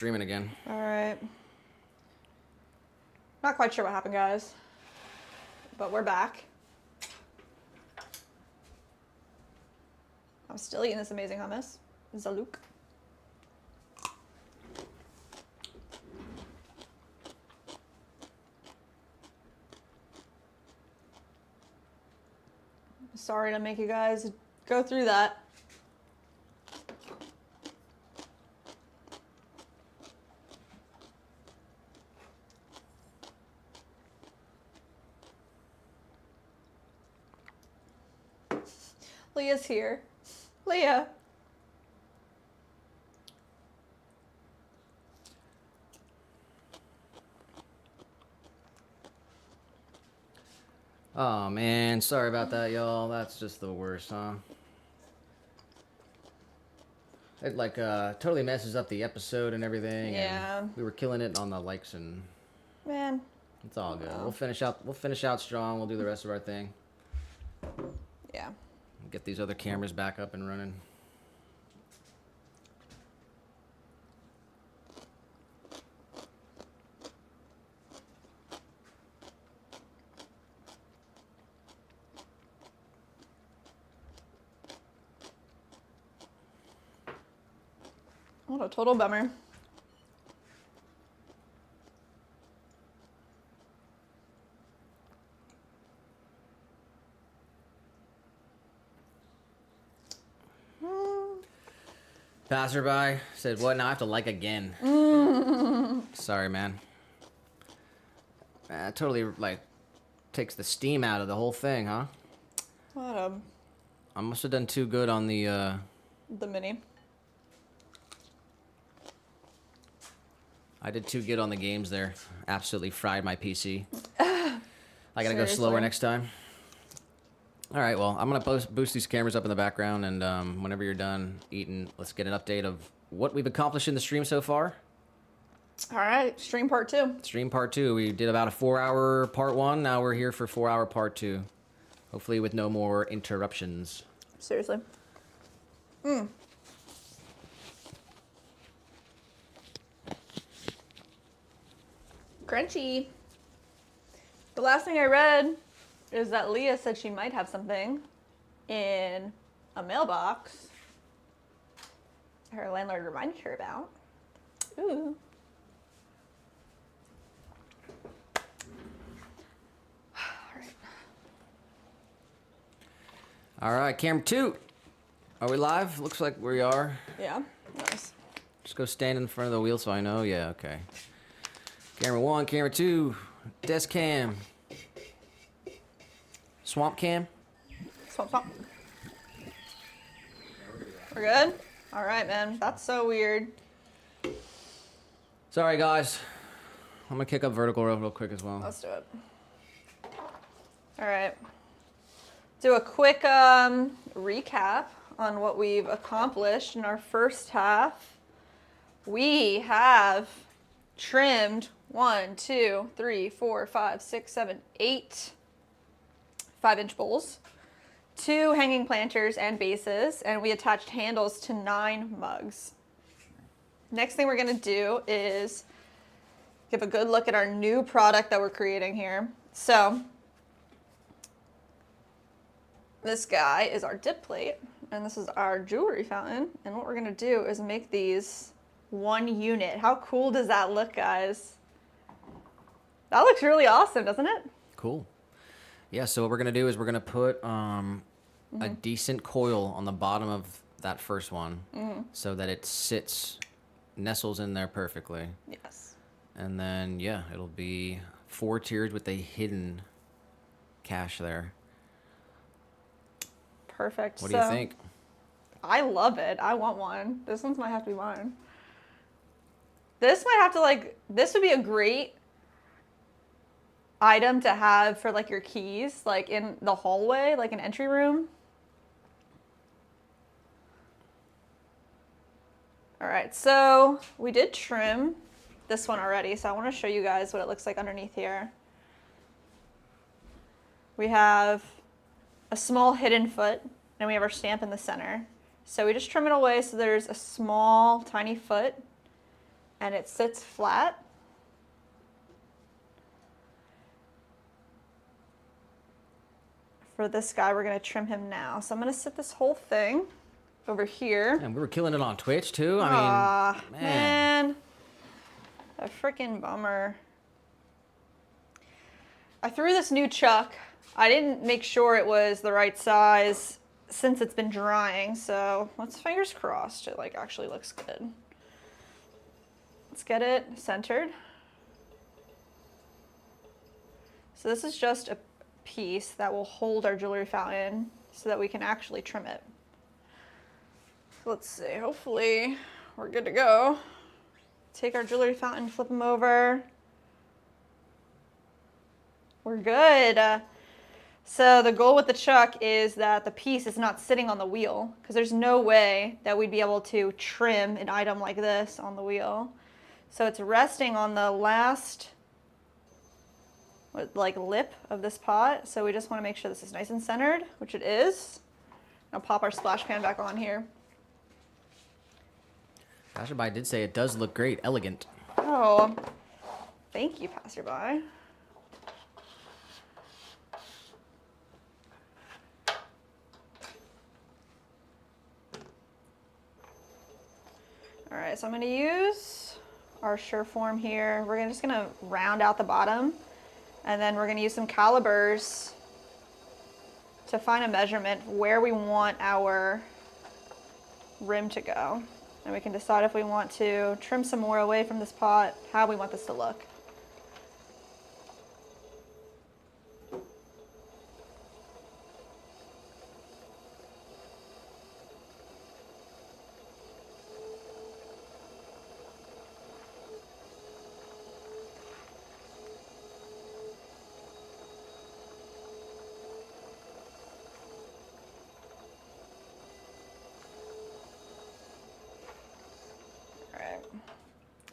Streaming again. All right. Not quite sure what happened, guys, but we're back. I'm still eating this amazing hummus. Zalouk. Sorry to make you guys go through that. Leah's here. Leah. Oh man, sorry about that, y'all. That's just the worst, huh? It like totally messes up the episode and everything. Yeah. And we were killing it on the likes and Man. it's all good. We'll finish out strong. We'll do the rest of our thing. Yeah. Get these other cameras back up and running. What a total bummer. Passerby said, "What? Now I have to like again." Sorry, man. Totally like takes the steam out of the whole thing, huh? What I must have done too good on the mini. I did too good on the games there. Absolutely fried my PC. I gotta go slower Seriously? next time. All right, well, I'm gonna boost these cameras up in the background, and whenever you're done eating, let's get an update of what we've accomplished in the stream so far. All right, stream part 2. Stream part 2. We did about a 4-hour part 1. Now we're here for 4-hour part 2. Hopefully with no more interruptions. Seriously. Crunchy. The last thing I read is that Leah said she might have something in a mailbox her landlord reminded her about. Ooh. All right, camera 2. Are we live? Looks like we are. Yeah, nice. Just go stand in front of the wheel so I know. Yeah, okay. Camera 1, camera 2, desk cam, swamp cam. Swamp, swamp. We're good? All right, man. That's so weird. Sorry, guys. I'm gonna kick up vertical real quick as well. Let's do it. All right. Do a quick recap on what we've accomplished in our first half. We have trimmed 1, 2, 3, 4, 5, 6, 7, 8 5-inch bowls, 2 hanging planters and bases, and we attached handles to 9 mugs. Next thing we're gonna do is give a good look at our new product that we're creating here. So this guy is our dip plate, and this is our jewelry fountain. And what we're gonna do is make these 1 unit. How cool does that look, guys? That looks really awesome, doesn't it? Cool. Yeah, so what we're gonna do is we're gonna put a decent coil on the bottom of that first one so that it nestles in there perfectly. Yes. And then, yeah, it'll be 4 tiers with a hidden cache there. Perfect. What do you think? I love it. I want one. This one's might have to be mine. This might have to this would be a great item to have for like your keys, like in the hallway, like an entry room. All right, so we did trim this one already, so I want to show you guys what it looks like underneath here. We have a small hidden foot, and we have our stamp in the center. So we just trim it away so there's a small, tiny foot. and it sits flat. For this guy, we're gonna trim him now. So I'm gonna sit this whole thing over here. And we were killing it on Twitch too. I mean, man. A freaking bummer. I threw this new chuck. I didn't make sure it was the right size since it's been drying, so let's fingers crossed it like actually looks good. Let's get it centered. So this is just a piece that will hold our jewelry fountain so that we can actually trim it. So let's see, hopefully we're good to go. Take our jewelry fountain, flip them over. We're good. So the goal with the chuck is that the piece is not sitting on the wheel, because there's no way that we'd be able to trim an item like this on the wheel. So it's resting on the last like lip of this pot. So we just want to make sure this is nice and centered, which it is. I'll pop our splash pan back on here. Passerby did say it does look great, elegant. Oh, thank you, passerby. All right, so I'm going to use our Sureform here. We're just going to round out the bottom, and then we're going to use some calipers to find a measurement where we want our rim to go. And we can decide if we want to trim some more away from this pot, how we want this to look.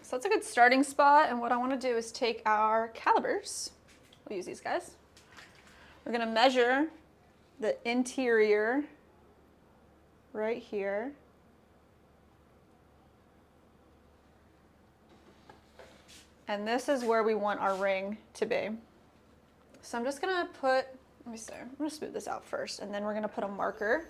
So that's a good starting spot, and what I want to do is take our calipers. We'll use these guys. We're going to measure the interior right here. And this is where we want our ring to be. So I'm just going to put, let me see, I'm going to smooth this out first, and then we're going to put a marker.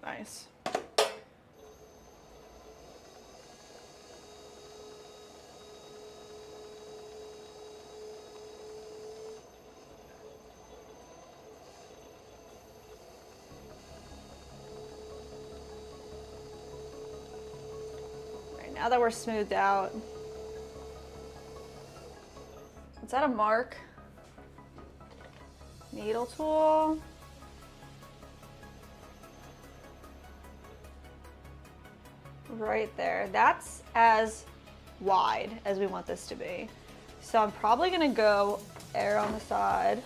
Nice. Right, now that we're smoothed out, let's add a mark. Needle tool. Right there. That's as wide as we want this to be. So I'm probably gonna go err on the side,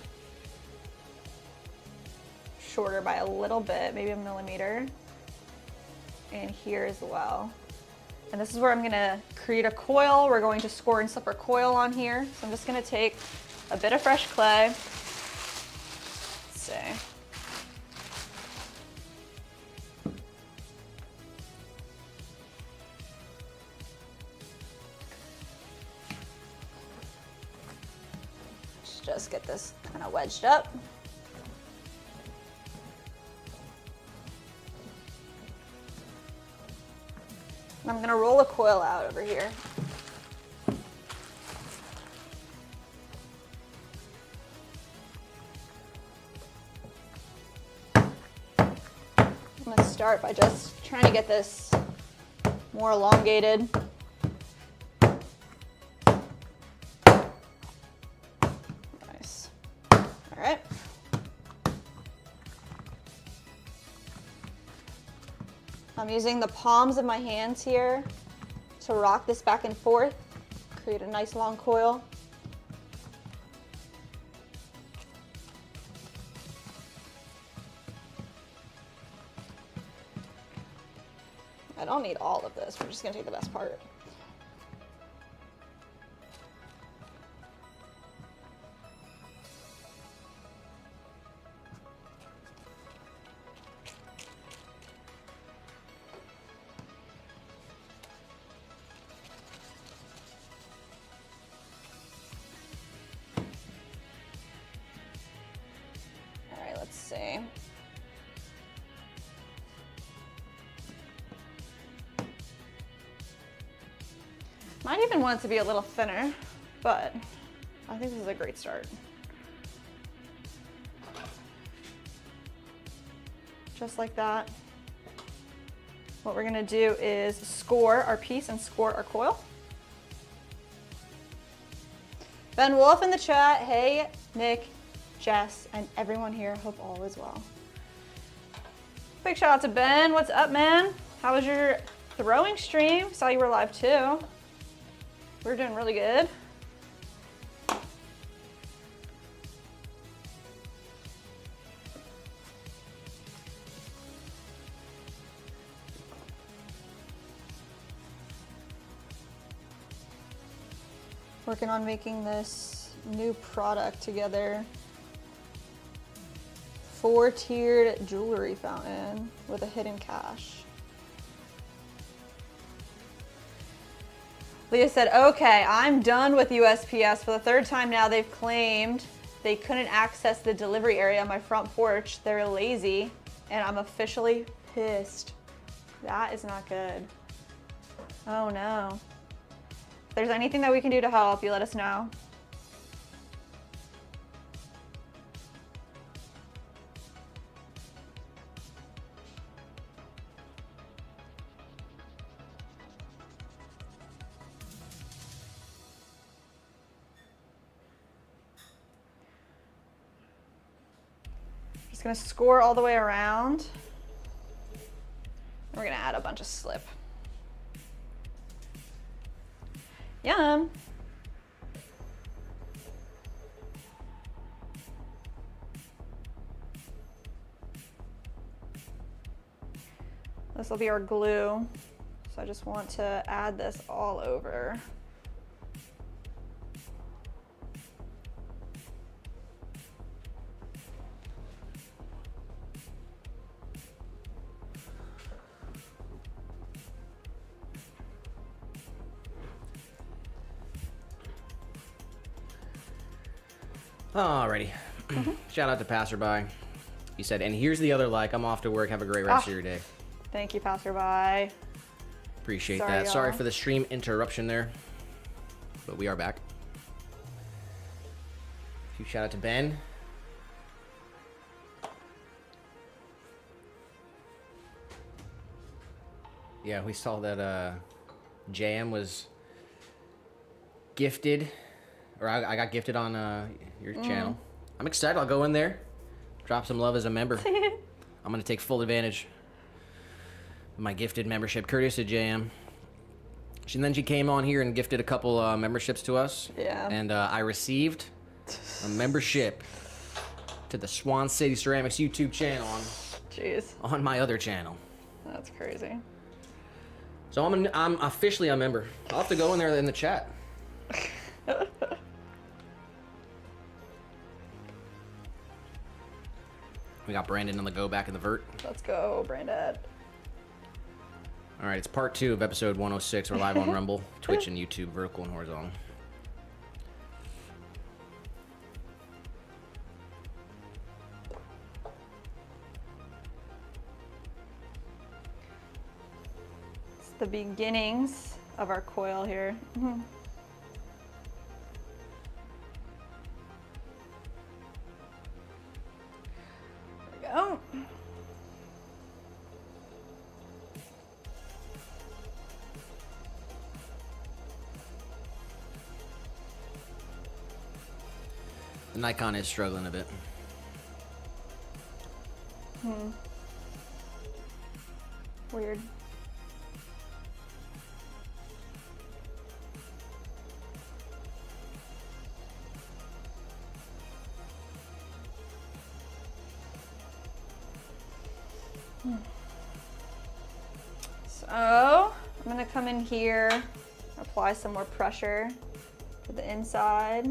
shorter by a little bit, maybe a millimeter, and here as well. And this is where I'm gonna create a coil. We're going to score and slip our coil on here. So I'm just gonna take a bit of fresh clay. Let's see. Just get this kind of wedged up. And I'm gonna roll a coil out over here. gonna start by just trying to get this more elongated. Nice. All right. I'm using the palms of my hands here to rock this back and forth, create a nice long coil. I don't need all of this, we're just gonna take the best part. All right, let's see. Might even want it to be a little thinner, but I think this is a great start. Just like that. What we're gonna do is score our piece and score our coil. Ben Wolf in the chat, hey, Nick, Jess, and everyone here, hope all is well. Big shout out to Ben, what's up, man? How was your throwing stream? Saw you were live too. We're doing really good. Working on making this new product together. 4-tiered jewelry fountain with a hidden cache. Leah said, okay, I'm done with USPS. For the third time now, they've claimed they couldn't access the delivery area on my front porch. They're lazy, and I'm officially pissed. That is not good. Oh no. If there's anything that we can do to help, you let us know. Just gonna score all the way around. And we're gonna add a bunch of slip. Yum. This will be our glue. So I just want to add this all over. Alrighty. Shout out to Passerby. He said, and here's the other like. I'm off to work. Have a great rest of your day. Thank you, Passerby. Appreciate Sorry, that. Sorry y'all. for the stream interruption there. But we are back. Huge shout out to Ben. Yeah, we saw that JM was gifted, or I got gifted on your channel. I'm excited. I'll go in there, drop some love as a member. I'm going to take full advantage of my gifted membership, courtesy of JM. And then she came on here and gifted a couple memberships to us. Yeah. And I received a membership to the Swan City Ceramics YouTube channel Jeez, on my other channel. that's crazy. So I'm officially a member. I'll have to go in there in the chat. We got Brandon on the go back in the vert. Let's go, Brandon. All right, it's part 2 of episode 106. We're live on Rumble, Twitch, and YouTube, vertical and horizontal. It's the beginnings of our coil here. There we go. The Nikon is struggling a bit. Weird. So I'm gonna come in here, apply some more pressure to the inside.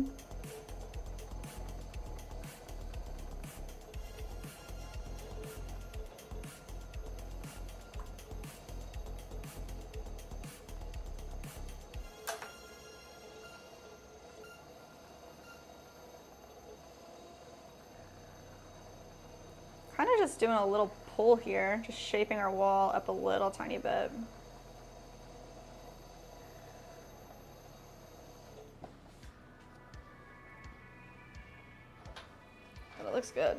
Kind of just doing a little pull here, just shaping our wall up a little tiny bit. But it looks good.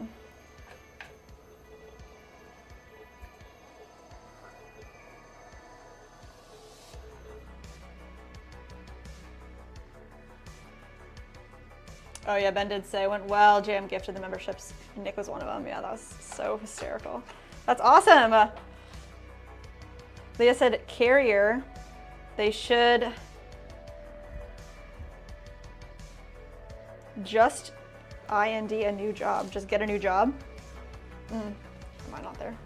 Oh yeah, Ben did say went well. JM gifted the memberships. Nick was one of them. Yeah, that was so hysterical. That's awesome. Leah said carrier. They should just IND a new job. Just get a new job. Am I not there?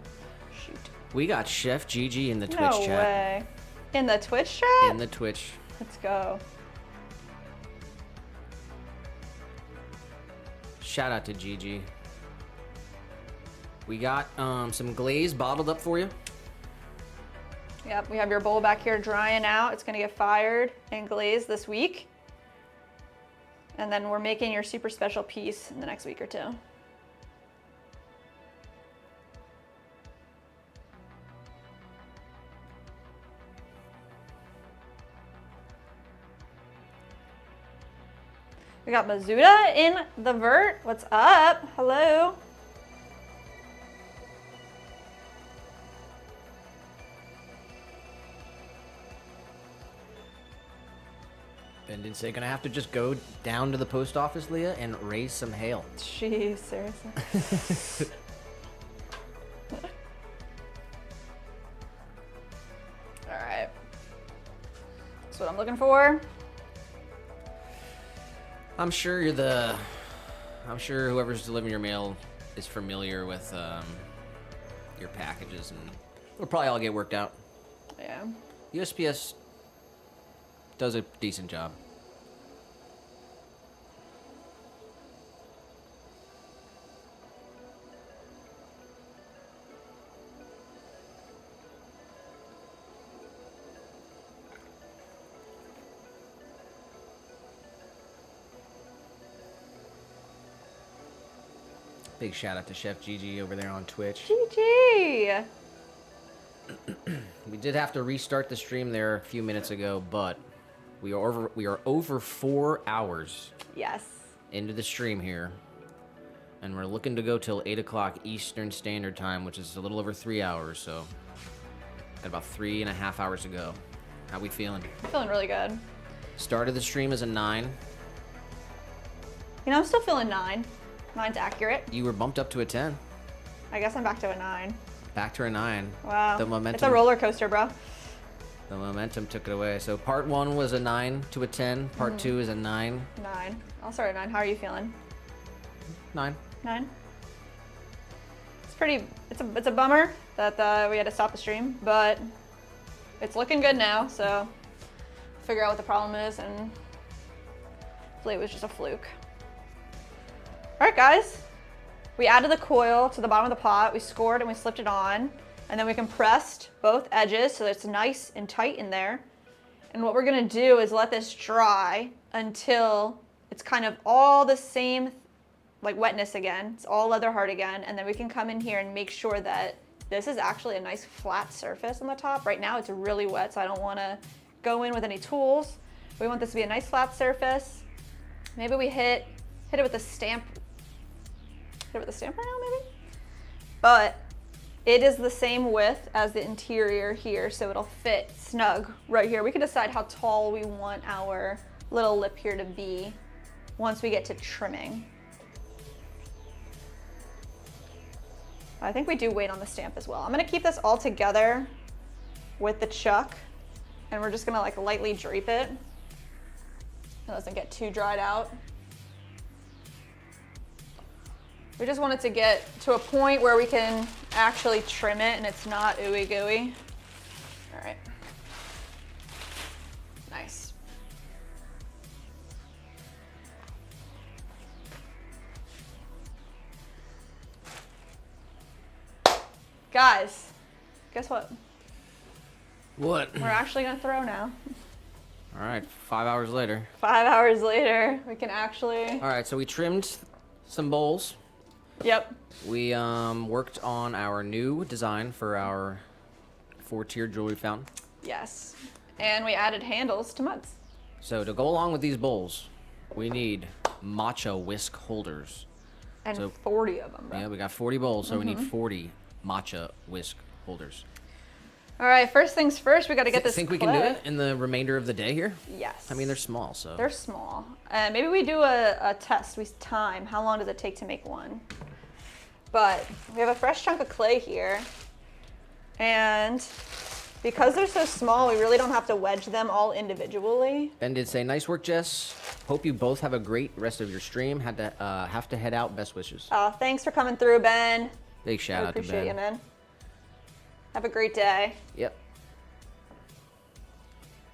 Shoot. We got Chef Gigi in the Twitch chat. No way. In the Twitch chat? In the Twitch. Let's go. Shout out to Gigi. We got some glaze bottled up for you. Yep, we have your bowl back here drying out. It's gonna get fired and glazed this week. And then we're making your super special piece in the next week or two. We got Mazuda in the vert. What's up? Hello. Ben did say gonna have to just go down to the post office, Leah, and raise some hail. Jeez, seriously. All right. That's what I'm looking for. I'm sure whoever's delivering your mail is familiar with your packages, and it'll probably all get worked out. Yeah. USPS does a decent job. Big shout out to Chef Gigi over there on Twitch. GG. We did have to restart the stream there a few minutes ago, but we are over 4 hours Yes. into the stream here, and we're looking to go till 8 o'clock Eastern Standard Time, which is a little over 3 hours. So got about 3.5 hours to go. How we feeling? I'm feeling really good. Start of the stream is a 9. You know, I'm still feeling 9. 9's accurate. You were bumped up to a 10. I guess I'm back to a 9. Back to a 9. Wow. The momentum. It's a roller coaster, bro. The momentum took it away. So part 1 was a 9 to a 10. Part 2 is a 9. 9. I'll start at 9. How are you feeling? 9. 9. It's pretty. It's a bummer that we had to stop the stream, but it's looking good now. So figure out what the problem is, and hopefully it was just a fluke. All right, guys. We added the coil to the bottom of the pot. We scored and we slipped it on, and then we compressed both edges so that it's nice and tight in there. And what we're gonna do is let this dry until it's kind of all the same, like wetness again. It's all leather hard again, and then we can come in here and make sure that this is actually a nice flat surface on the top. Right now it's really wet, so I don't wanna go in with any tools. We want this to be a nice flat surface. Maybe we hit it with a stamp. Hit it with a stamp right now, maybe? But it is the same width as the interior here, so it'll fit snug right here. We can decide how tall we want our little lip here to be once we get to trimming. I think we do weight on the stamp as well. I'm gonna keep this all together with the chuck, and we're just gonna like lightly drape it. It doesn't get too dried out. We just want it to get to a point where we can actually trim it and it's not ooey gooey. All right. Nice. Guys, guess what? What? We're actually gonna throw now. All right, 5 hours later. 5 hours later, we can actually. All right, so we trimmed some bowls. Yep. We worked on our new design for our 4-tier jewelry fountain. Yes. And we added handles to mugs. So to go along with these bowls, we need matcha whisk holders. And So- 40 of them, bro. Yeah, we got 40 bowls, so we need 40 matcha whisk holders. All right, first things first, we got to get this Think we clip. can do it in the remainder of the day here? Yes. I mean, they're small, so. They're small. Maybe we do a test. We time. How long does it take to make one? But we have a fresh chunk of clay here. And because they're so small, we really don't have to wedge them all individually. Ben did say, nice work, Jess. Hope you both have a great rest of your stream. Have to head out. Best wishes. Thanks for coming through, Ben. Big shout I out to appreciate Ben. you, man. Have a great day. Yep.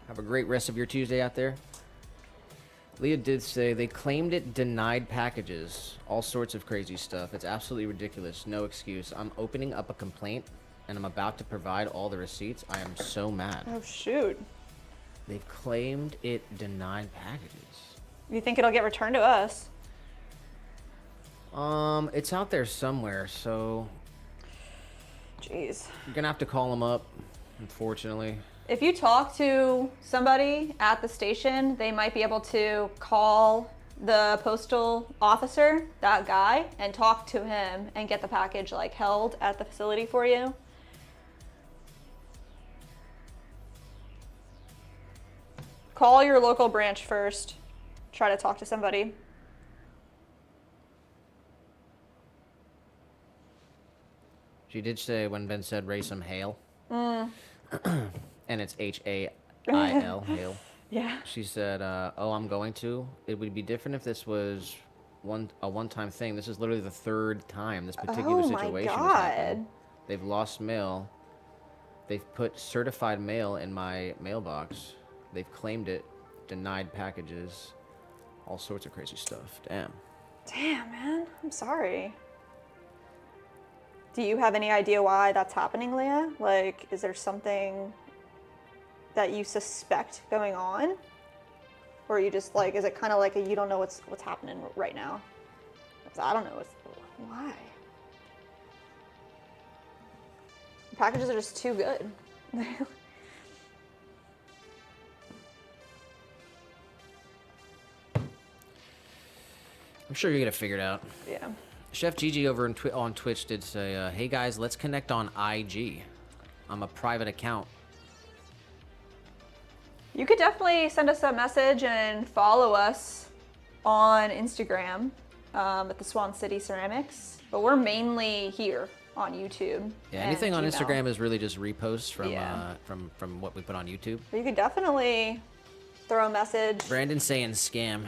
Have a great rest of your Tuesday out there. Leah did say they claimed it denied packages. All sorts of crazy stuff. It's absolutely ridiculous. No excuse. I'm opening up a complaint and I'm about to provide all the receipts. I am so mad. Oh, shoot. They've claimed it denied packages. You think it'll get returned to us? It's out there somewhere, so Jeez. you're gonna have to call them up, unfortunately. If you talk to somebody at the station, they might be able to call the postal officer, that guy, and talk to him and get the package like held at the facility for you. Call your local branch first. Try to talk to somebody. She did say when Ben said raise some hail. And it's Hail, hail. Yeah. She said, oh, I'm going to. It would be different if this was a one-time thing. This is literally the third time this particular Oh my situation has happened. They've lost mail. They've put certified mail in my mailbox. They've claimed it, denied packages, all sorts of crazy stuff. Damn. Damn, man. I'm sorry. Do you have any idea why that's happening, Leah? Like, is there something that you suspect going on? Or are you just like, is it kind of like you don't know what's happening right now? 'Cause I don't know why. The packages are just too good. I'm sure you're going to figure it out. Yeah. Chef Gigi over on Twitch did say, hey guys, let's connect on IG. I'm a private account. You could definitely send us a message and follow us on Instagram at the Swan City Ceramics. But we're mainly here on YouTube. Yeah, anything on Gmail. Instagram is really just reposts from Yeah. from what we put on YouTube. But you could definitely throw a message. Brandon's saying scam.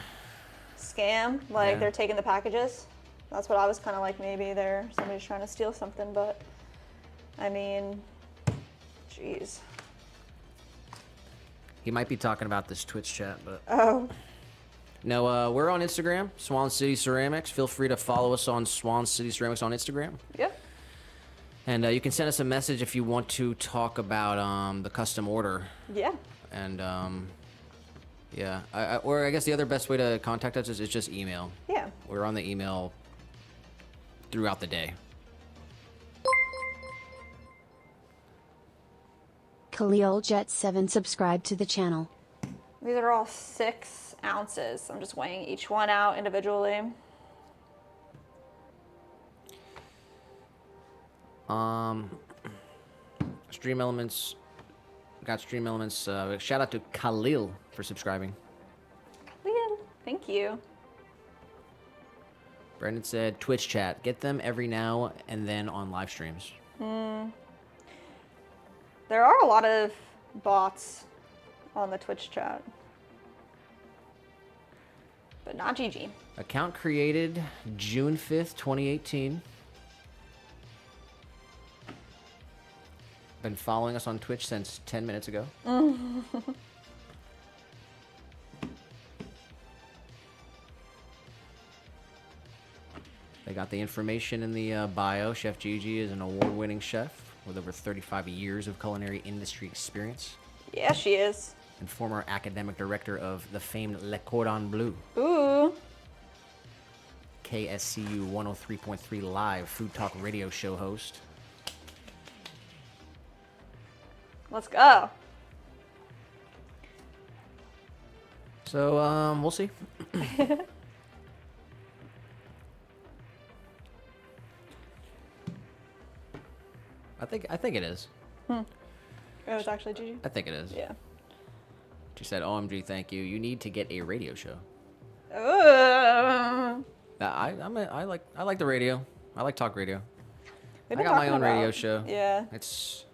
Scam, like Yeah. they're taking the packages. That's what I was kind of like, maybe somebody's trying to steal something, but I mean, jeez. He might be talking about this Twitch chat, but Oh, no, we're on Instagram, Swan City Ceramics. Feel free to follow us on Swan City Ceramics on Instagram. yep. And you can send us a message if you want to talk about the custom order. Yeah. And yeah, or I guess the other best way to contact us is just email. Yeah. We're on the email throughout the day. Khalil Jet 7 subscribe to the channel. These are all 6 ounces. I'm just weighing each one out individually. Stream Elements, got Stream Elements. Shout out to Khalil for subscribing. Leah, thank you. Brendan said Twitch chat. Get them every now and then on live streams. There are a lot of bots on the Twitch chat. But not GG. Account created June 5th, 2018. Been following us on Twitch since 10 minutes ago. They got the information in the bio. Chef Gigi is an award-winning chef with over 35 years of culinary industry experience. Yeah, she is. And former academic director of the famed Le Cordon Bleu. Ooh. KSCU 103.3 live food talk radio show host. Let's go. So, we'll see. I think it is. It was actually Gigi? I think it is. Yeah. She said, OMG, thank you. You need to get a radio show. Ooh. I like the radio. I like talk radio. We've I been got my talking own radio about- show. Yeah. It's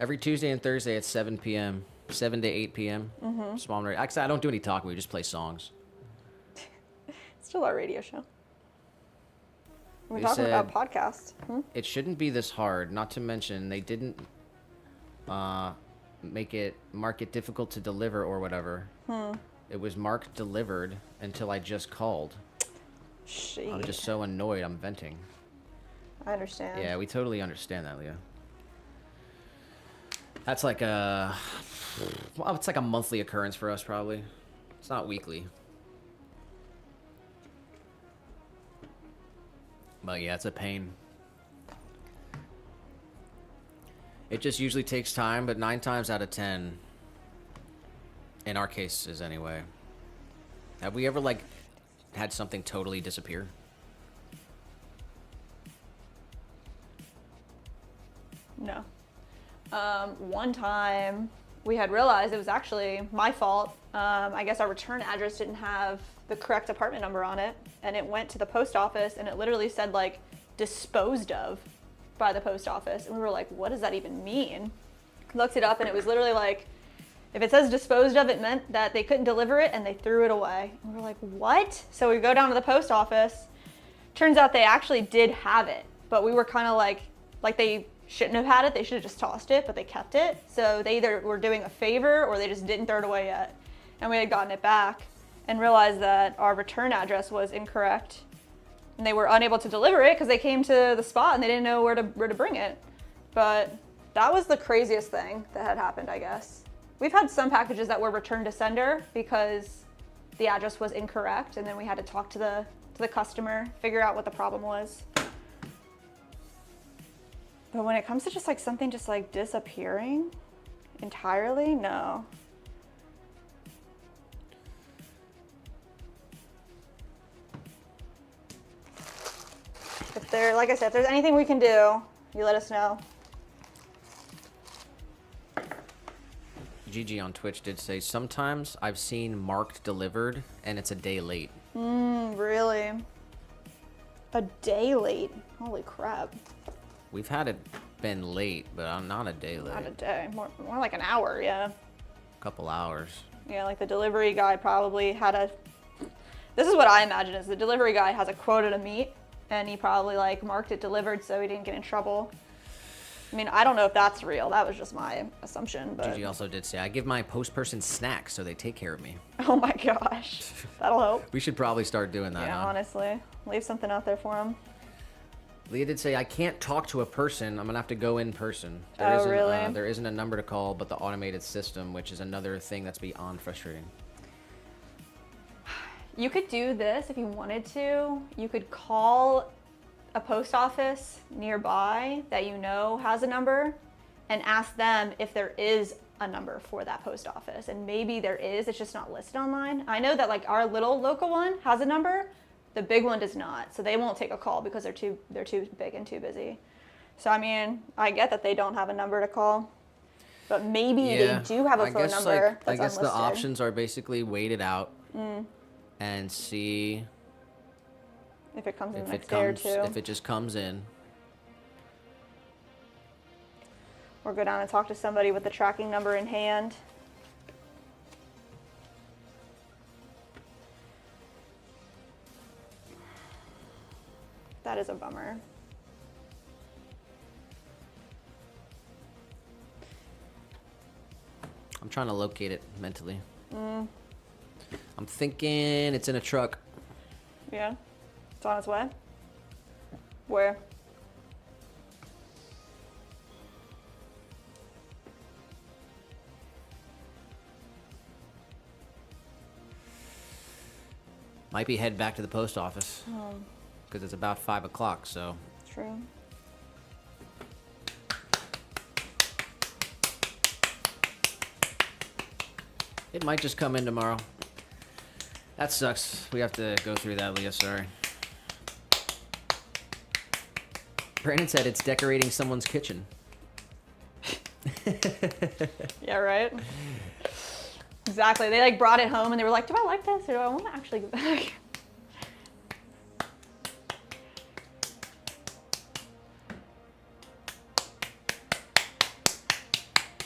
every Tuesday and Thursday at 7 p.m. 7 to 8 p.m. Small radio. Actually, I don't do any talking. We just play songs. It's still our radio show. We're They talking about said- podcasts. It shouldn't be this hard. Not to mention, they didn't mark it difficult to deliver or whatever. It was marked delivered until I just called. Shit. I'm just so annoyed. I'm venting. I understand. Yeah, we totally understand that, Leah. That's like a... Well, it's like a monthly occurrence for us, probably. It's not weekly. But yeah, it's a pain. It just usually takes time, but 9 times out of 10, in our cases anyway, have we ever, like, had something totally disappear? No. One time we had realized it was actually my fault. I guess our return address didn't have the correct apartment number on it, and it went to the post office, and it literally said, like, disposed of by the post office. And we were like, what does that even mean? Looked it up, and it was literally like, if it says disposed of, it meant that they couldn't deliver it and they threw it away. And we're like, what? So we go down to the post office. Turns out they actually did have it, but we were kind of like they shouldn't have had it. They should have just tossed it, but they kept it. So they either were doing a favor or they just didn't throw it away yet. And we had gotten it back and realized that our return address was incorrect. And they were unable to deliver it because they came to the spot and they didn't know where to bring it. But that was the craziest thing that had happened, I guess. We've had some packages that were returned to sender because the address was incorrect, and then we had to talk to the customer, figure out what the problem was. But when it comes to just like something just like disappearing entirely, no. If there, like I said, if there's anything we can do, you let us know. Gigi on Twitch did say, sometimes I've seen marked delivered and it's a day late. Really? A day late? Holy crap. We've had it been late, but I'm not a day late. Not a day. More like an hour, yeah. Couple hours. Yeah, like the delivery guy probably had a... This is what I imagine is the delivery guy has a quota to meet, and he probably like marked it delivered so he didn't get in trouble. I mean, I don't know if that's real. That was just my assumption, but... Gigi also did say, I give my post person snacks so they take care of me. Oh my gosh. That'll help. We should probably start doing that, Yeah, huh? honestly. Leave something out there for him. Leah did say, I can't talk to a person. I'm going to have to go in person. Oh, really? There isn't a number to call, but the automated system, which is another thing that's beyond frustrating. You could do this if you wanted to. You could call a post office nearby that you know has a number and ask them if there is a number for that post office. And maybe there is, it's just not listed online. I know that like our little local one has a number, the big one does not. So they won't take a call because they're too big and too busy. So I mean, I get that they don't have a number to call, but maybe they do have a phone number that's I guess the unlisted. options are basically wait it out and see If it comes in the next day or two. If it just comes in. Or go down and talk to somebody with the tracking number in hand. That is a bummer. I'm trying to locate it mentally. I'm thinking it's in a truck. Yeah. It's on its way. Where? Might be head back to the post office. Because it's about 5 o'clock, so. True. It might just come in tomorrow. That sucks. We have to go through that, Leah. Sorry. Brandon said it's decorating someone's kitchen. Yeah, right? Exactly. They like brought it home and they were like, do I like this or do I want to actually go back?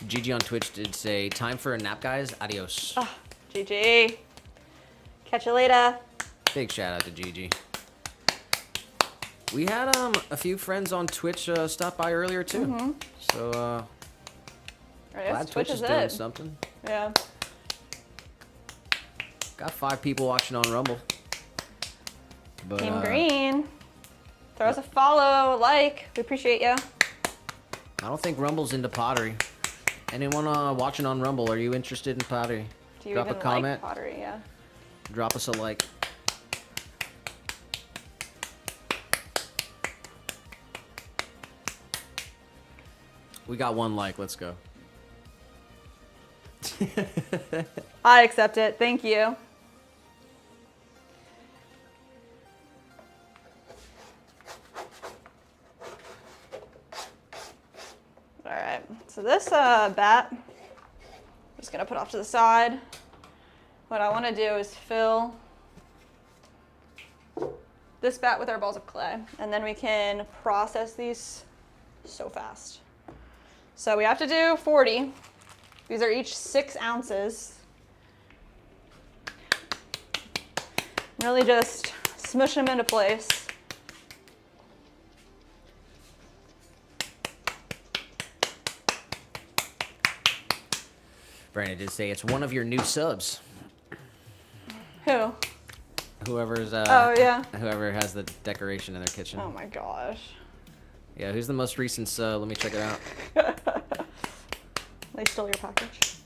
Gigi on Twitch did say, time for a nap, guys. Adios. Oh, GG. Catch you later. Big shout out to Gigi. We had a few friends on Twitch stop by earlier too. So glad Twitch is doing something. Yeah. Got 5 people watching on Rumble. But, Team Green. Throw us a follow, a like. We appreciate you. I don't think Rumble's into pottery. Anyone watching on Rumble, are you interested in pottery? Do you Drop even a comment. like pottery? Yeah. Drop us a like. We got 1 like. Let's go. I accept it. Thank you. All right. So this bat, I'm just gonna put off to the side. What I want to do is fill this bat with our balls of clay, and then we can process these so fast. So we have to do 40. These are each 6 ounces. Really just smush them into place. Brandon did say it's one of your new subs. Who? Whoever's Oh, yeah. Whoever has the decoration in their kitchen. Oh my gosh. Yeah, who's the most recent sub? Let me check it out. They stole your package.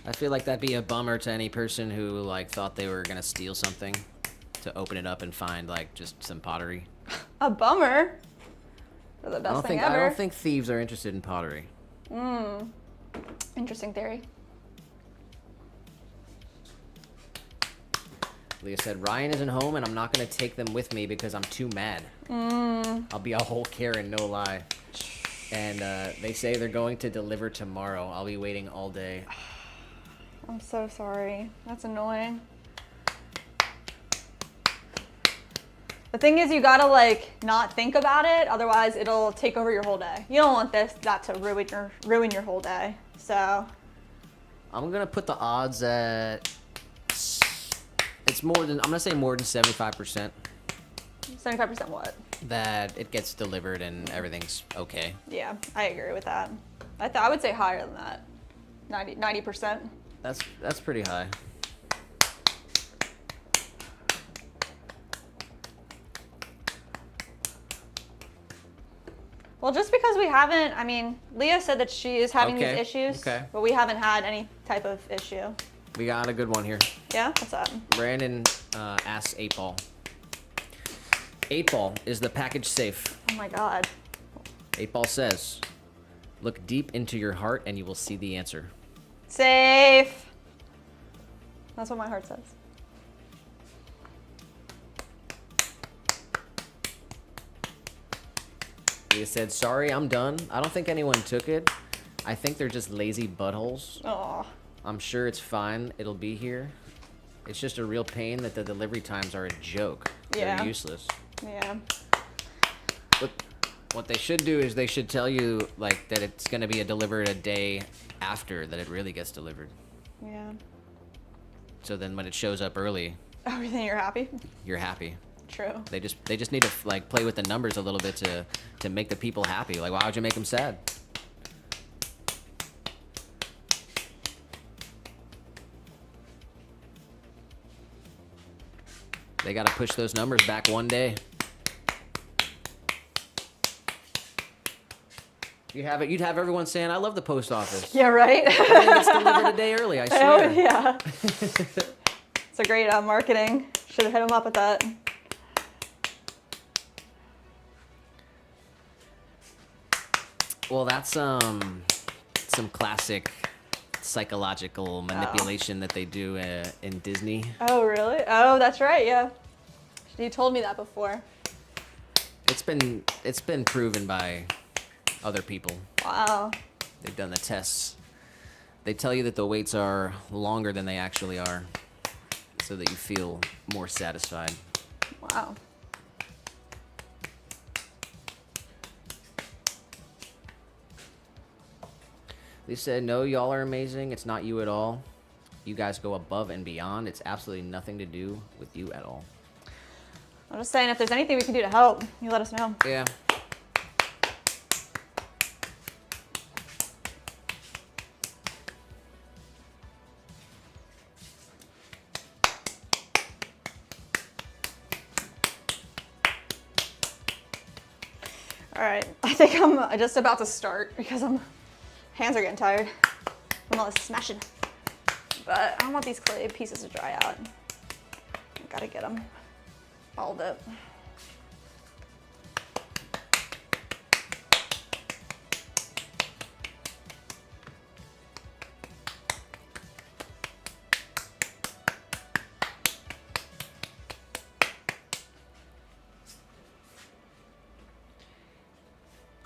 I feel like that'd be a bummer to any person who like thought they were gonna steal something, to open it up and find like just some pottery. A bummer. They're the best thing ever. I don't think thieves are interested in pottery. Interesting theory. Leah said, Ryan isn't home and I'm not gonna take them with me because I'm too mad. I'll be a whole Karen, no lie. And they say they're going to deliver tomorrow. I'll be waiting all day. I'm so sorry. That's annoying. The thing is, you gotta like not think about it, otherwise it'll take over your whole day. You don't want that to ruin your whole day. So I'm gonna put the odds at it's more than, I'm gonna say more than 75%. 75% what? That it gets delivered and everything's okay. Yeah, I agree with that. I would say higher than that. 90%. That's pretty high. Well, just because we haven't, I mean, Leah said that she is having these issues, but we haven't had any type of issue. We got a good one here. Yeah? What's up? Brandon asks 8-Ball. 8-Ball, is the package safe? Oh my God. 8-Ball says, look deep into your heart and you will see the answer. Safe. That's what my heart says. He said, sorry, I'm done. I don't think anyone took it. I think they're just lazy buttholes. Oh. I'm sure it's fine. It'll be here. It's just a real pain that the delivery times are a joke. Yeah. They're useless. Yeah. But what they should do is they should tell you like that it's going to be delivered a day after that it really gets delivered. Yeah. So then when it shows up early, Oh, then you're happy? you're happy. True. They just need to like play with the numbers a little bit to make the people happy. Like, why would you make them sad? They got to push those numbers back one day. You'd have everyone saying, "I love the post office." Yeah, right? Everything gets delivered a day early, I Oh, swear. yeah. It's a great marketing. Should have hit him up with that. Well, that's some classic psychological manipulation that they do in Disney. Oh, really? Oh, that's right, yeah. You told me that before. It's been proven by other people. Wow. They've done the tests. They tell you that the waits are longer than they actually are, so that you feel more satisfied. Wow. They said, "No, y'all are amazing. It's not you at all. You guys go above and beyond. It's absolutely nothing to do with you at all." I'm just saying, if there's anything we can do to help, you let us know. Yeah. All right, I think I'm just about to start because hands are getting tired from all this smashing. But I don't want these clay pieces to dry out. I gotta get them balled up.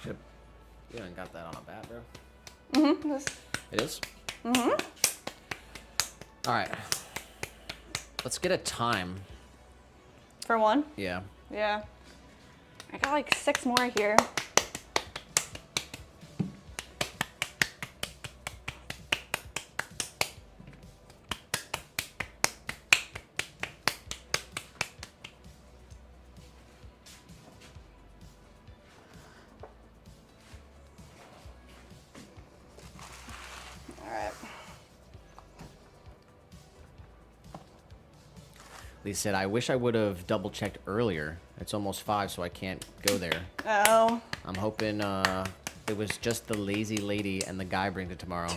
You haven't got that on a bat, bro. Mm-hmm. It is? Mm-hmm. All right. Let's get a time. For one? Yeah. Yeah. I got like 6 more here. All right. Lee said, "I wish I would have double checked earlier. It's almost 5, so I can't go there. Oh. I'm hoping it was just the lazy lady and the guy brings it tomorrow.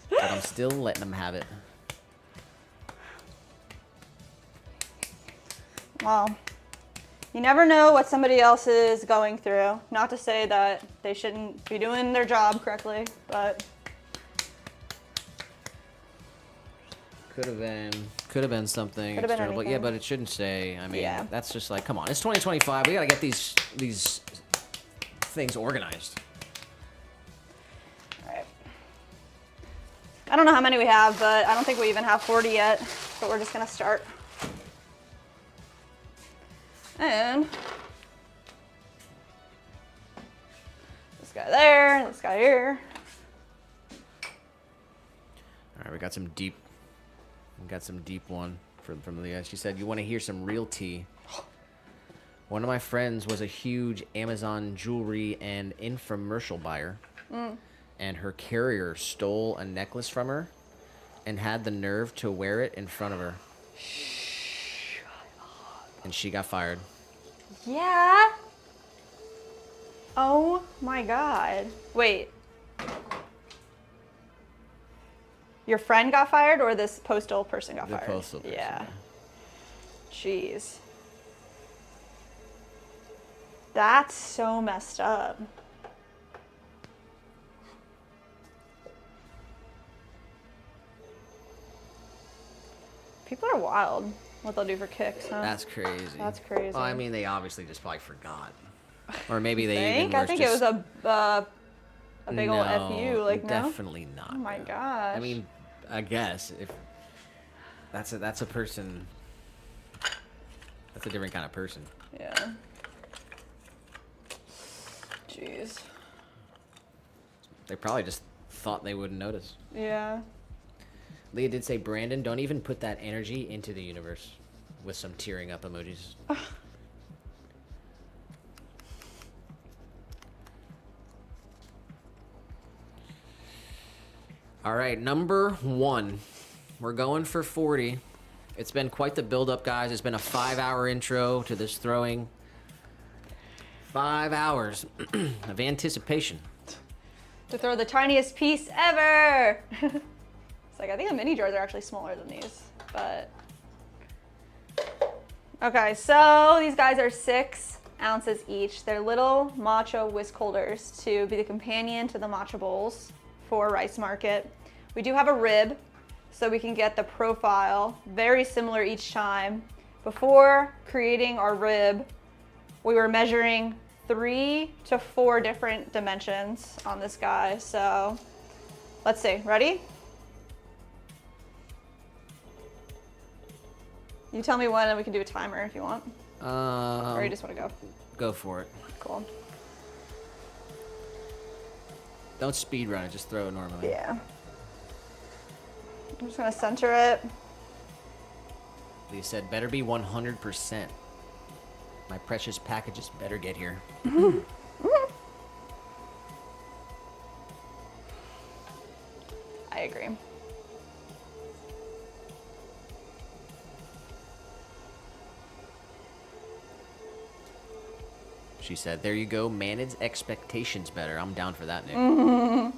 But I'm still letting them have it." Well, you never know what somebody else is going through. Not to say that they shouldn't be doing their job correctly, but Could have been something Could have been external, but yeah, anything. but it shouldn't say. I mean, Yeah. that's just like, come on, it's 2025. We gotta get these things organized. all right. I don't know how many we have, but I don't think we even have 40 yet. But we're just gonna start. And this guy there, this guy here. All right, we got some deep one from Leah. She said, "You want to hear some real tea? One of my friends was a huge Amazon jewelry and infomercial buyer, and her carrier stole a necklace from her and had the nerve to wear it in front of her. And she got fired." Yeah. Oh my God. Wait. Your friend got fired or this postal person got The fired? postal person, Yeah. Jeez. That's so messed up. People are wild. What they'll do for kicks, huh? That's crazy. That's crazy. Well, I mean, they obviously just probably forgot, or maybe they think? even I were think just, it was a big old FU, like no? definitely not. Oh my bro. gosh. I mean, I guess if That's a person. That's a different kind of person. Yeah. Jeez. They probably just thought they wouldn't notice. Yeah. Leah did say, Brandon, don't even put that energy into the universe, with some tearing up emojis. All right, number 1. We're going for 40. It's been quite the build-up, guys. It's been a 5-hour intro to this throwing. 5 hours of anticipation. To throw the tiniest piece ever. It's like, I think the mini jars are actually smaller than these, but. Okay, so these guys are 6 ounces each. They're little matcha whisk holders to be the companion to the matcha bowls for Rice Market. We do have a rib, so we can get the profile very similar each time. Before creating our rib, we were measuring 3 to 4 different dimensions on this guy. So let's see, ready? You tell me when and we can do a timer if you want. Or you just want to go? Go for it. Cool. Don't speed run it, just throw it normally. Yeah. I'm just gonna center it. Leah said, better be 100%. My precious packages better get here. I agree. She said, there you go, manage expectations better. I'm down for that, Nick.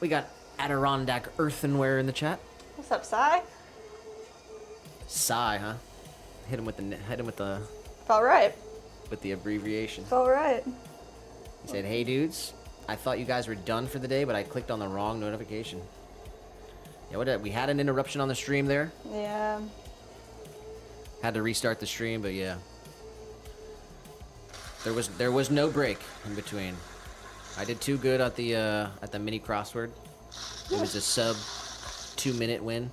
We got Adirondack Earthenware in the chat. What's up, Sai? Sigh, huh? Hit him with the Felt right. with the abbreviation. Felt right. He said, hey dudes, I thought you guys were done for the day, but I clicked on the wrong notification. Yeah, we had an interruption on the stream there. Yeah. Had to restart the stream, but yeah. There was no break in between. I did too good at the mini crossword. It was a sub 2-minute win.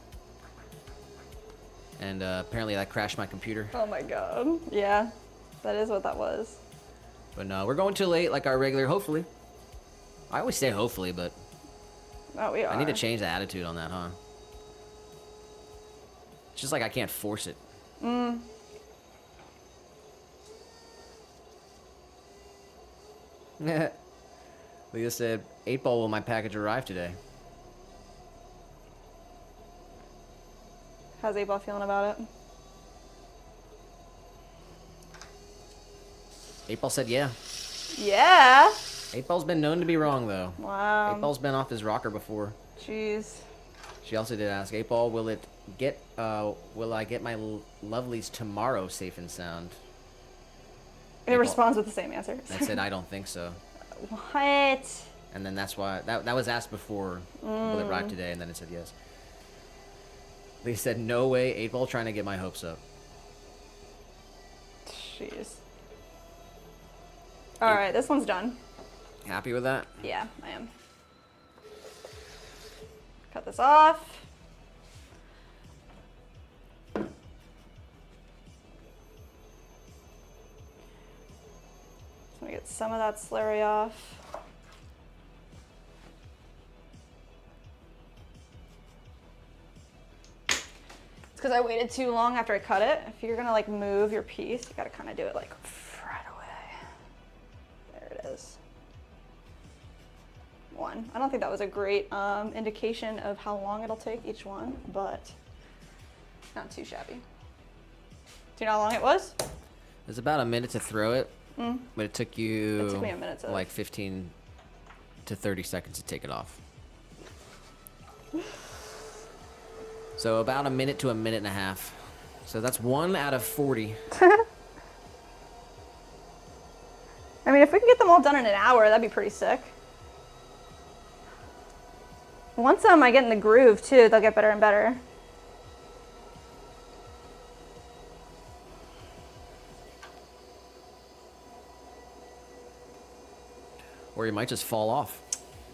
And apparently that crashed my computer. Oh my god. Yeah. That is what that was. But no, we're going too late like our regular, hopefully. I always say hopefully, but Oh, we are. I need to change the attitude on that, huh? It's just like I can't force it. Leah said, 8-ball will my package arrive today. How's 8-ball feeling about it? 8-ball said yeah. Yeah. 8-ball's been known to be wrong, though. Wow. 8-ball's been off his rocker before. Jeez. She also did ask, 8-ball, will I get my lovelies tomorrow safe and sound? It responds with the same answer. I said, I don't think so. What? And then that's why, that was asked before, will it arrive today? And then it said yes. They said, no way, 8-ball trying to get my hopes up. Jeez. All right, this one's done. Happy with that? Yeah, I am. Cut this off. Just want to get some of that slurry off. It's because I waited too long after I cut it. If you're gonna like move your piece, you gotta kind of do it like right away. There it is. One. I don't think that was a great indication of how long it'll take each one, but not too shabby. Do you know how long it was? It was about a minute to throw it, but it took you It took me a minute to like 15 to 30 seconds to take it off. So about a minute to a minute and a half. So that's 1 out of 40. I mean, if we can get them all done in an hour, that'd be pretty sick. Once I get in the groove too, they'll get better and better. Or you might just fall off.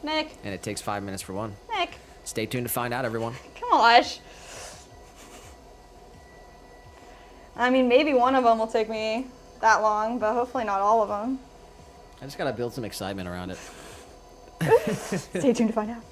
Nick. And it takes 5 minutes for one. Nick. Stay tuned to find out, everyone. Come on. I mean, maybe one of them will take me that long, but hopefully not all of them. I just gotta build some excitement around it. Stay tuned to find out.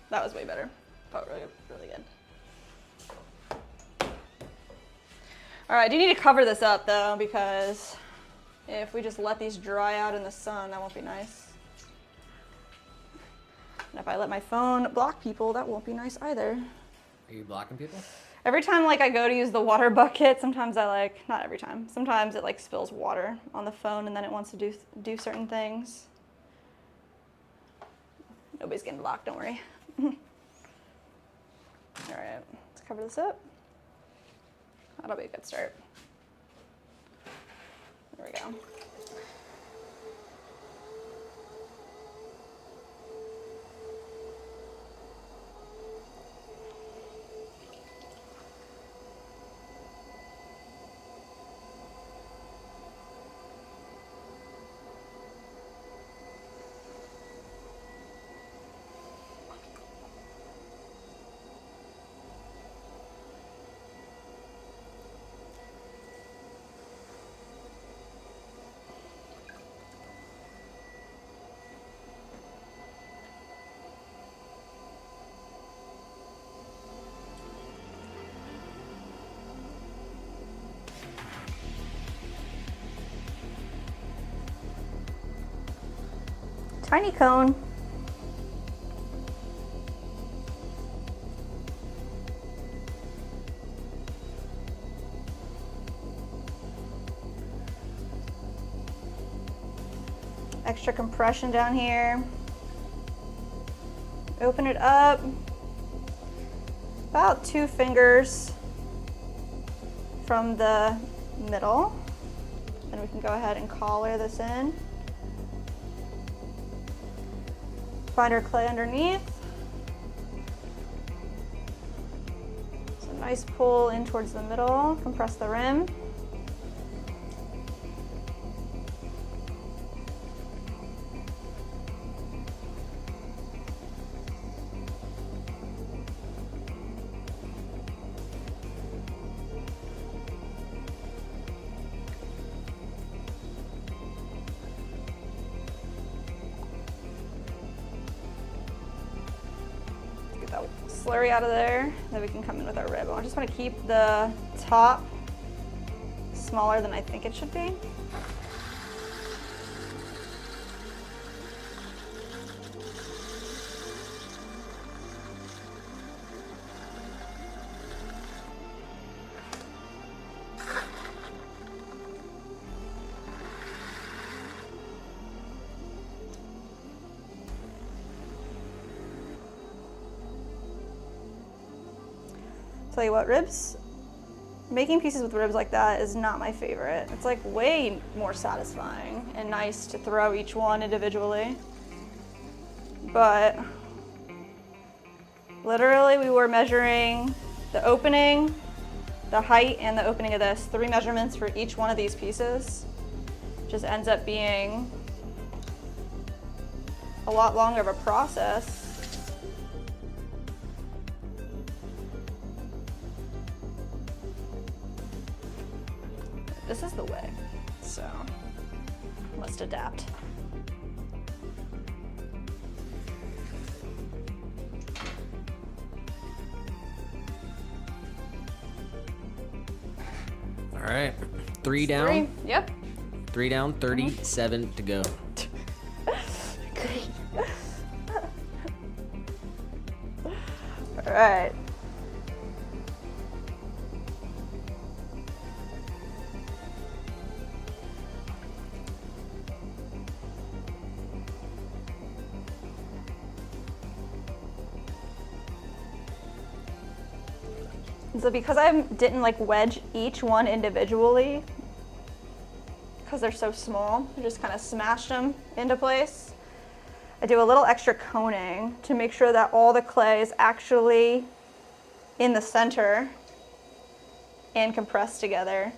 That was way better. Felt really, really good. All right, I do need to cover this up though, because if we just let these dry out in the sun, that won't be nice. And if I let my phone block people, that won't be nice either. Are you blocking people? Every time like I go to use the water bucket, sometimes I not every time, sometimes it like spills water on the phone and then it wants to do certain things. Nobody's getting blocked, don't worry. All right, let's cover this up. That'll be a good start. There we go. Tiny cone. Extra compression down here. Open it up. About 2 fingers from the middle. Then we can go ahead and collar this in. Find our clay underneath. So nice pull in towards the middle, compress the rim. Slurry out of there, then we can come in with our rib. I just want to keep the top smaller than I think it should be. Tell you what, ribs, making pieces with ribs like that is not my favorite. It's like way more satisfying and nice to throw each one individually. But literally we were measuring the opening, the height, and the opening of this, 3 measurements for each one of these pieces. Just ends up being a lot longer of a process. This is the way, so must adapt. All right, 3 down. 3, yep. 3 down, 37 to go. Great. All right. So because I didn't like wedge each one individually, because they're so small, I just kind of smashed them into place. I do a little extra coning to make sure that all the clay is actually in the center and compressed together.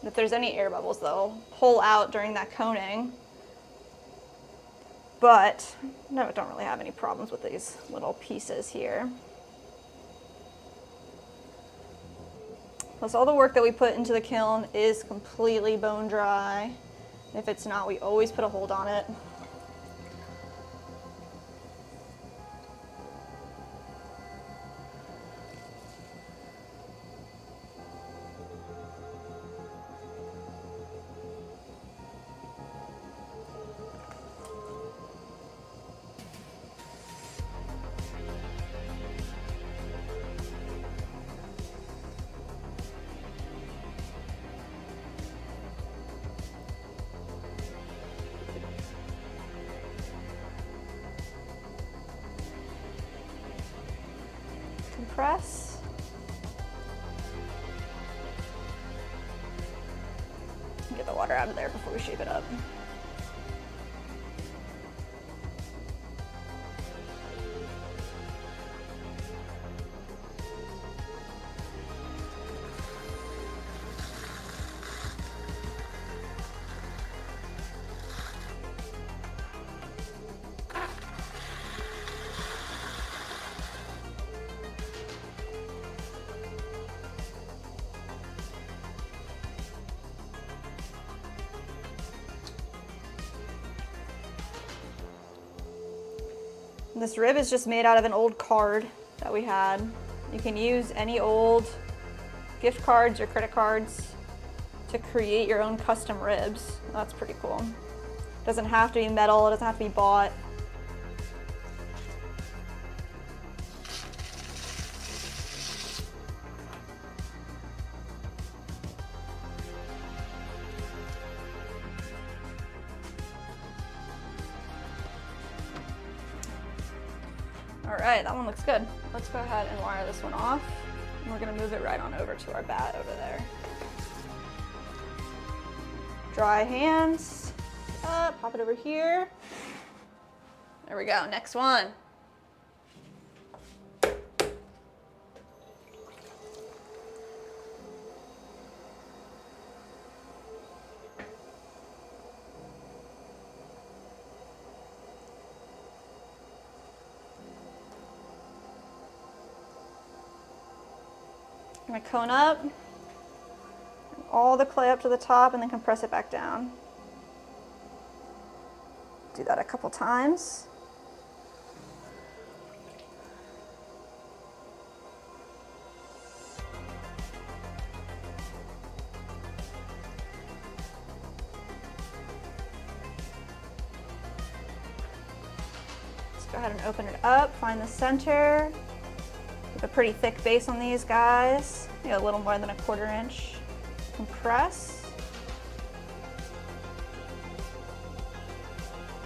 If there's any air bubbles, they'll pull out during that coning. But no, I don't really have any problems with these little pieces here. Plus all the work that we put into the kiln is completely bone dry. If it's not, we always put a hold on it. Compress. Get the water out of there before we shape it up. This rib is just made out of an old card that we had. You can use any old gift cards or credit cards to create your own custom ribs. That's pretty cool. It doesn't have to be metal, it doesn't have to be bought. All right, that one looks good. Let's go ahead and wire this one off. And we're gonna move it right on over to our bat over there. Dry hands, pop it over here. There we go, next one. I'm gonna cone up, all the clay up to the top, and then compress it back down. Do that a couple times. Go ahead and open it up, find the center. Keep a pretty thick base on these guys. Maybe a little more than a 1/4 inch. Compress.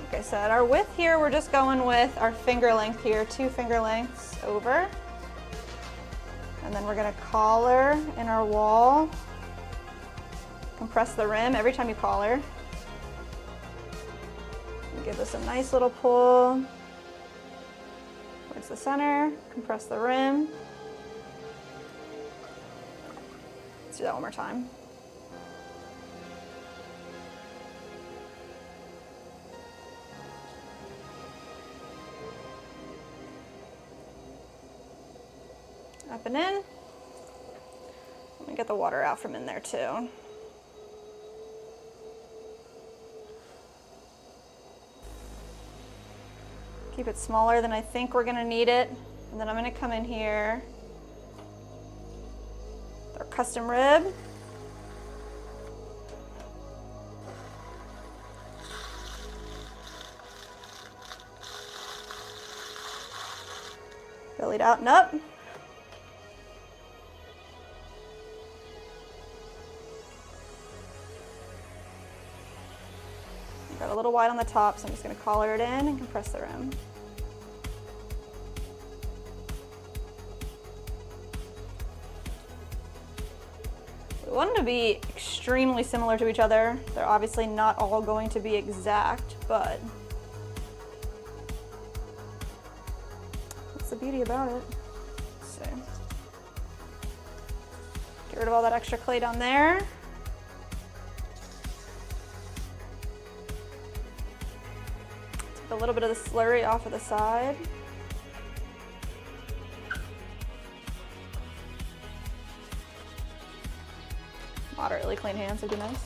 Like I said, our width here, we're just going with our finger length here, 2 finger lengths over. And then we're gonna collar in our wall. Compress the rim every time you collar. Give this a nice little pull. Towards the center, compress the rim. Let's do that one more time. Up and in. Let me get the water out from in there too. Keep it smaller than I think we're gonna need it. And then I'm gonna come in here with our custom rib. Bellied out and up. Got a little wide on the top, so I'm just gonna collar it in and compress the rim. We want them to be extremely similar to each other. They're obviously not all going to be exact, but that's the beauty about it. Let's see. Get rid of all that extra clay down there. A little bit of the slurry off of the side. Moderately clean hands would be nice.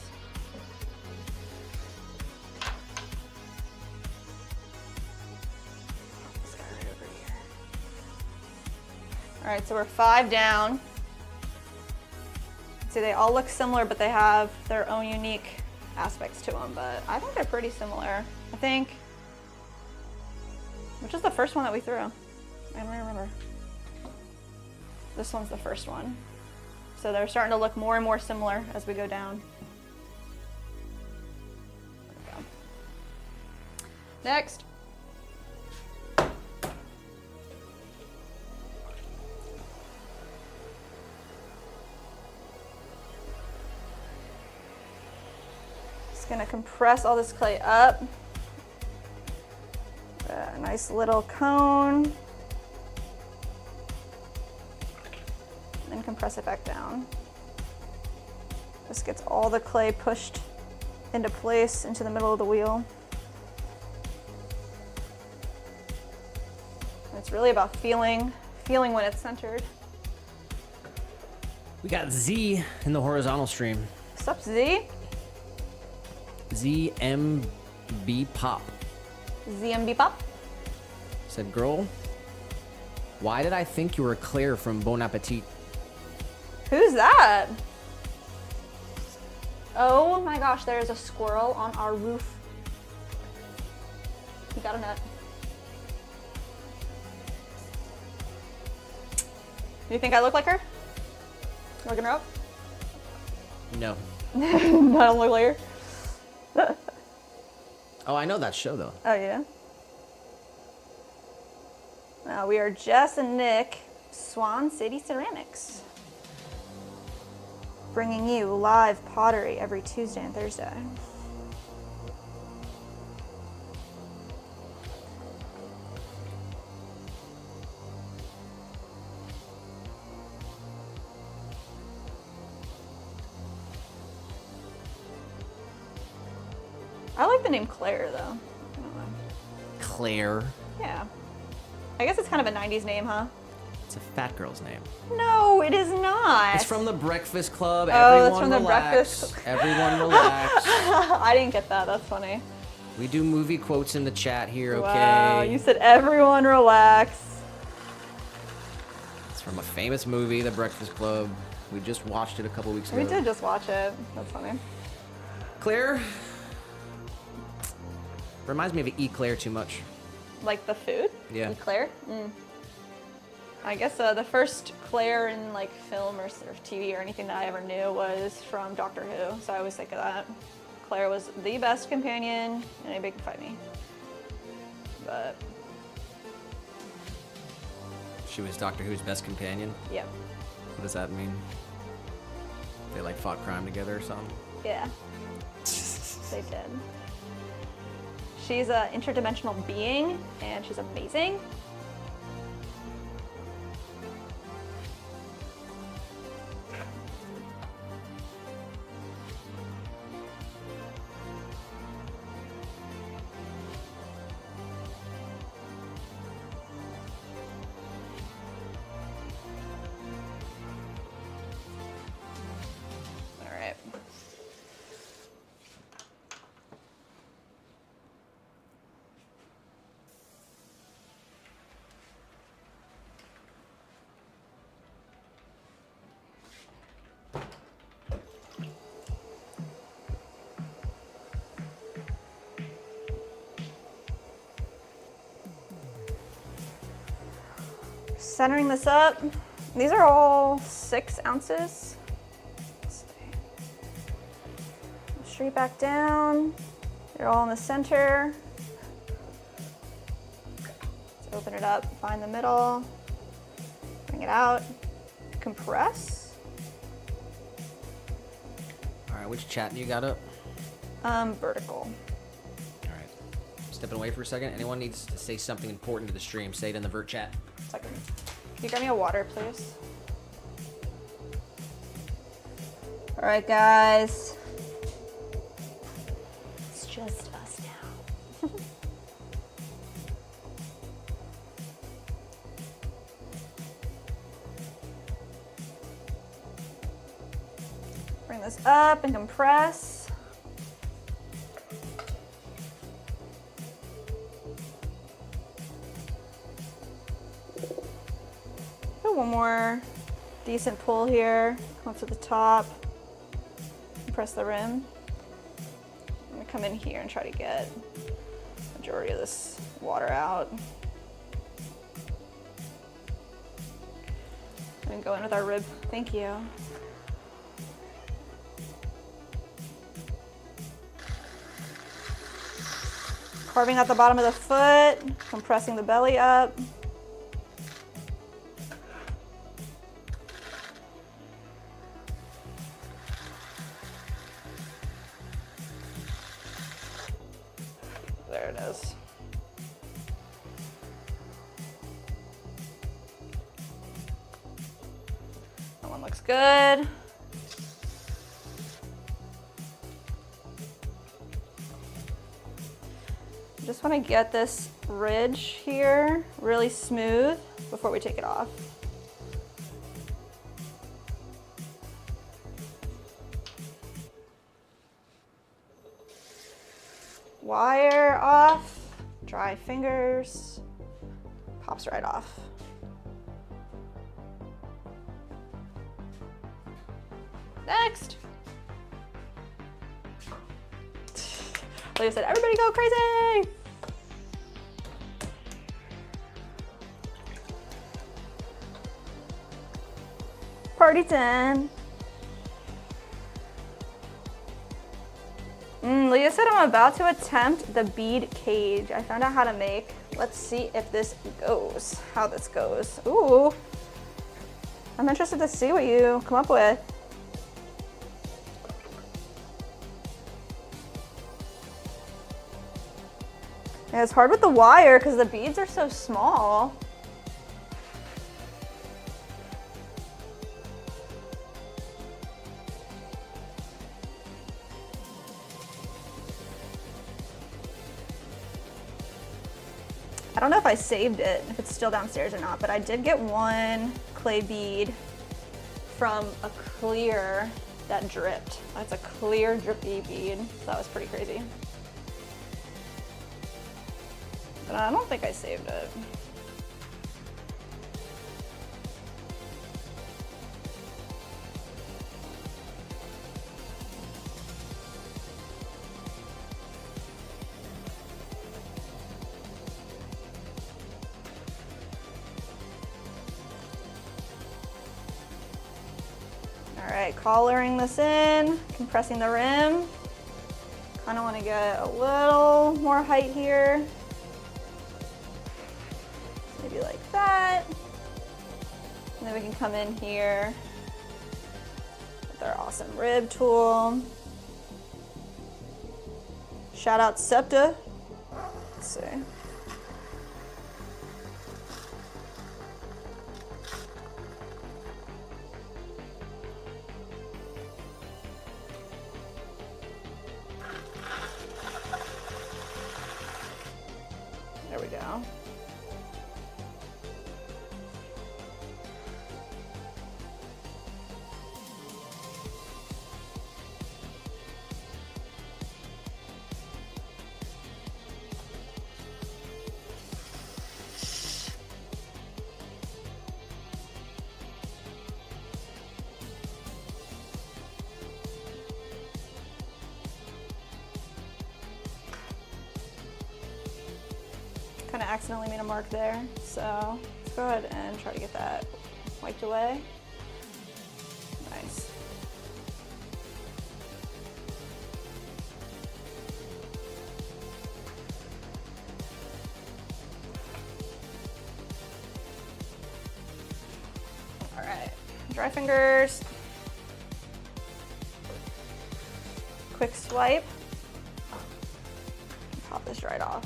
This guy right over here. All right, so we're 5 down. See, they all look similar, but they have their own unique aspects to them, but I think they're pretty similar. I think, which is the first one that we threw? I don't remember. This one's the first one. So they're starting to look more and more similar as we go down. There we go. Next. Just gonna compress all this clay up. A nice little cone. Then compress it back down. This gets all the clay pushed into place into the middle of the wheel. And it's really about feeling when it's centered. We got Z in the horizontal stream. What's up, Z? ZMB Pop. ZMB Pop? Said, girl, why did I think you were Claire from Bon Appetit? Who's that? Oh my gosh, there is a squirrel on our roof. He got a nut. Do you think I look like her? You looking her up? No. I don't look like her. Oh, I know that show, though. Oh, yeah? We are Jess and Nick, Swan City Ceramics, bringing you live pottery every Tuesday and Thursday. I like the name Claire, though. I don't know. Claire. Yeah. I guess it's kind of a 90s name, huh? It's a fat girl's name. No, it is not. It's from the Breakfast Club. Oh, Everyone it's from the relax. Breakfast. Everyone relax. I didn't get that. That's funny. We do movie quotes in the chat here, okay? Wow, you said everyone relax. It's from a famous movie, The Breakfast Club. We just watched it a couple weeks ago. We did just watch it. That's funny. Claire reminds me of Eclair too much. Like the food? Yeah. Eclair? I guess the first Claire in like film or TV or anything that I ever knew was from Doctor Who, so I always think of that. Claire was the best companion, and anybody can fight me. But She was Doctor Who's best companion. yeah, What does that mean? They like fought crime together or something? yeah, they did. She's an interdimensional being, and she's amazing. All right. Centering this up. These are all 6 ounces. Let's see. Straight back down. They're all in the center. Let's open it up, find the middle, bring it out, compress. All right, which chat do you got up? Vertical. All right. Stepping away for a second. Anyone needs to say something important to the stream, say it in the vert chat. Second. Can you grab me a water, please? All right, guys. It's just us now. Bring this up and compress. One more decent pull here. Come up to the top. Press the rim. I'm gonna come in here and try to get the majority of this water out. And go in with our rib. Thank you. Carving out the bottom of the foot, compressing the belly up. There it is. That one looks good. Just want to get this ridge here really smooth before we take it off. Wire off, dry fingers, pops right off. Next. Like I said, everybody go crazy. Party time. Leah said I'm about to attempt the bead cage. I found out how to make. Let's see if this goes, how this goes. Ooh, I'm interested to see what you come up with. Yeah, it's hard with the wire because the beads are so small. I don't know if I saved it, if it's still downstairs or not, but I did get one clay bead from a clear that dripped. That's a clear drippy bead. So that was pretty crazy. But I don't think I saved it. right, collaring this in, compressing the rim. Kind of want to get a little more height here. Maybe like that. And then we can come in here with our awesome rib tool. Shout out SEPTA. Let's see. There we go. Kind of accidentally made a mark there, so let's go ahead and try to get that wiped away. Nice. All right, dry fingers. Quick swipe. Pop this right off.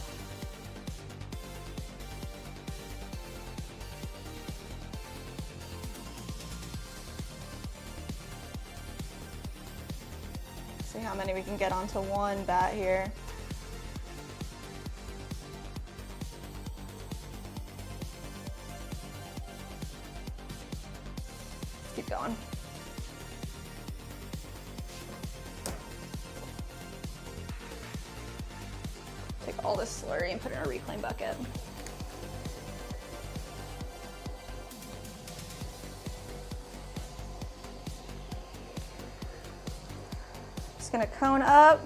See how many we can get onto one bat here. Keep going. Take all this slurry and put it in a reclaim bucket. Gonna cone up.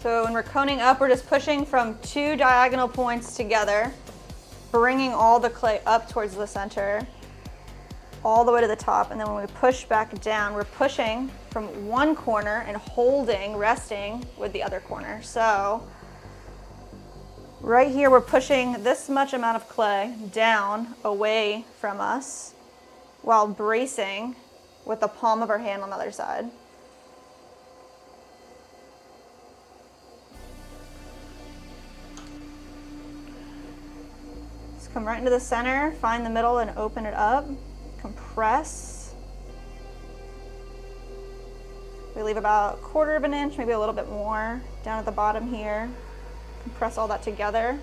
So when we're coning up, we're just pushing from two diagonal points together, bringing all the clay up towards the center, all the way to the top. And then when we push back down, we're pushing from one corner and holding, resting with the other corner. So right here, we're pushing this much amount of clay down away from us while bracing with the palm of our hand on the other side. Just come right into the center, find the middle and open it up, compress. We leave about 1/4 of an inch, maybe a little bit more down at the bottom here. Compress all that together.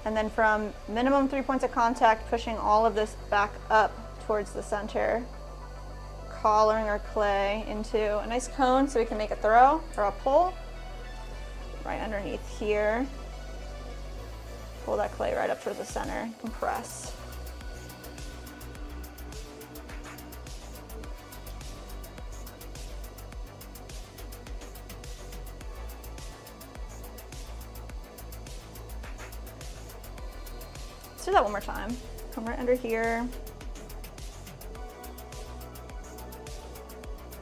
And then from minimum 3 points of contact, pushing all of this back up towards the center, collaring our clay into a nice cone so we can make a throw or a pull right underneath here. Pull that clay right up towards the center, compress. Let's do that one more time. Come right under here.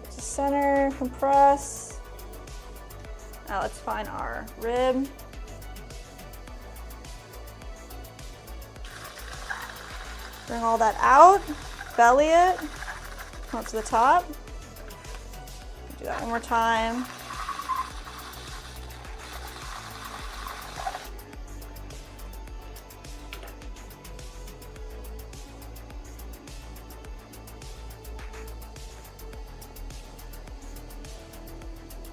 Center, compress. Now let's find our rib. Bring all that out, belly it, come up to the top. Do that one more time.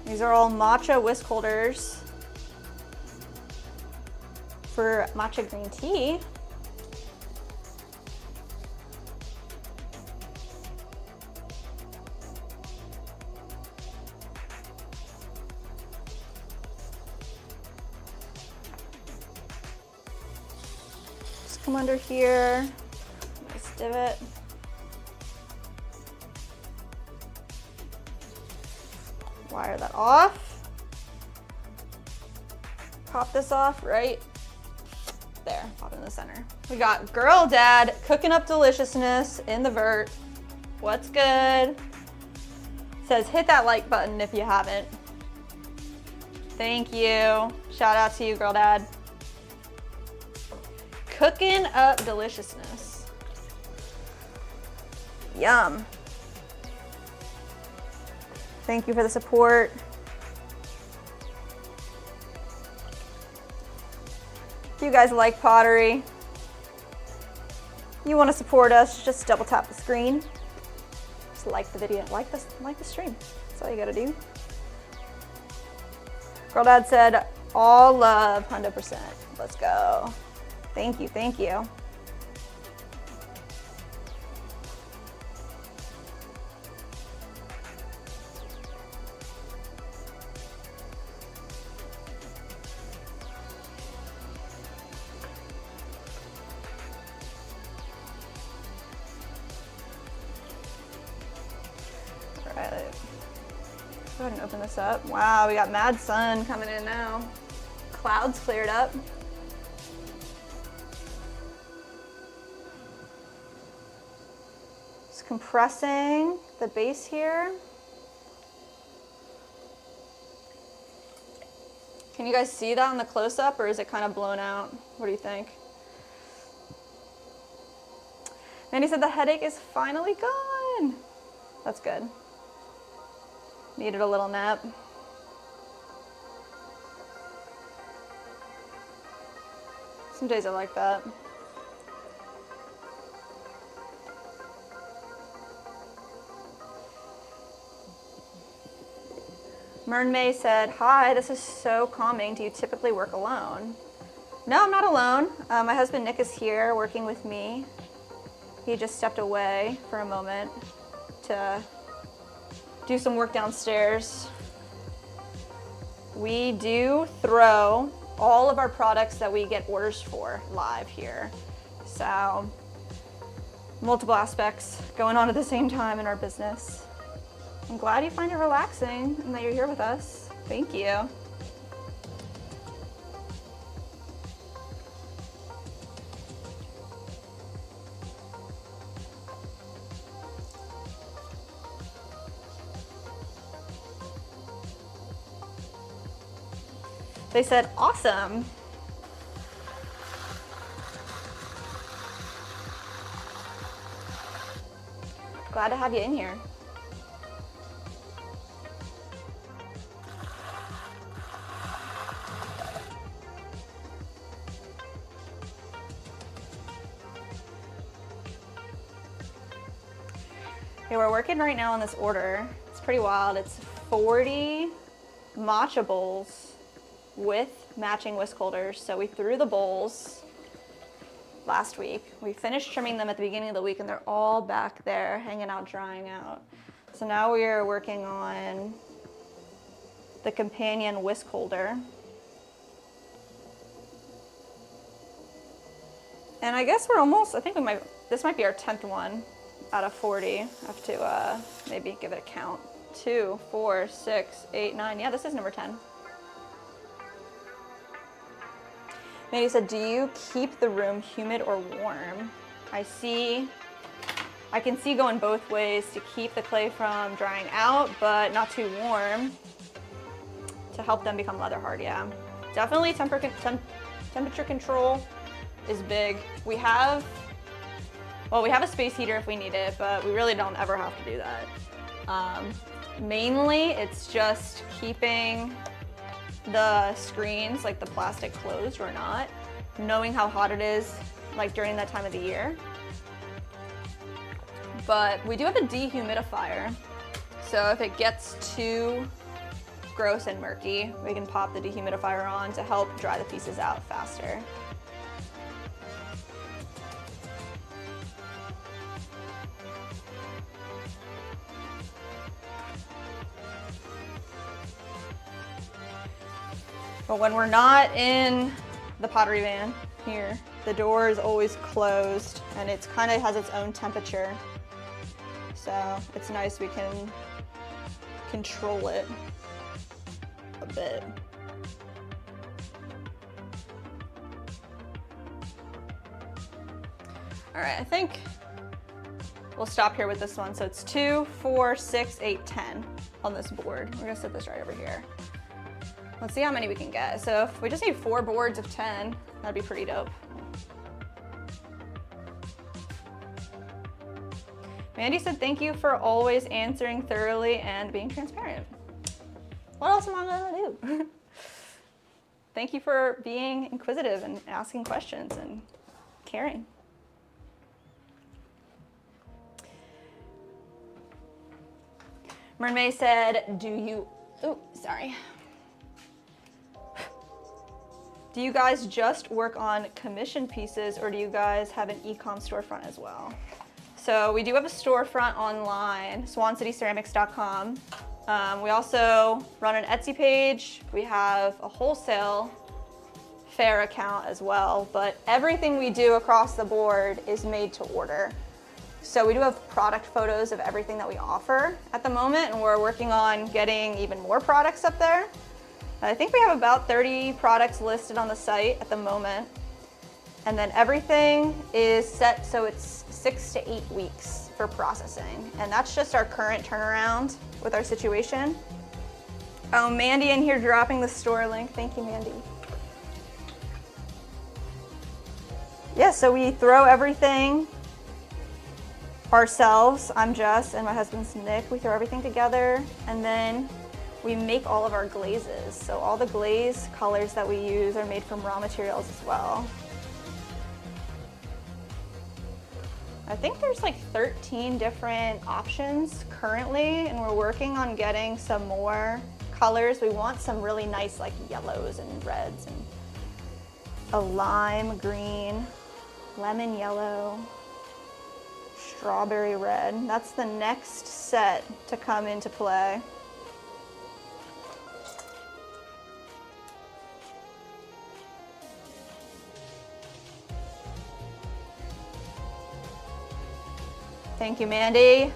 These are all matcha whisk holders for matcha green tea. Just come under here, nice divot. Wire that off. Pop this off right there, pop it in the center. We got Girl Dad cooking up deliciousness in the vert. What's good? Says hit that like button if you haven't. Thank you. Shout out to you, Girl Dad. Cooking up deliciousness. Yum. Thank you for the support. If you guys like pottery, you want to support us, just double tap the screen. Just like the video, like the stream. That's all you gotta do. Girl Dad said, all love, 100%. Let's go. Thank you, thank you. All right, go ahead and open this up. Wow, we got mad sun coming in now. Clouds cleared up. Just compressing the base here. Can you guys see that on the close-up, or is it kind of blown out? What do you think? Mandy said the headache is finally gone. That's good. Needed a little nap. Some days are like that. Mern May said, hi, this is so calming. Do you typically work alone? No, I'm not alone. My husband Nick is here working with me. He just stepped away for a moment to do some work downstairs. We do throw all of our products that we get orders for live here. So multiple aspects going on at the same time in our business. I'm glad you find it relaxing and that you're here with us. Thank you. They said, awesome. Glad to have you in here. Okay, we're working right now on this order. It's pretty wild. It's 40 matcha bowls with matching whisk holders. So we threw the bowls last week. We finished trimming them at the beginning of the week and they're all back there hanging out, drying out. So now we are working on the companion whisk holder. And I guess we're almost, I think this might be our 10th one out of 40. I have to maybe give it a count. 2, 4, 6, 8, 9. Yeah, this is number 10. Mandy said, do you keep the room humid or warm? I can see going both ways to keep the clay from drying out, but not too warm to help them become leather hard, yeah. Definitely temperature control is big. We have a space heater if we need it, but we really don't ever have to do that. Mainly, it's just keeping the screens, like the plastic, closed or not, knowing how hot it is like during that time of the year. But we do have a dehumidifier, so if it gets too gross and murky, we can pop the dehumidifier on to help dry the pieces out faster. But when we're not in the pottery van here, the door is always closed and it's kind of has its own temperature. So it's nice we can control it a bit. All right, I think we'll stop here with this one. So it's 2, 4, 6, 8, 10 on this board. We're gonna set this right over here. Let's see how many we can get. So if we just need 4 boards of 10, that'd be pretty dope. Mandy said, thank you for always answering thoroughly and being transparent. What else am I gonna do? Thank you for being inquisitive and asking questions and caring. Mermaid said, do you guys just work on commission pieces or do you guys have an e-com storefront as well? So we do have a storefront online, swancityceramics.com. We also run an Etsy page. We have a wholesale fair account as well, but everything we do across the board is made to order. So we do have product photos of everything that we offer at the moment, and we're working on getting even more products up there. I think we have about 30 products listed on the site at the moment. And then everything is set so it's 6 to 8 weeks for processing. And that's just our current turnaround with our situation. Oh, Mandy in here dropping the store link. Thank you, Mandy. Yeah, so we throw everything ourselves. I'm Jess and my husband's Nick. We throw everything together and then we make all of our glazes. So all the glaze colors that we use are made from raw materials as well. I think there's like 13 different options currently, and we're working on getting some more colors. We want some really nice like yellows and reds and a lime green, lemon yellow, strawberry red. That's the next set to come into play. Thank you, Mandy.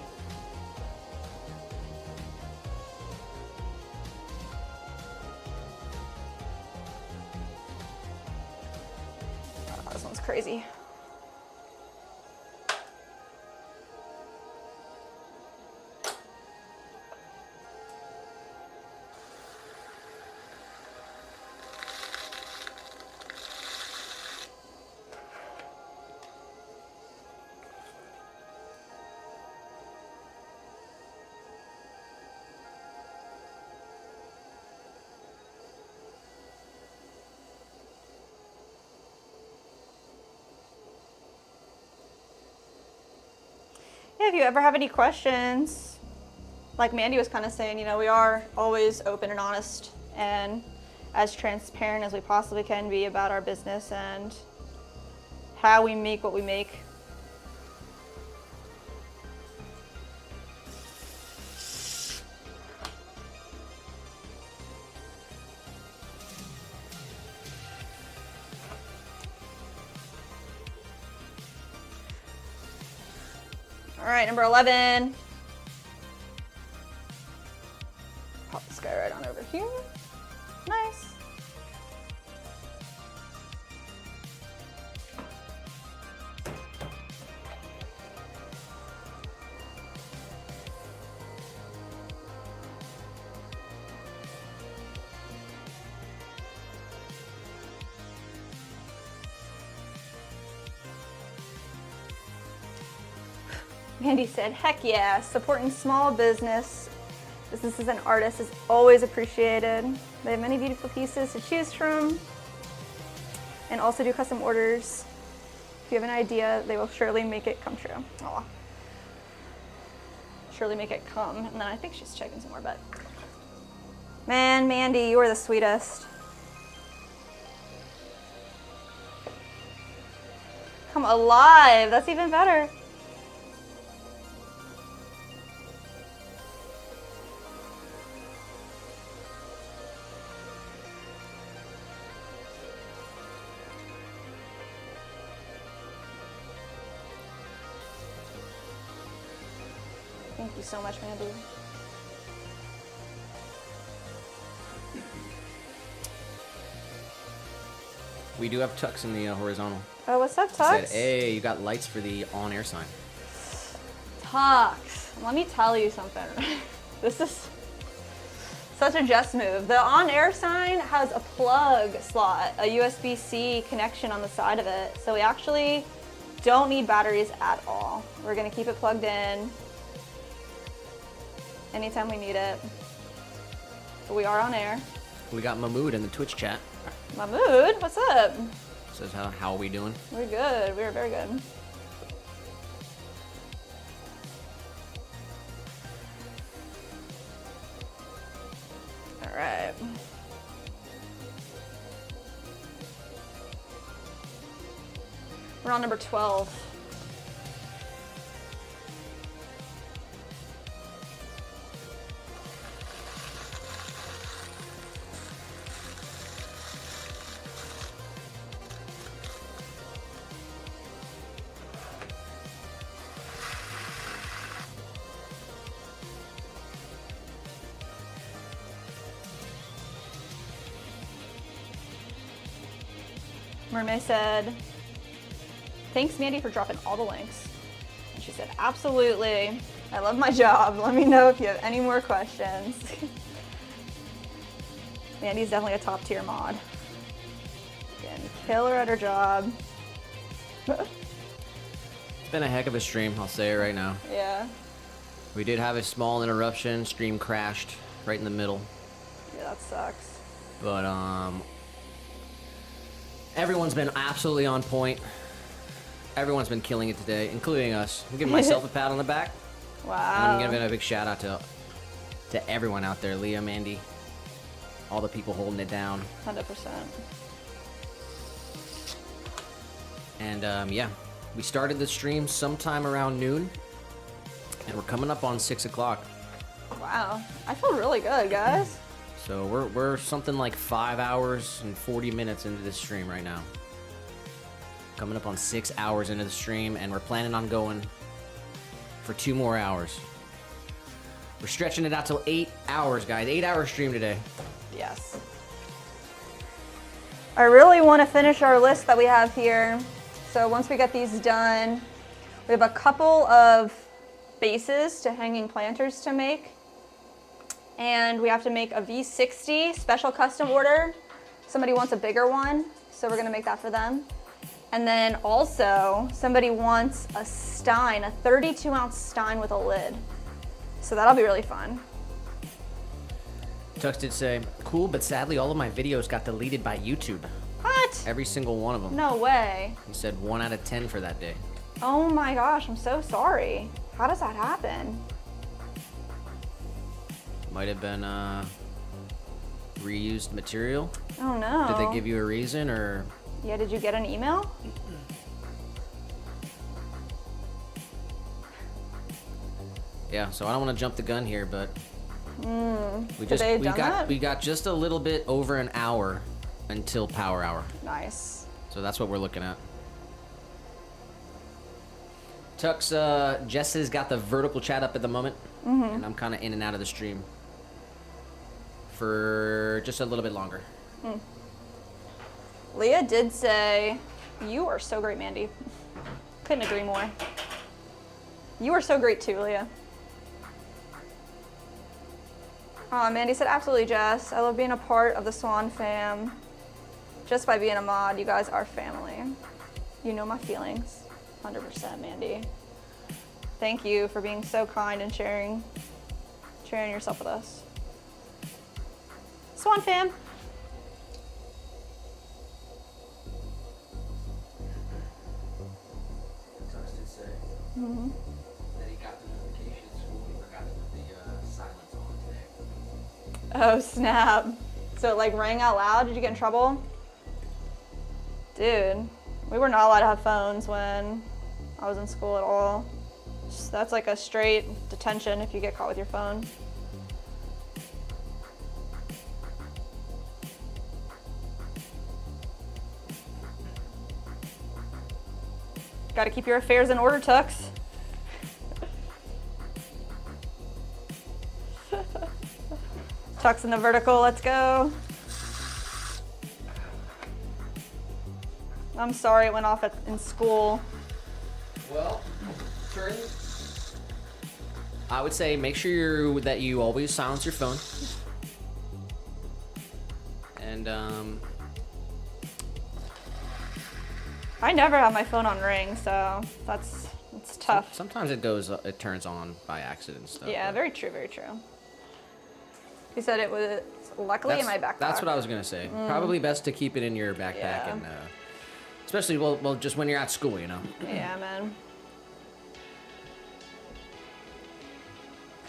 Oh, this one's crazy. If you ever have any questions, like Mandy was kind of saying, you know, we are always open and honest and as transparent as we possibly can be about our business and how we make what we make. All right, number 11. Pop this guy right on over here. Nice. Andy said, heck yeah, supporting small businesses and artists is always appreciated. They have many beautiful pieces to choose from and also do custom orders. If you have an idea, they will surely make it come true. Aw. Surely make it come. And then I think she's checking some more, but man, Mandy, you are the sweetest. Come alive, that's even better. Thank you so much, Mandy. We do have tucks in the horizontal. Oh, what's up, Tux? Said, hey, you got lights for the on-air sign. Tux, let me tell you something. This is such a Jess move. The on-air sign has a plug slot, a USB-C connection on the side of it. So we actually don't need batteries at all. We're gonna keep it plugged in anytime we need it. But we are on air. We got Mahmood in the Twitch chat. Mahmood, what's up? Says, how are we doing? We're good, we're very good. All right. We're on number 12. Mermaid said, thanks, Mandy, for dropping all the links. And she said, absolutely. I love my job. Let me know if you have any more questions. Mandy's definitely a top tier mod. Again, killer at her job. It's been a heck of a stream, I'll say it right now. Yeah. We did have a small interruption. Stream crashed right in the middle. Yeah, that sucks. But, everyone's been absolutely on point. Everyone's been killing it today, including us. I'm giving myself a pat on the back. Wow. And I'm giving a big shout out to everyone out there. Leah, Mandy, all the people holding it down. 100%. And, yeah, we started the stream sometime around noon. And we're coming up on 6 o'clock. Wow. I feel really good, guys. So we're something like 5 hours and 40 minutes into this stream right now. Coming up on 6 hours into the stream, and we're planning on going for 2 more hours. We're stretching it out till 8 hours, guys. 8-hour stream today. Yes. I really want to finish our list that we have here. So once we get these done, we have a couple of bases to hanging planters to make. And we have to make a V60 special custom order. Somebody wants a bigger one, so we're gonna make that for them. And then also, somebody wants a stein, a 32-ounce stein with a lid. So that'll be really fun. Tux did say, cool, but sadly all of my videos got deleted by YouTube. What? Every single one of them. No way. He said 1 out of 10 for that day. Oh my gosh, I'm so sorry. How does that happen? Might have been reused material. Oh no. Did they give you a reason, or? Yeah, did you get an email? Yeah, so I don't want to jump the gun here, but we got just a little bit over an hour until power hour. Nice. So that's what we're looking at. Tux, Jess has got the vertical chat up at the moment, and I'm kind of in and out of the stream for just a little bit longer. Leah did say, you are so great, Mandy. Couldn't agree more. You are so great too, Leah. Mandy said, absolutely, Jess. I love being a part of the Swan fam. Just by being a mod, you guys are family. You know my feelings. 100%, Mandy. Thank you for being so kind and sharing yourself with us. Swan fam. Tux did say that he got the notification at school. He forgot to put the silence on today. Oh, snap. So it like rang out loud? Did you get in trouble? Dude, we were not allowed to have phones when I was in school at all. That's like a straight detention if you get caught with your phone. Gotta keep your affairs in order, Tux. Tux in the vertical, let's go. I'm sorry it went off in school. Well, I would say make sure that you always silence your phone. And I never have my phone on ring, so it's tough. Sometimes it turns on by accident and stuff. Yeah, very true, very true. He said it was luckily in my backpack. That's what I was gonna say. Probably best to keep it in your backpack, Yeah. and especially well, just when you're at school, you know. Yeah, man.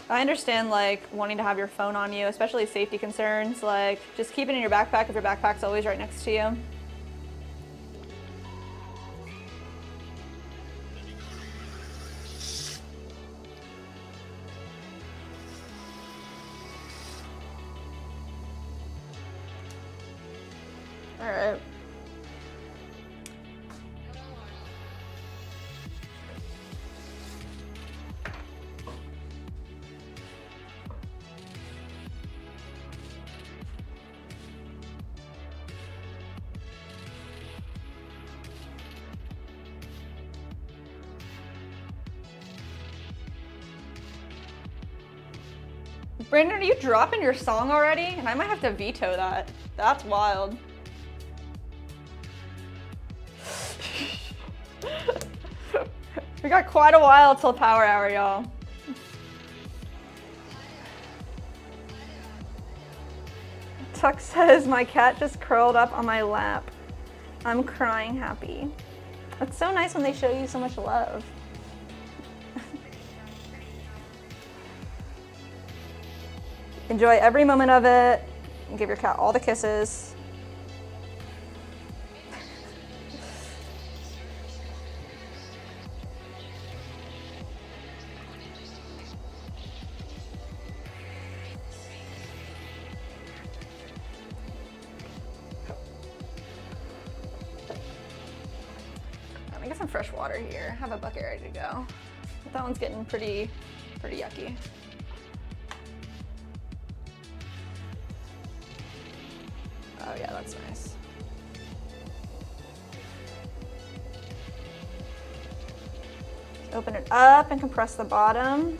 I understand like wanting to have your phone on you, especially safety concerns. Like just keep it in your backpack if your backpack's always right next to you. All right. Brandon, are you dropping your song already? And I might have to veto that. That's wild. We got quite a while till power hour, y'all. Tuck says, my cat just curled up on my lap. I'm crying happy. It's so nice when they show you so much love. Enjoy every moment of it. And give your cat all the kisses. Let me get some fresh water here. I have a bucket ready to go. But that one's getting pretty yucky. Oh yeah, that's nice. Open it up and compress the bottom.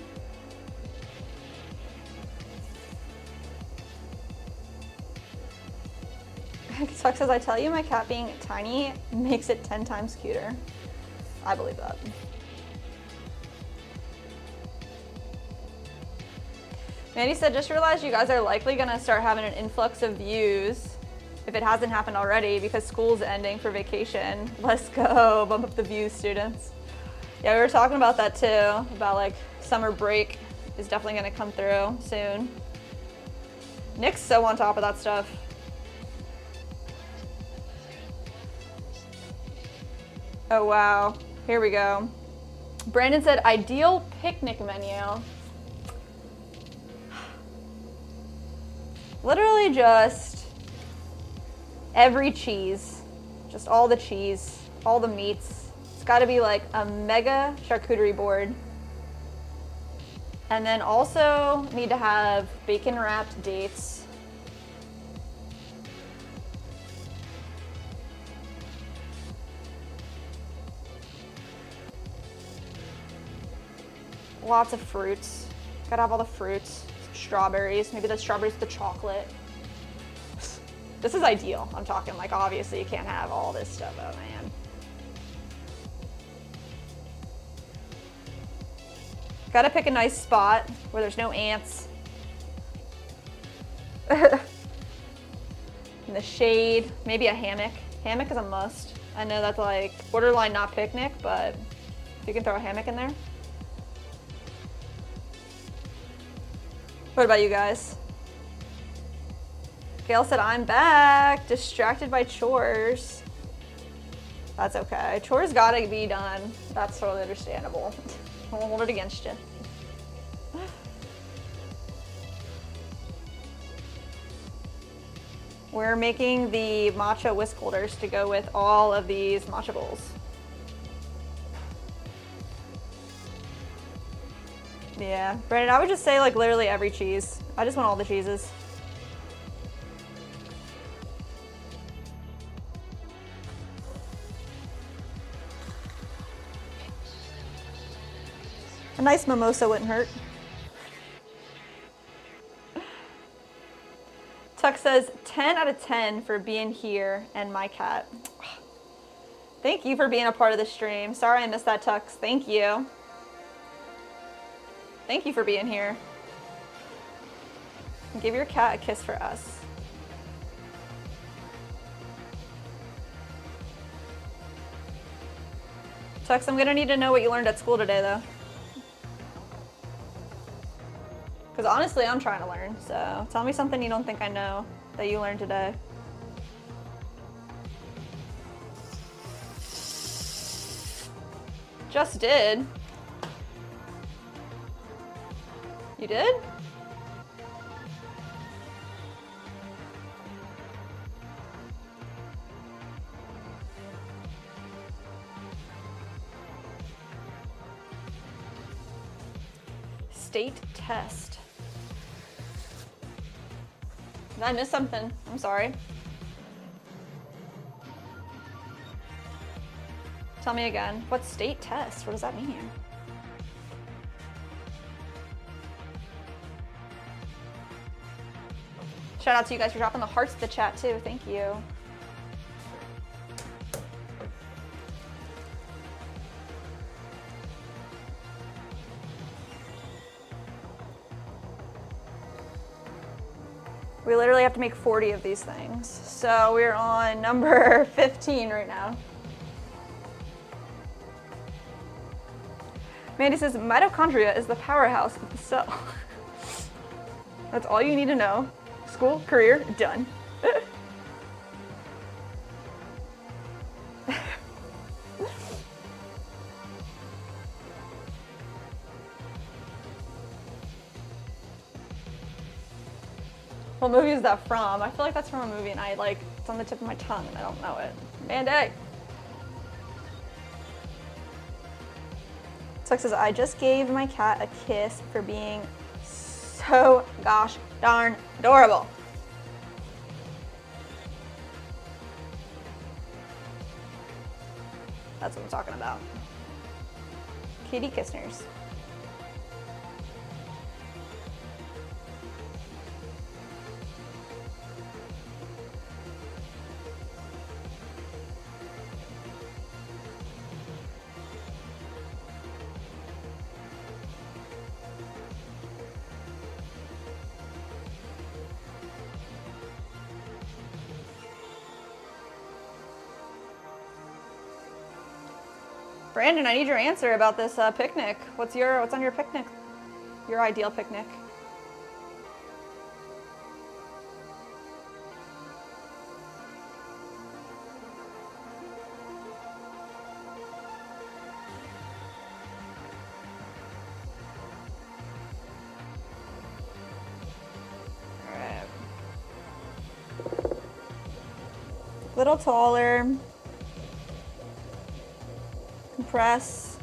Tuck says, I tell you, my cat being tiny makes it 10 times cuter. I believe that. Mandy said, just realized you guys are likely gonna start having an influx of views if it hasn't happened already because school's ending for vacation. Let's go, bump up the views, students. Yeah, we were talking about that too, about like summer break is definitely gonna come through soon. Nick's so on top of that stuff. Oh wow, here we go. Brandon said, ideal picnic menu. Literally just every cheese, just all the cheese, all the meats. It's gotta be like a mega charcuterie board. And then also need to have bacon wrapped dates. Lots of fruits. Gotta have all the fruits. Strawberries, maybe the strawberries with the chocolate. This is ideal. I'm talking like obviously you can't have all this stuff. Oh man. Gotta pick a nice spot where there's no ants. In the shade, maybe a hammock. Hammock is a must. I know that's like borderline not picnic, but you can throw a hammock in there. What about you guys? Gail said, I'm back, distracted by chores. That's okay. Chores gotta be done. That's totally understandable. I won't hold it against you. We're making the matcha whisk holders to go with all of these matcha bowls. Yeah, Brandon, I would just say like literally every cheese. I just want all the cheeses. nice mimosa wouldn't hurt. Tuck says 10 out of 10 for being here and my cat. Thank you for being a part of the stream. Sorry I missed that, Tux. Thank you. Thank you for being here. Give your cat a kiss for us. Tux, I'm gonna need to know what you learned at school today, though. Because honestly, I'm trying to learn, so tell me something you don't think I know that you learned today. Just did. You did? State test. Did I miss something? I'm sorry. Tell me again. What state test? What does that mean? Shout out to you guys for dropping the hearts to the chat too. Thank you. We literally have to make 40 of these things. So we're on number 15 right now. Mandy says, mitochondria is the powerhouse of the cell. That's all you need to know. School, career, done. What movie is that from? I feel like that's from a movie and it's on the tip of my tongue and I don't know it. Mandy! Tuck says, I just gave my cat a kiss for being so gosh darn adorable. That's what I'm talking about. Kitty kissners. Brandon, I need your answer about this picnic. What's on your picnic? Your ideal picnic? All right. Little taller. Compress.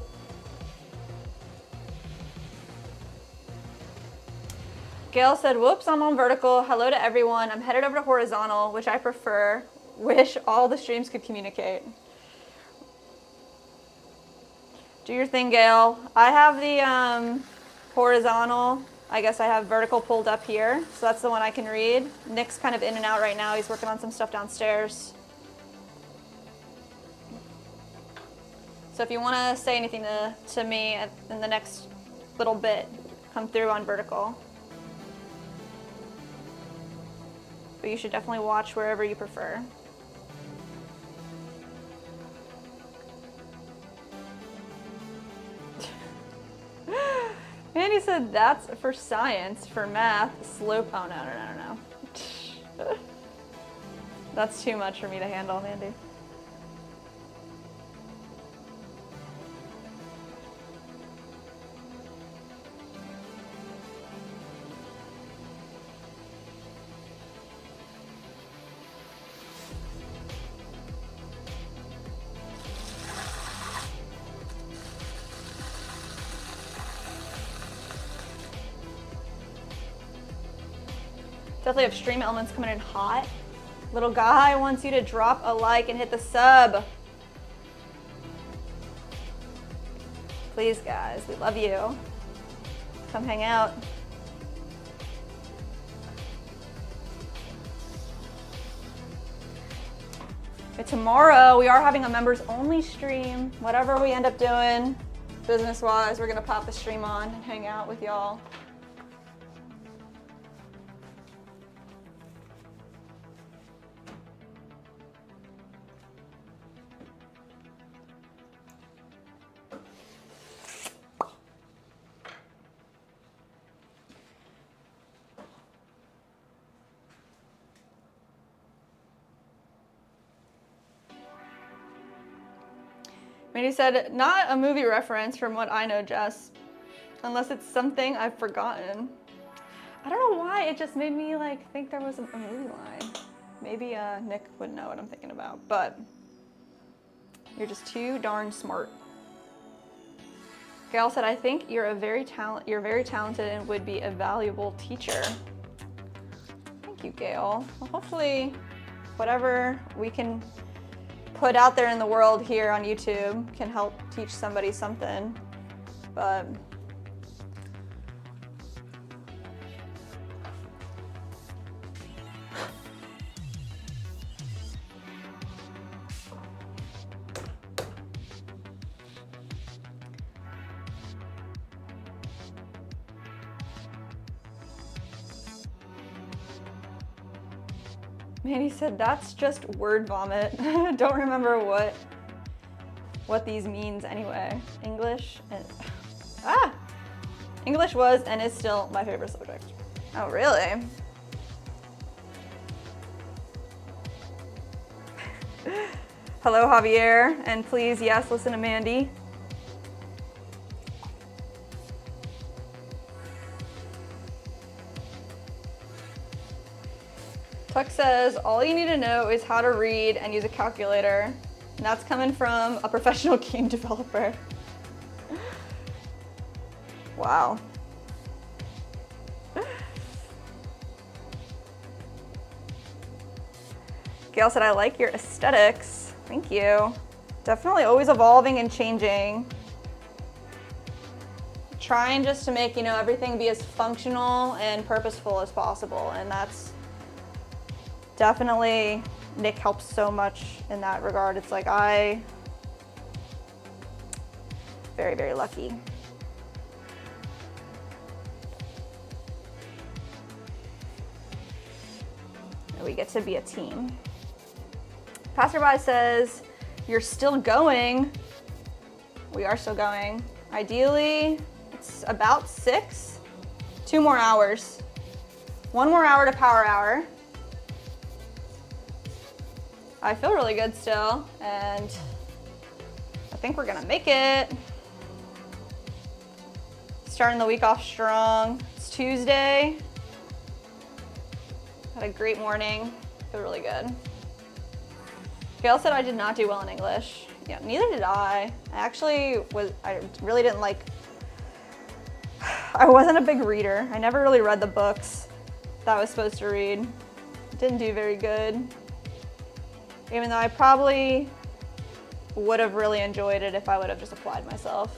Gail said, whoops, I'm on vertical. Hello to everyone. I'm headed over to horizontal, which I prefer. Wish all the streams could communicate. Do your thing, Gail. I have the horizontal. I guess I have vertical pulled up here. So that's the one I can read. Nick's kind of in and out right now. He's working on some stuff downstairs. So if you want to say anything to me in the next little bit, come through on vertical. But you should definitely watch wherever you prefer. Mandy said that's for science, for math, slope. Oh, no. That's too much for me to handle, Mandy. Definitely have stream elements coming in hot. Little guy wants you to drop a like and hit the sub. Please, guys, we love you. Come hang out. But tomorrow we are having a members only stream. Whatever we end up doing business wise, we're gonna pop the stream on and hang out with y'all. Mandy said, not a movie reference from what I know, Jess. Unless it's something I've forgotten. I don't know why, it just made me like think there was a movie line. Maybe Nick would know what I'm thinking about, but you're just too darn smart. Gail said, I think you're very talented and would be a valuable teacher. Thank you, Gail. Well, hopefully whatever we can put out there in the world here on YouTube can help teach somebody something, but Mandy said, that's just word vomit. Don't remember what these means anyway. English and, English was and is still my favorite subject. Oh, really? Hello, Javier, and please, yes, listen to Mandy. Tuck says, all you need to know is how to read and use a calculator. And that's coming from a professional game developer. Wow. Gail said, I like your aesthetics. Thank you. Definitely always evolving and changing. Trying just to make, everything be as functional and purposeful as possible. And that's definitely, Nick helps so much in that regard. It's like very, very lucky. And we get to be a team. Passerby says, you're still going. We are still going. Ideally, it's about 6. 2 more hours. 1 more hour to power hour. I feel really good still, and I think we're gonna make it. Starting the week off strong. It's Tuesday. Had a great morning. Feel really good. Gail said I did not do well in English. Yeah, neither did I. I really didn't like, I wasn't a big reader. I never really read the books that I was supposed to read. Didn't do very good. Even though I probably would have really enjoyed it if I would have just applied myself.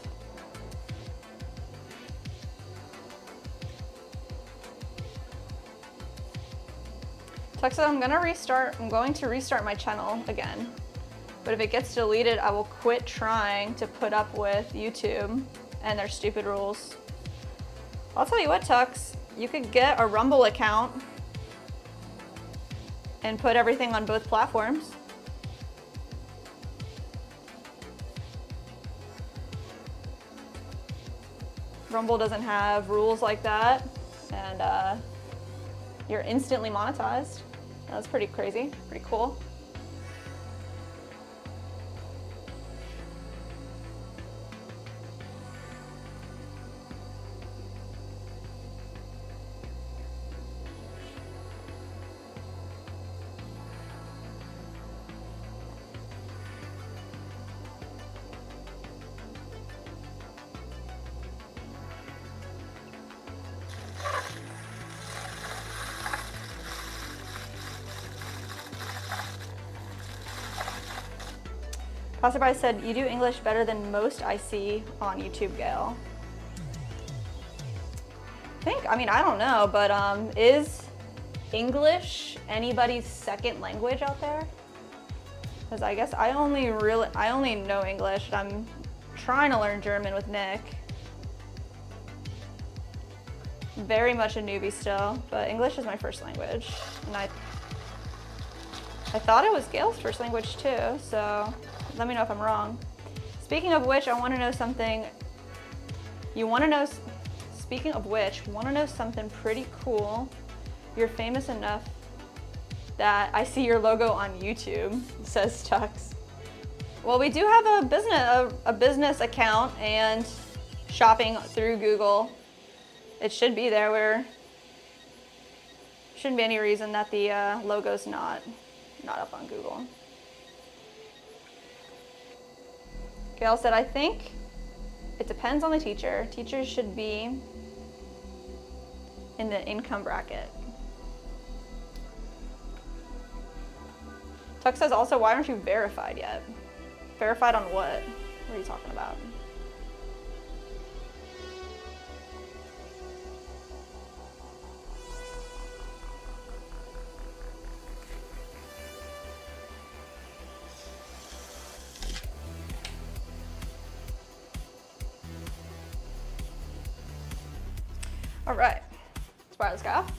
Tuck said, I'm going to restart my channel again. But if it gets deleted, I will quit trying to put up with YouTube and their stupid rules. I'll tell you what, Tux, you could get a Rumble account and put everything on both platforms. Rumble doesn't have rules like that, and you're instantly monetized. That's pretty crazy, pretty cool. Passerby said, you do English better than most I see on YouTube, Gail. I mean, I don't know, but is English anybody's second language out there? Because I guess I only know English. I'm trying to learn German with Nick. Very much a newbie still, but English is my first language. And I thought it was Gail's first language too, so let me know if I'm wrong. Speaking of which, I want to know something. Speaking of which, want to know something pretty cool. You're famous enough that I see your logo on YouTube, says Tux. Well, we do have a business account and shopping through Google. It should be there. Shouldn't be any reason that the logo's not up on Google. Gail said, I think it depends on the teacher. Teachers should be in the income bracket. Tuck says also, why aren't you verified yet? Verified on what? What are you talking about? All right, let's fire this guy off.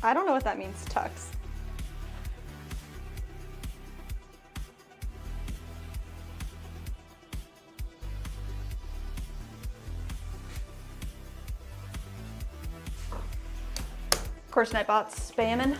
I don't know what that means, Tux. Of course, Nightbot's spamming.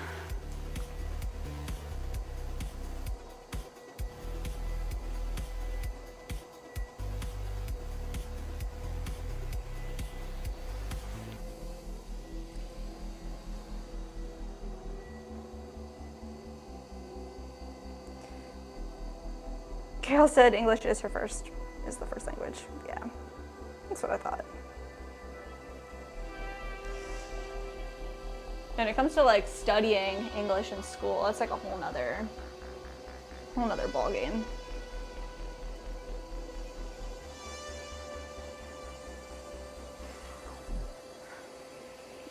Carol said English is the first language. Yeah, that's what I thought. When it comes to like studying English in school, that's like a whole nother ball game.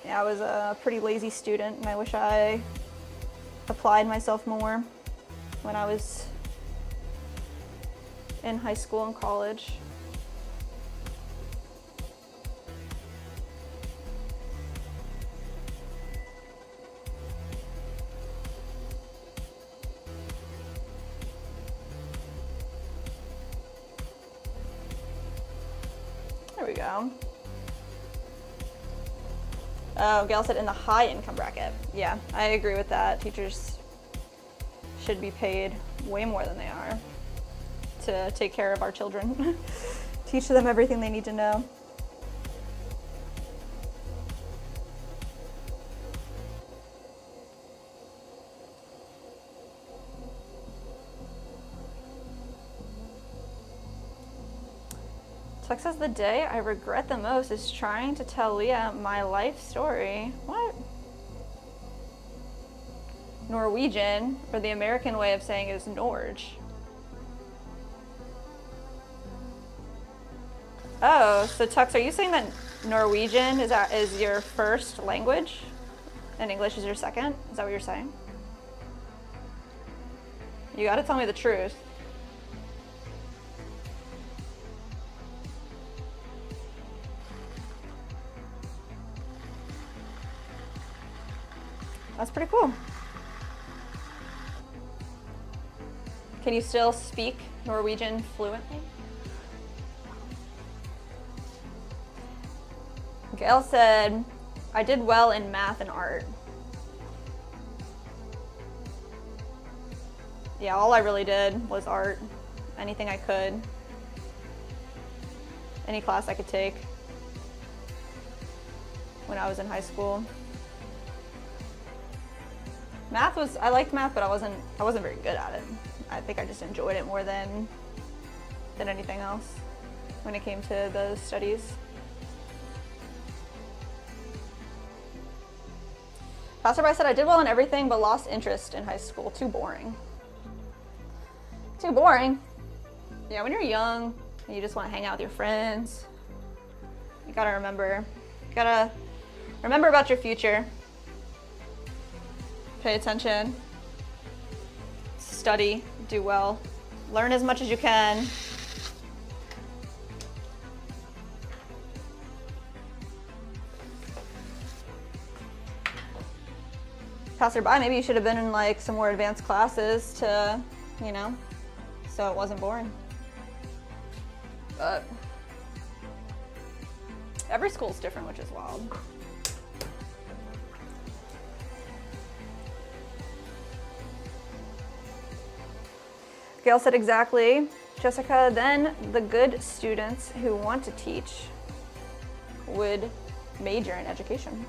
Yeah, I was a pretty lazy student, and I wish I applied myself more when I was in high school and college. There we go. Oh, Gail said in the high income bracket. Yeah, I agree with that. Teachers should be paid way more than they are to take care of our children. Teach them everything they need to know. Tuck says the day I regret the most is trying to tell Leah my life story. What? Norwegian, or the American way of saying it is Norge. Oh, so Tux, are you saying that Norwegian is your first language and English is your second? Is that what you're saying? You gotta tell me the truth. That's pretty cool. Can you still speak Norwegian fluently? Gail said, I did well in math and art. Yeah, all I really did was art. Anything I could. Any class I could take when I was in high school. I liked math, but I wasn't very good at it. I think I just enjoyed it more than anything else when it came to those studies. Passerby said, I did well in everything, but lost interest in high school. Too boring. Too boring. Yeah, when you're young and you just want to hang out with your friends, you gotta remember about your future. Pay attention, study, do well, learn as much as you can. Passerby, maybe you should have been in like some more advanced classes to, you know, so it wasn't boring. But every school's different, which is wild. Gail said exactly. Jessica, then the good students who want to teach would major in education.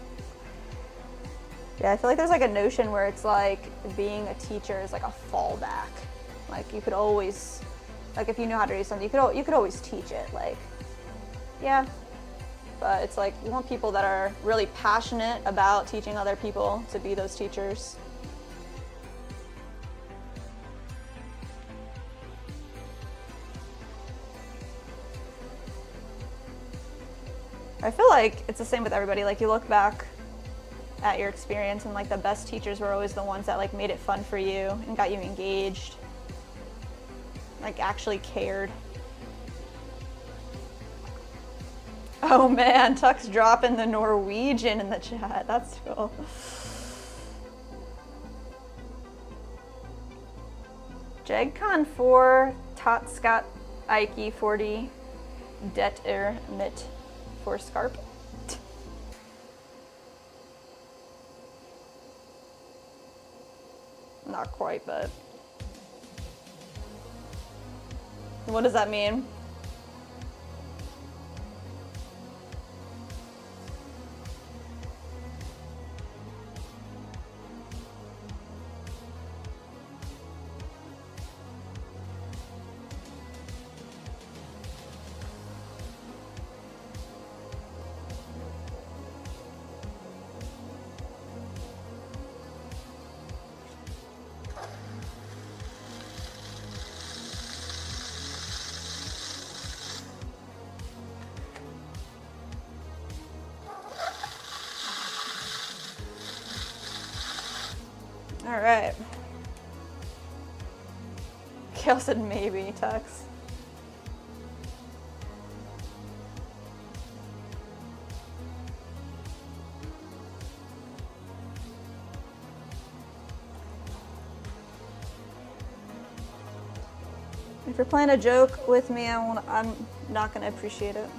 Yeah, I feel like there's like a notion where it's like being a teacher is like a fallback. Like you could always, like if you know how to do something, you could always teach it. Like, yeah, but it's like you want people that are really passionate about teaching other people to be those teachers. I feel like it's the same with everybody. Like you look back at your experience and like the best teachers were always the ones that like made it fun for you and got you engaged, like actually cared. Oh man, Tuck's dropping the Norwegian in the chat. That's cool. JegCon 4 Tatskatt Eiki 40 Det mit for Scarp. Not quite, but what does that mean? All right. Kale said maybe, Tux. If you're playing a joke with me, I'm not gonna appreciate it.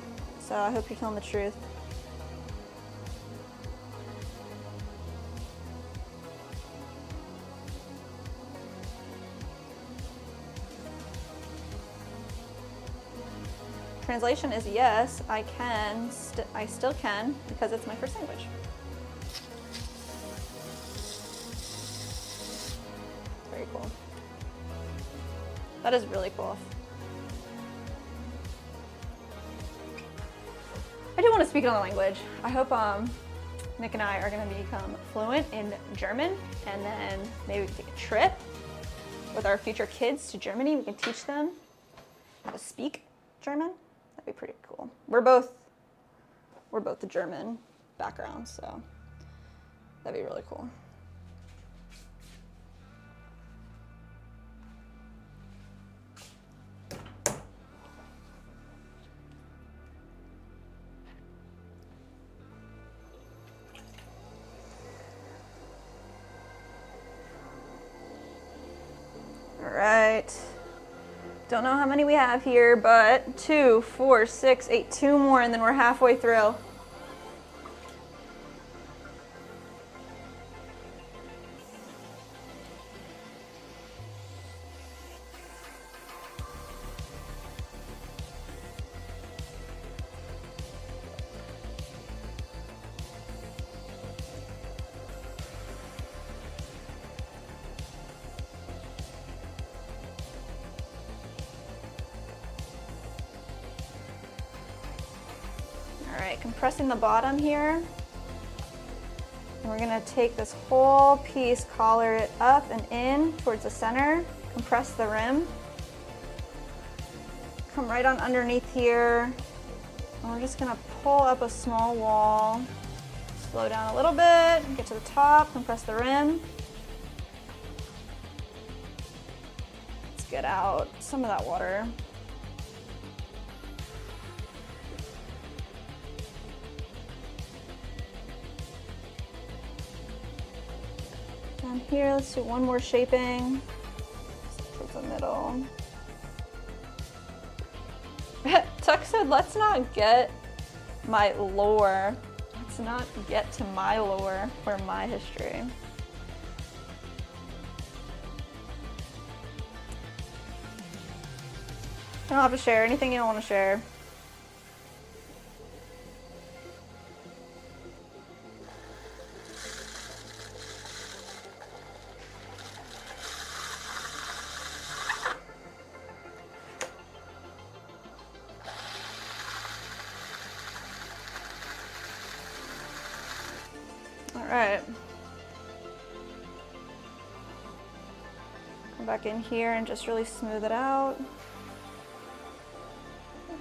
So I hope you're telling the truth. Translation is yes, I can, I still can, because it's my first language. Very cool. That is really cool. I do want to speak another language. I hope Nick and I are going to become fluent in German, and then maybe we can take a trip with our future kids to Germany. We can teach them how to speak German. That'd be pretty cool. We're both the German background, so that'd be really cool. All right. Don't know how many we have here, but 2, 4, 6, 8, 2 more, and then we're halfway through. Compressing the bottom here. And we're gonna take this whole piece, collar it up and in towards the center, compress the rim. come right on underneath here. And we're just gonna pull up a small wall. Slow down a little bit, get to the top, compress the rim. Let's get out some of that water. Down here, let's do one more shaping. Towards the middle. Tuck said, let's not get my lore. Let's not get to my lore or my history. You don't have to share anything you don't want to share. Alright. Come back in here and just really smooth it out.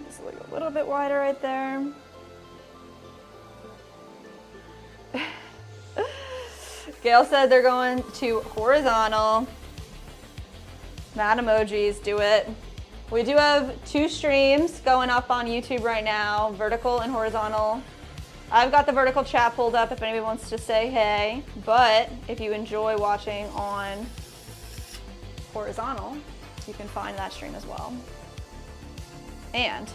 Just a little bit wider right there. Gail said they're going to horizontal. Mad emojis, do it. We do have 2 streams going up on YouTube right now, vertical and horizontal. I've got the vertical chat pulled up if anybody wants to say hey, but if you enjoy watching on horizontal, you can find that stream as well. And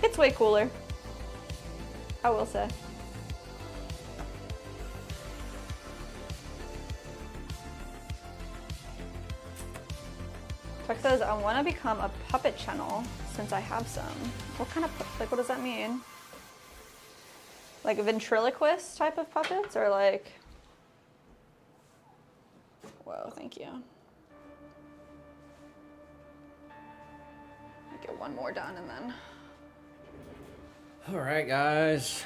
it's way cooler, I will say. Chuck says, I want to become a puppet channel since I have some. What kind of, like, what does that mean? Like a ventriloquist type of puppets, or like, whoa, thank you. I'll get one more done and then. All right, guys.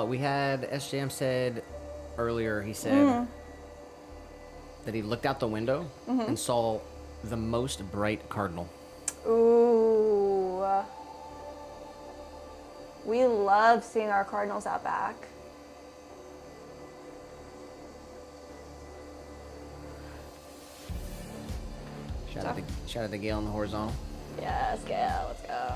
We had SJM said earlier, he said that he looked out the window and saw the most bright cardinal. Ooh. We love seeing our cardinals out back. Shout out to Gail on the horizontal. Yes, Gail, let's go.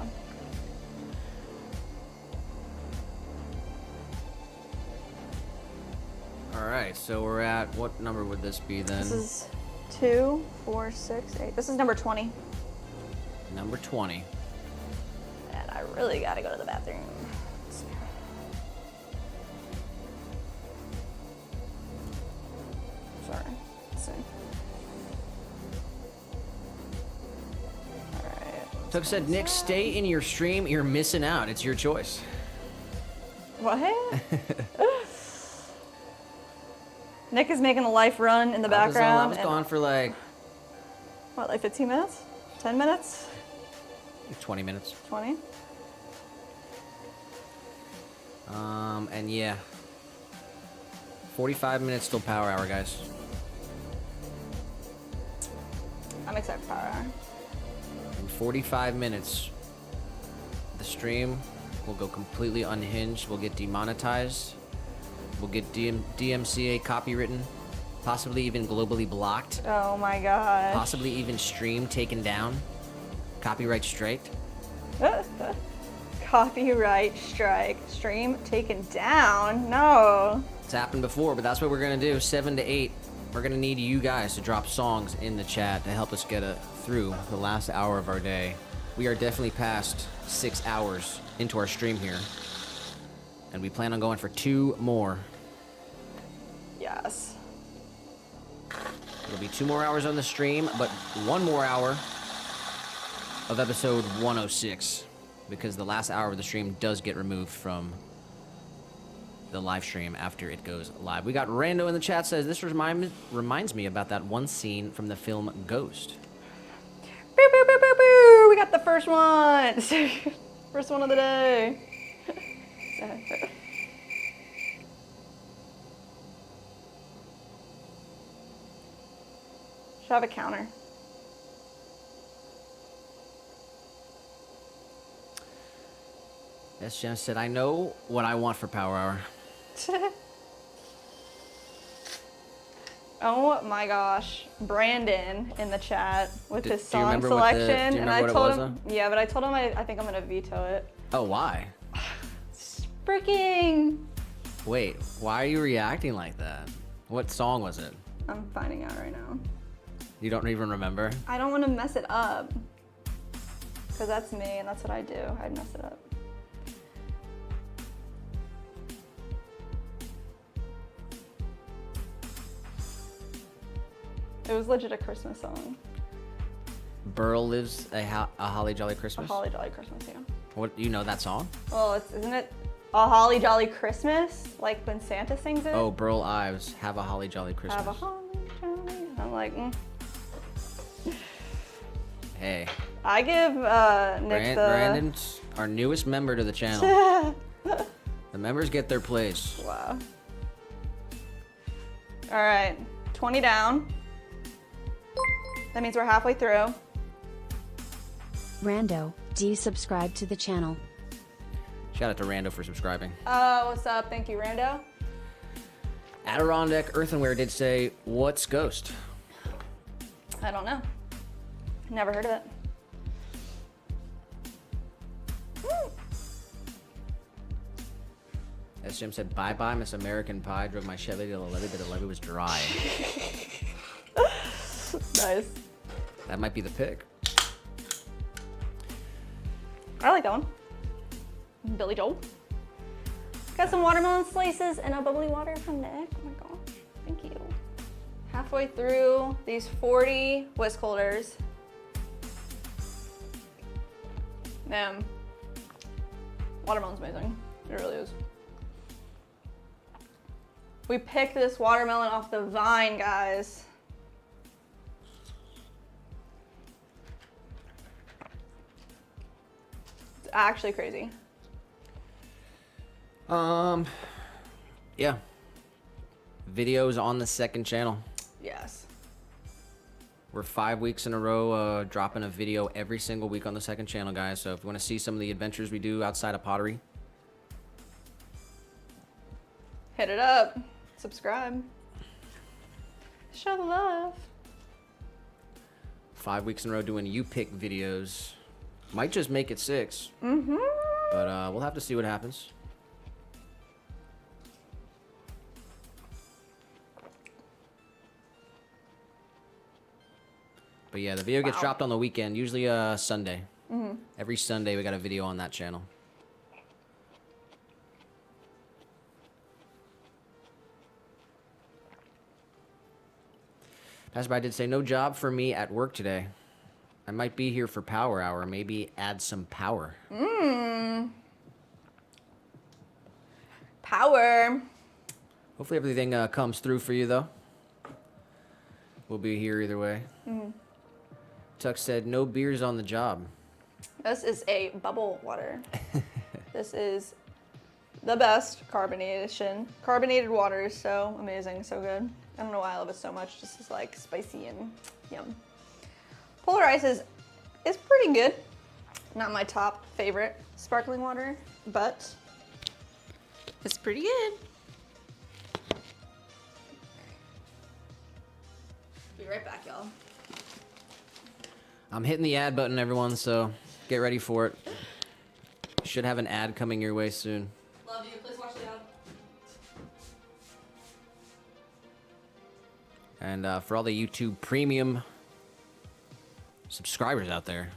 All right, so we're at, what number would this be then? This is 2, 4, 6, 8. This is number 20. Number 20. And I really gotta go to the bathroom. Sorry. Let's see. Alright. Tuck said, Nick, stay in your stream. You're missing out. It's your choice. What? Nick is making a life run in the background. I was gone for like... What, like 15 minutes? 10 minutes? 20 minutes. 20? And yeah. 45 minutes till power hour, guys. I'm excited for power hour. In 45 minutes, the stream will go completely unhinged. We'll get demonetized. We'll get DMCA copywritten, possibly even globally blocked, Oh my gosh. possibly even stream taken down, copyright striked. Copyright strike. Stream taken down? No. It's happened before, but that's what we're gonna do. 7 to 8. We're gonna need you guys to drop songs in the chat to help us get through the last hour of our day. We are definitely past 6 hours into our stream here, and we plan on going for 2 more. Yes. It'll be 2 more hours on the stream, but 1 more hour of episode 106, because the last hour of the stream does get removed from the live stream after it goes live. We got Rando in the chat, says, this reminds me about that one scene from the film Ghost. Boo, boo, boo, boo, boo. We got the first one. First one of the day. Should have a counter. Yes, Jen said, I know what I want for Power Hour. Oh my gosh, Brandon in the chat with his Do you song remember what the- selection, do you and remember I what it told was, him, yeah, but I told him I think I'm gonna veto it. Oh, why? Freaking! Wait, why are you reacting like that? What song was it? I'm finding out right now. You don't even remember? I don't want to mess it up, because that's me and that's what I do. I'd mess it up. It was legit a Christmas song. Burl Lives a Holly Jolly Christmas? A Holly Jolly Christmas, yeah. What, you know that song? Well, isn't it a Holly Jolly Christmas? Like when Santa sings it? Oh, Burl Ives, Have a Holly Jolly Christmas. Have a Holly Jolly. I'm like, Hey. I give Nick Brandon's our newest member to the channel. The members get their place. Wow. All right, 20 down. That means we're halfway through. Rando, do you subscribe to the channel? Shout out to Rando for subscribing. What's up? Thank you, Rando. Adirondack Earthenware did say, what's Ghost? I don't know. Never heard of it. As Jim said, bye-bye, Miss American Pie. Drove my Chevy to the levee, but the levee was dry. Nice. That might be the pick. I like that one. Billy Joel. Got some watermelon slices and a bubbly water from Nick. Oh my gosh, thank you. Halfway through these 40 whisk holders. Man, watermelon's amazing. It really is. We picked this watermelon off the vine, guys. It's actually crazy. Yeah. Videos on the second channel. Yes. We're 5 weeks in a row dropping a video every single week on the second channel, guys. So if you want to see some of the adventures we do outside of Pottery, Hit it up. Subscribe. Show the love. 5 weeks in a row doing you pick videos. Might just make it 6. Mm-hmm. But we'll have to see what happens. But yeah, the video gets dropped on the weekend, usually Sunday. Mm-hmm. Every Sunday we got a video on that channel. Passerby did say, no job for me at work today. I might be here for Power Hour. Maybe add some power. Power. Hopefully everything comes through for you, though. We'll be here either way. Tuck said, no beers on the job. This is a bubble water. This is the best carbonation. Carbonated water is so amazing, so good. I don't know why I love it so much. Just is like spicy and yum. Polar Ice is pretty good. Not my top favorite sparkling water, but it's pretty good. Be right back, y'all. I'm hitting the ad button, everyone, so get ready for it. Should have an ad coming your way soon. Love you. Please watch the ad. And for all the YouTube Premium subscribers out there.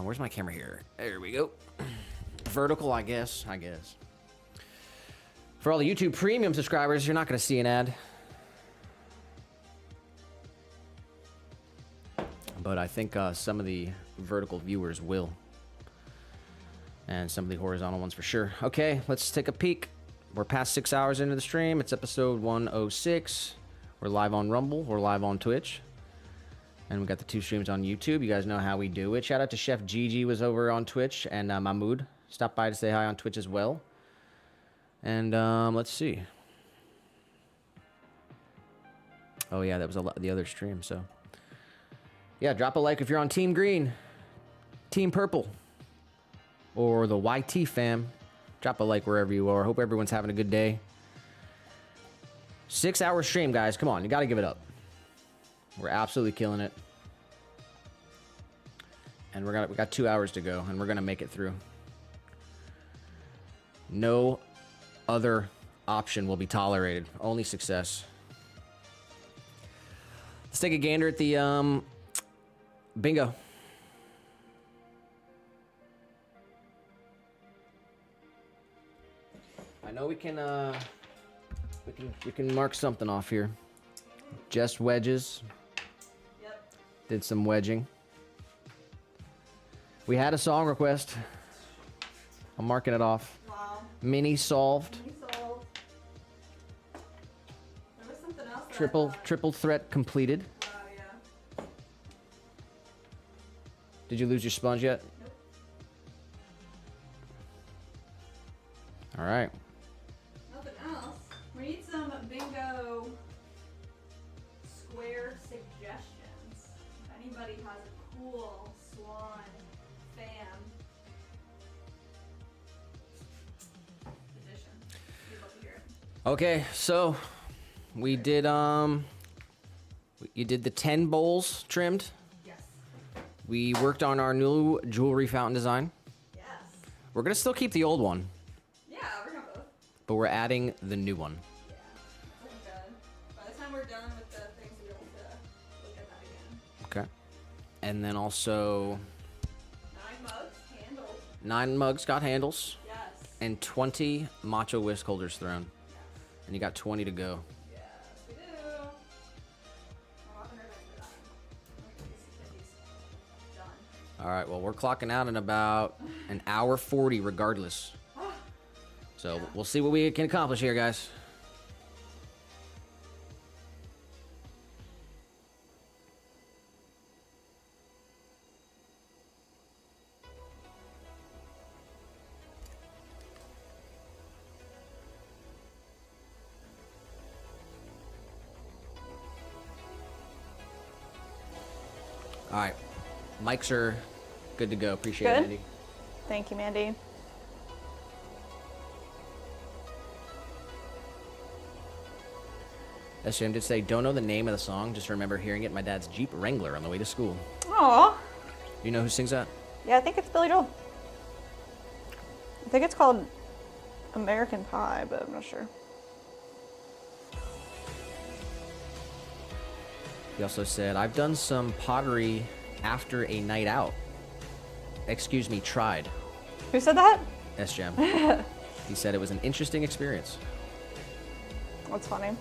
Where's my camera here? There we go. Vertical, I guess. For all the YouTube Premium subscribers, you're not going to see an ad. But I think some of the vertical viewers will. And some of the horizontal ones for sure. Okay, let's take a peek. We're past 6 hours into the stream. It's episode 106. We're live on Rumble. We're live on Twitch. And we got the 2 streams on YouTube. You guys know how we do it. Shout out to Chef Gigi was over on Twitch. And Mahmoud stopped by to say hi on Twitch as well. And let's see. Oh yeah, that was the other stream. So yeah, drop a like if you're on Team Green, Team Purple, or the YT fam. Drop a like wherever you are. Hope everyone's having a good day. 6-hour stream, guys. Come on, you got to give it up. We're absolutely killing it. And we got 2 hours to go, and we're gonna make it through. No other option will be tolerated. Only success. Let's take a gander at the bingo. I know we can mark something off here. Just wedges. Yep. Did some wedging. We had a song request. I'm marking it off. Wow. Mini solved. Mini solved. There was something else. Triple threat completed. Wow, yeah. Did you lose your sponge yet? Nope. All right. Nothing else. We need some bingo square suggestions. If anybody has a cool Swan fan edition, we'd love to hear it. Okay, so we did you did the 10 bowls trimmed. Yes. We worked on our new jewelry fountain design. Yes. We're gonna still keep the old one, Yeah, we're gonna both. but we're adding the new one. Yeah. Looking good. By the time we're done with the things, we'll be able to look at that again. Okay. And then also 9 mugs, handles. 9 mugs got handles Yes. and 20 macho whisk holders thrown. Yes. And you got 20 to go. Yes, we do. I'm walking right back to that. Look at these done. All right, well, we're clocking out in about an hour 40 regardless. So Yeah. we'll see what we can accomplish here, guys. All right, mics are good to go. Appreciate it, Good. Andy. Thank you, Mandy. SJM did say, don't know the name of the song, just remember hearing it in my dad's Jeep Wrangler on the way to school. Aw. You know who sings that? Yeah, I think it's Billy Joel. I think it's called American Pie, but I'm not sure. He also said, I've done some pottery after a night out. Excuse me, tried. Who said that? SJM. He said it was an interesting experience. That's funny.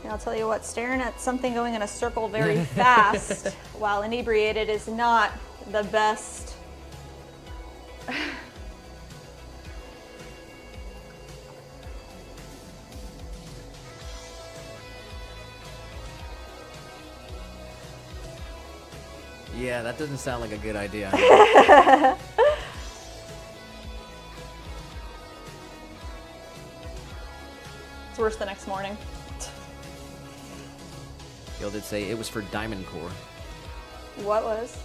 Yeah, I'll tell you what, staring at something going in a circle very fast while inebriated is not the best. Yeah, that doesn't sound like a good idea. It's worse the next morning. Gil did say it was for Diamond Core. What was?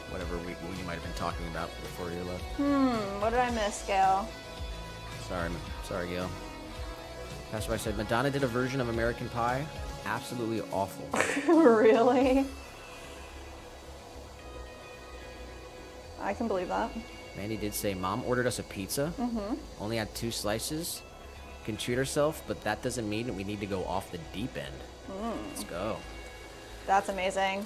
Whatever we might have been talking about before you left. What did I miss, Gail? Sorry, Gail. Pastor Mike said, Madonna did a version of American Pie. Absolutely awful. Really? I can believe that. Mandy did say, Mom ordered us a pizza. Only had 2 slices. Can treat herself, but that doesn't mean we need to go off the deep end. Let's go. That's amazing.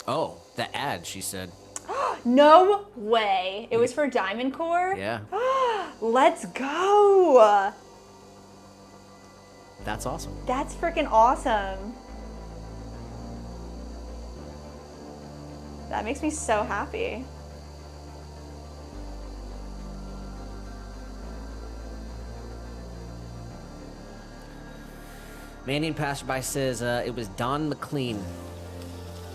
Oh, the ad, she said. No way. It was for Diamond Core? Yeah, Let's go. that's awesome. That's freaking awesome. That makes me so happy. Mandian Passerby says it was Don McLean.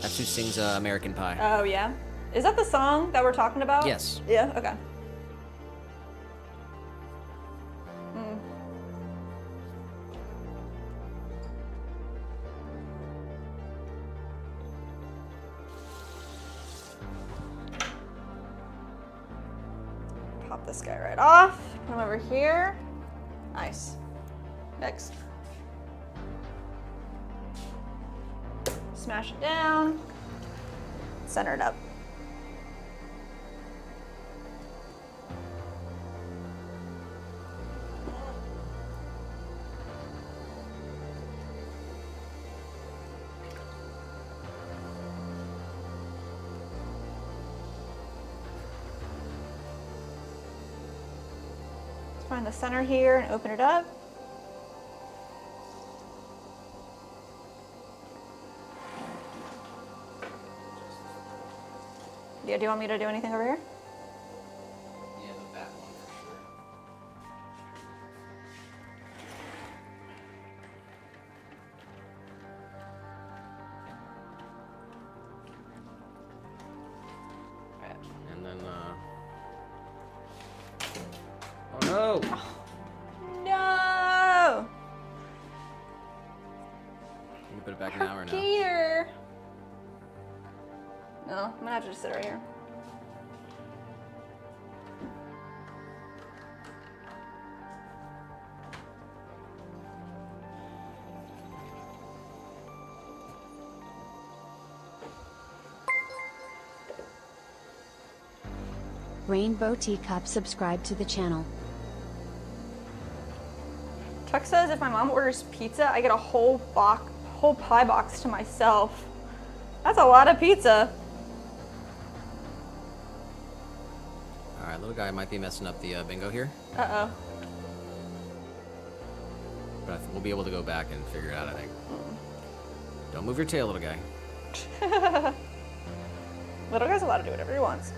That's who sings American Pie. Oh, yeah? Is that the song that we're talking about? Yes. Yeah, okay. Pop this guy right off. Put him over here. Nice. Mix. Smash it down. Center it up. Let's find the center here and open it up. Yeah, do you want me to do anything over here? Yeah, the back one for sure. Right. And then, oh no! No! Can you put it back now or no? Peter! No, I'm gonna have to just sit right here. Rainbow Teacup subscribe to the channel. Chuck says if my mom orders pizza, I get a whole pie box to myself. That's a lot of pizza. Alright, little guy might be messing up the bingo here. Uh-oh. But we'll be able to go back and figure it out, I think. Don't move your tail, little guy. Little guy's allowed to do whatever he wants.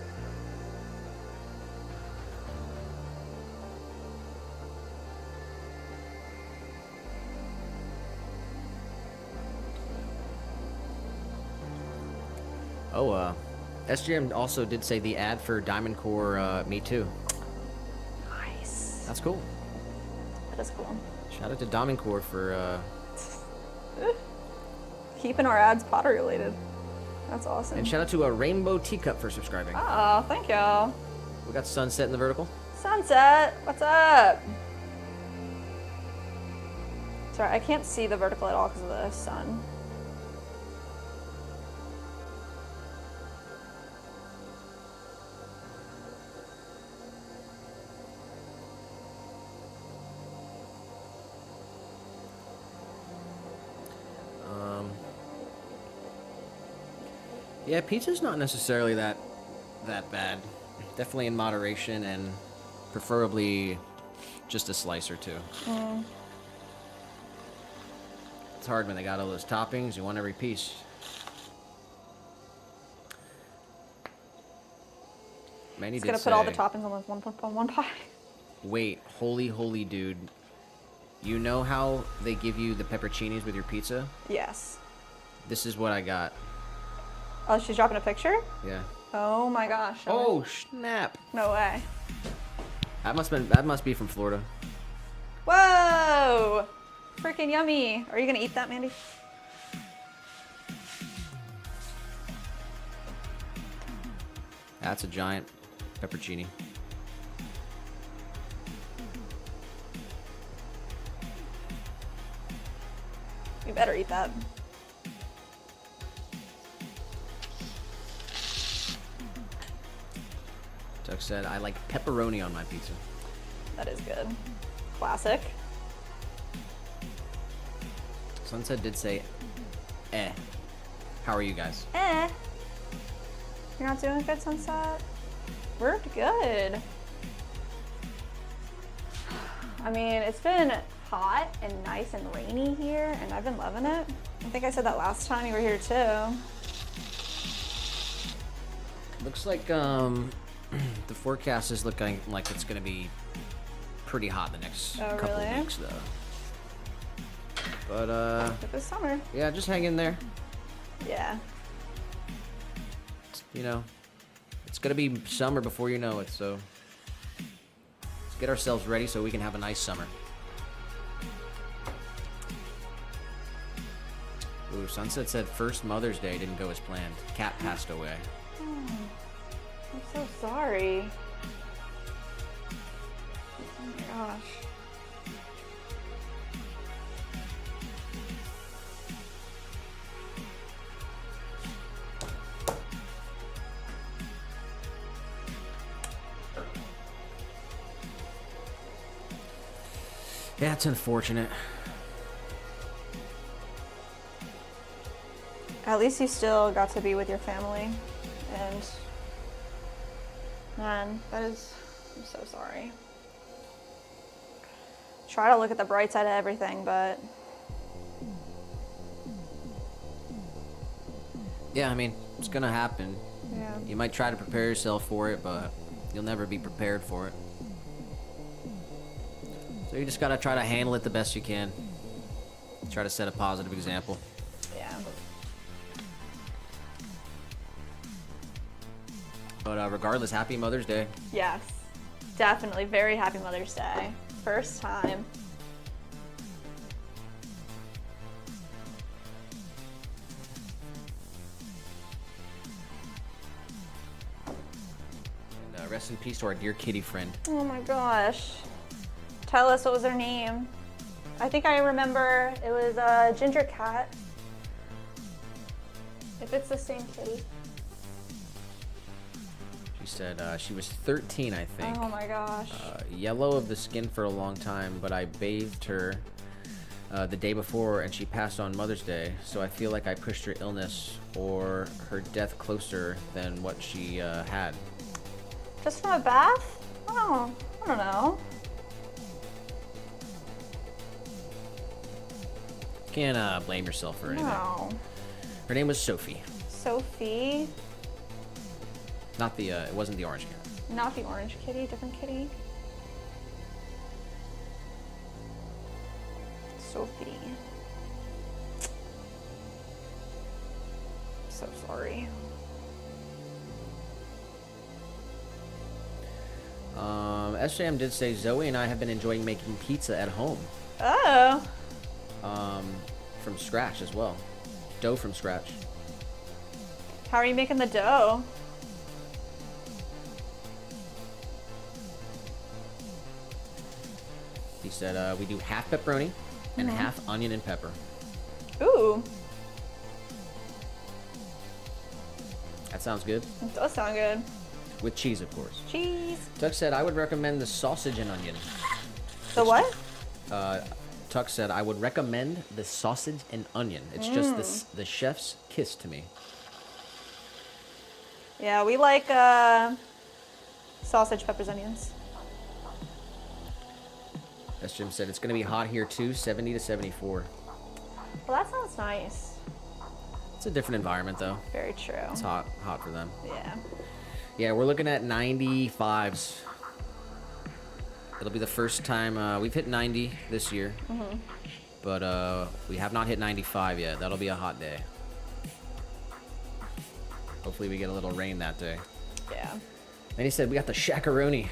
Oh, SGM also did say the ad for Diamond Core, me too. Nice. That's cool. That is cool. Shout out to Diamond Core for, Keeping our ads pottery related. That's awesome. and shout out to a Rainbow Teacup for subscribing. Oh, thank y'all. We got Sunset in the vertical. Sunset, what's up? Sorry, I can't see the vertical at all because of the sun. Yeah, pizza's not necessarily that bad. Definitely in moderation and preferably just a slice or two. It's hard when they got all those toppings. You want every piece. Manny Just did gonna put all the say, toppings on one pie. wait, holy dude. You know how they give you the pepperoncinis with your pizza? Yes. This is what I got. Oh, she's dropping a picture? Yeah. Oh my gosh. Oh, snap. No way. That must be from Florida. Whoa! Freaking yummy. Are you gonna eat that, Mandy? That's a giant pepperoncini. You better eat that. Chuck said, I like pepperoni on my pizza. That is good. Classic. Sunset did say, eh. How are you guys? Eh. You're not doing good, Sunset? We're good. I mean, it's been hot and nice and rainy here, and I've been loving it. I think I said that last time you were here too. Looks like the forecast is looking like it's gonna be pretty hot the next couple of really? weeks though. But This summer. yeah, just hang in there. Yeah. You know, it's gonna be summer before you know it, so let's get ourselves ready so we can have a nice summer. Ooh, Sunset said first Mother's Day didn't go as planned. Cat passed away. Oh, I'm so sorry. Oh my gosh. Yeah, it's unfortunate. At least you still got to be with your family. And man, I'm so sorry. Try to look at the bright side of everything, but Yeah, I mean, it's gonna happen. yeah. You might try to prepare yourself for it, but you'll never be prepared for it. So you just gotta try to handle it the best you can. Try to set a positive example. Yeah. But regardless, happy Mother's Day. Yes. Definitely very happy Mother's Day. First time. And rest in peace to our dear kitty friend. Oh my gosh. Tell us, what was her name? I think I remember it was a ginger cat. If it's the same kitty. She said she was 13, I think. Oh my gosh. Yellow of the skin for a long time, but I bathed her the day before and she passed on Mother's Day, so I feel like I pushed her illness or her death closer than what she had. Just from a bath? Oh, I don't know. Can't blame yourself for anything. No. Her name was Sophie. Sophie? Not the, it wasn't the orange cat. Not the orange kitty, different kitty. Sophie. So sorry. SJM did say Zoe and I have been enjoying making pizza at home. Oh. From scratch as well. Dough from scratch. How are you making the dough? He said we do half pepperoni and half onion and pepper. Ooh, That sounds good. it does sound good. With cheese, of course. Cheese. Tuck said I would recommend the sausage and onion. The what? Tuck said I would recommend the sausage and onion. It's just the chef's kiss to me. Yeah, we like sausage, peppers, onions. As Jim said, it's going to be hot here too, 70 to 74. Well, that sounds nice. It's a different environment though. Very true. It's hot for them. Yeah. Yeah, we're looking at 95s. It'll be the first time we've hit 90 this year, but we have not hit 95 yet. That'll be a hot day. Hopefully we get a little rain that day. Yeah. And he said we got the shakaroni.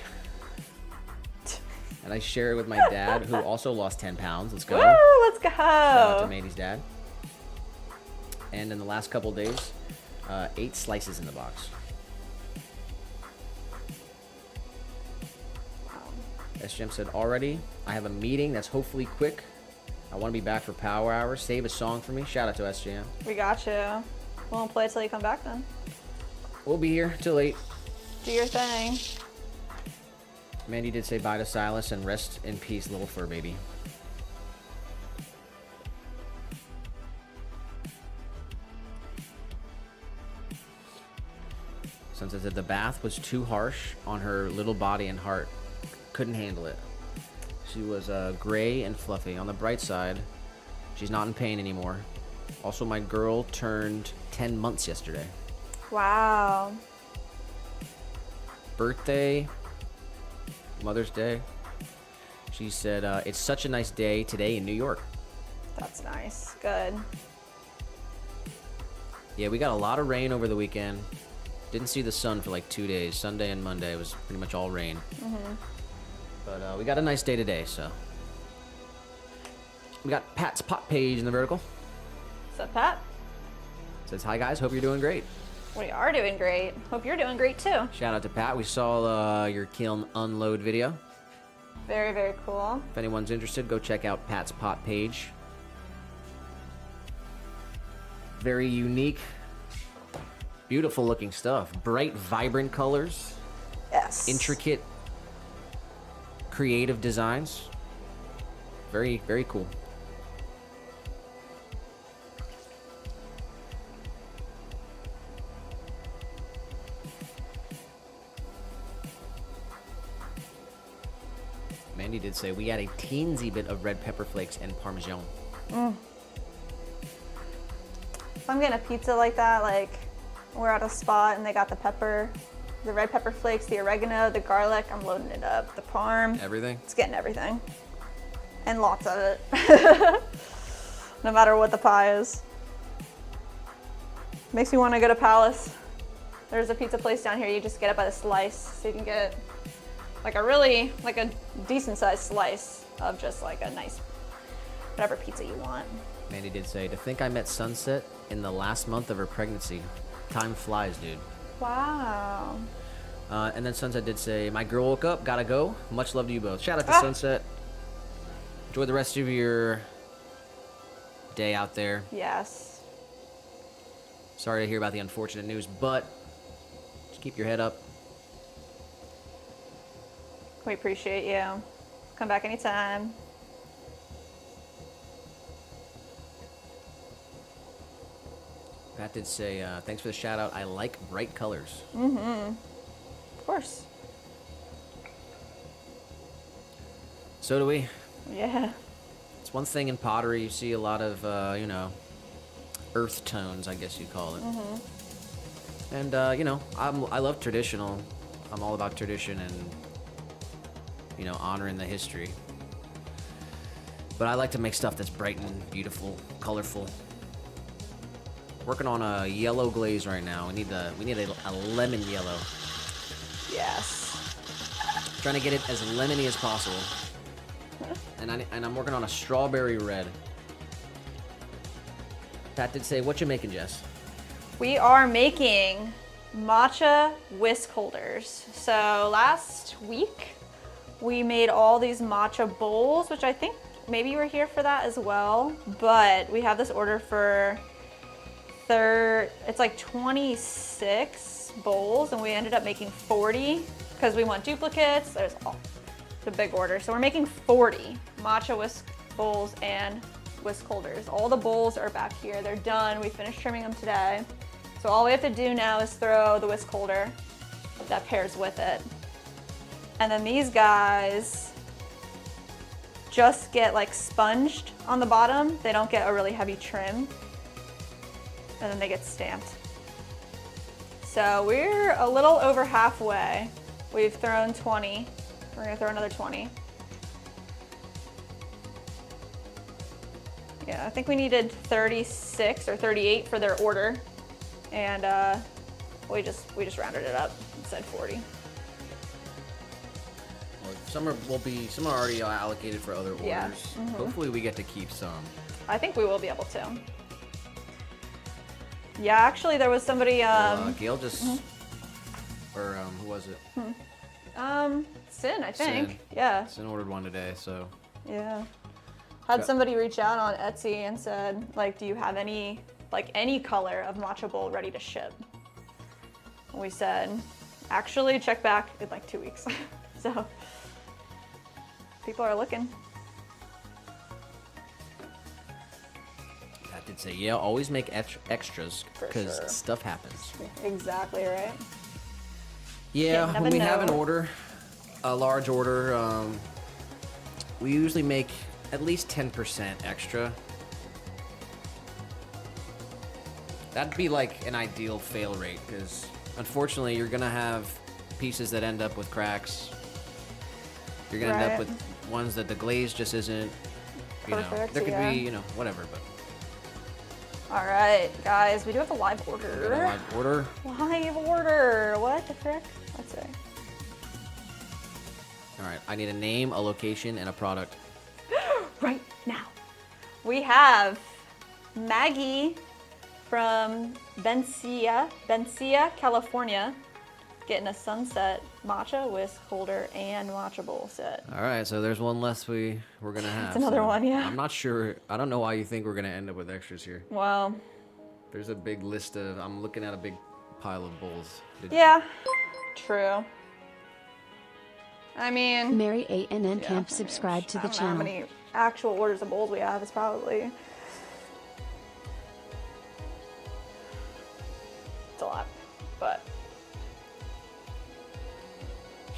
And I share it with my dad, who also lost 10 pounds. Let's go. Woo, let's go. Shout out to Mandy's dad. And in the last couple days, 8 slices in the box. SGM said, already, I have a meeting that's hopefully quick. I want to be back for Power Hour. Save a song for me. Shout out to SGM. We got you. We won't play it till you come back then. We'll be here till 8. Do your thing. Mandy did say bye to Silas and rest in peace, little fur baby. Sunset said the bath was too harsh on her little body and heart. Couldn't handle it. She was gray and fluffy. On the bright side, she's not in pain anymore. Also, my girl turned 10 months yesterday. Wow. Birthday, Mother's Day. She said, it's such a nice day today in New York. That's nice. Good. Yeah, we got a lot of rain over the weekend. Didn't see the sun for like 2 days. Sunday and Monday was pretty much all rain. But we got a nice day today, so. We got Pat's pot page in the vertical. What's up, Pat? Says, hi guys, hope you're doing great. We are doing great. Hope you're doing great too. Shout out to Pat. We saw your kiln unload video. Very, very cool. If anyone's interested, go check out Pat's pot page. Very unique, beautiful looking stuff. Bright, vibrant colors. Yes. Intricate, creative designs. Very, very cool. Mandy did say we add a teensy bit of red pepper flakes and Parmesan. If I'm getting a pizza like that, like we're at a spot and they got the pepper, the red pepper flakes, the oregano, the garlic, I'm loading it up. The parm. Everything? It's getting everything. And lots of it. No matter what the pie is. Makes me want to go to Palace. There's a pizza place down here, you just get it by the slice. So you can get like a decent sized slice of just like a nice, whatever pizza you want. Mandy did say, to think I met Sunset in the last month of her pregnancy. Time flies, dude. Wow. And then Sunset did say, my girl woke up, gotta go. Much love to you both. Shout out to Sunset. Enjoy the rest of your day out there. Yes. Sorry to hear about the unfortunate news, but just keep your head up. We appreciate you. Come back anytime. Pat did say, thanks for the shout out. I like bright colors. Of course. So do we. Yeah. It's one thing in pottery, you see a lot of, earth tones, I guess you'd call it. And, I love traditional. I'm all about tradition and, honoring the history. But I like to make stuff that's bright and beautiful, colorful. Working on a yellow glaze right now. We need a lemon yellow. Yes. Trying to get it as lemony as possible. And I'm working on a strawberry red. Pat did say, what you making, Jess? We are making matcha whisk holders. So last week we made all these matcha bowls, which I think maybe you were here for that as well. But we have this order for it's like 26 bowls, and we ended up making 40 because we want duplicates. There's the big order. So we're making 40 matcha whisk bowls and whisk holders. All the bowls are back here. They're done. We finished trimming them today. So all we have to do now is throw the whisk holder that pairs with it. And then these guys just get like sponged on the bottom. They don't get a really heavy trim. And then they get stamped. So we're a little over halfway. We've thrown 20. We're gonna throw another 20. Yeah, I think we needed 36 or 38 for their order. And we just rounded it up and said 40. Well, some are already allocated for other orders. Yeah. Hopefully we get to keep some. I think we will be able to. Yeah, actually there was somebody, Gail just, or who was it? Sin, I think. Sin. Yeah. Sin ordered one today, so. Yeah. Had somebody reach out on Etsy and said, like, do you have any color of matcha bowl ready to ship? And we said, actually, check back in like 2 weeks. So, people are looking. Pat did say, yeah, always make extras because sure. stuff happens. Exactly right. Yeah, never when we have an know. order, a large order, we usually make at least 10% extra. That'd be like an ideal fail rate because unfortunately you're gonna have pieces that end up with cracks. You're gonna end up Right. with ones that the glaze just isn't, perfect, there could yeah. be, whatever, but. All right, guys, we do have a live We got a order. live order. Live order. What the frick? Let's see. All right, I need a name, a location, and a product. Right now. We have Maggie from Bencia, California, getting a sunset matcha whisk holder and matcha bowl set. All right, so there's one less we're gonna have. It's another so one, yeah. I'm not sure. I don't know why you think we're gonna end up with extras here. Well, There's a big list of. I'm looking at a big pile of bowls. yeah, true. I mean, Mary ANN yeah, Camp subscribe to the I don't know channel. how many actual orders of bowls we have. It's probably it's a lot, but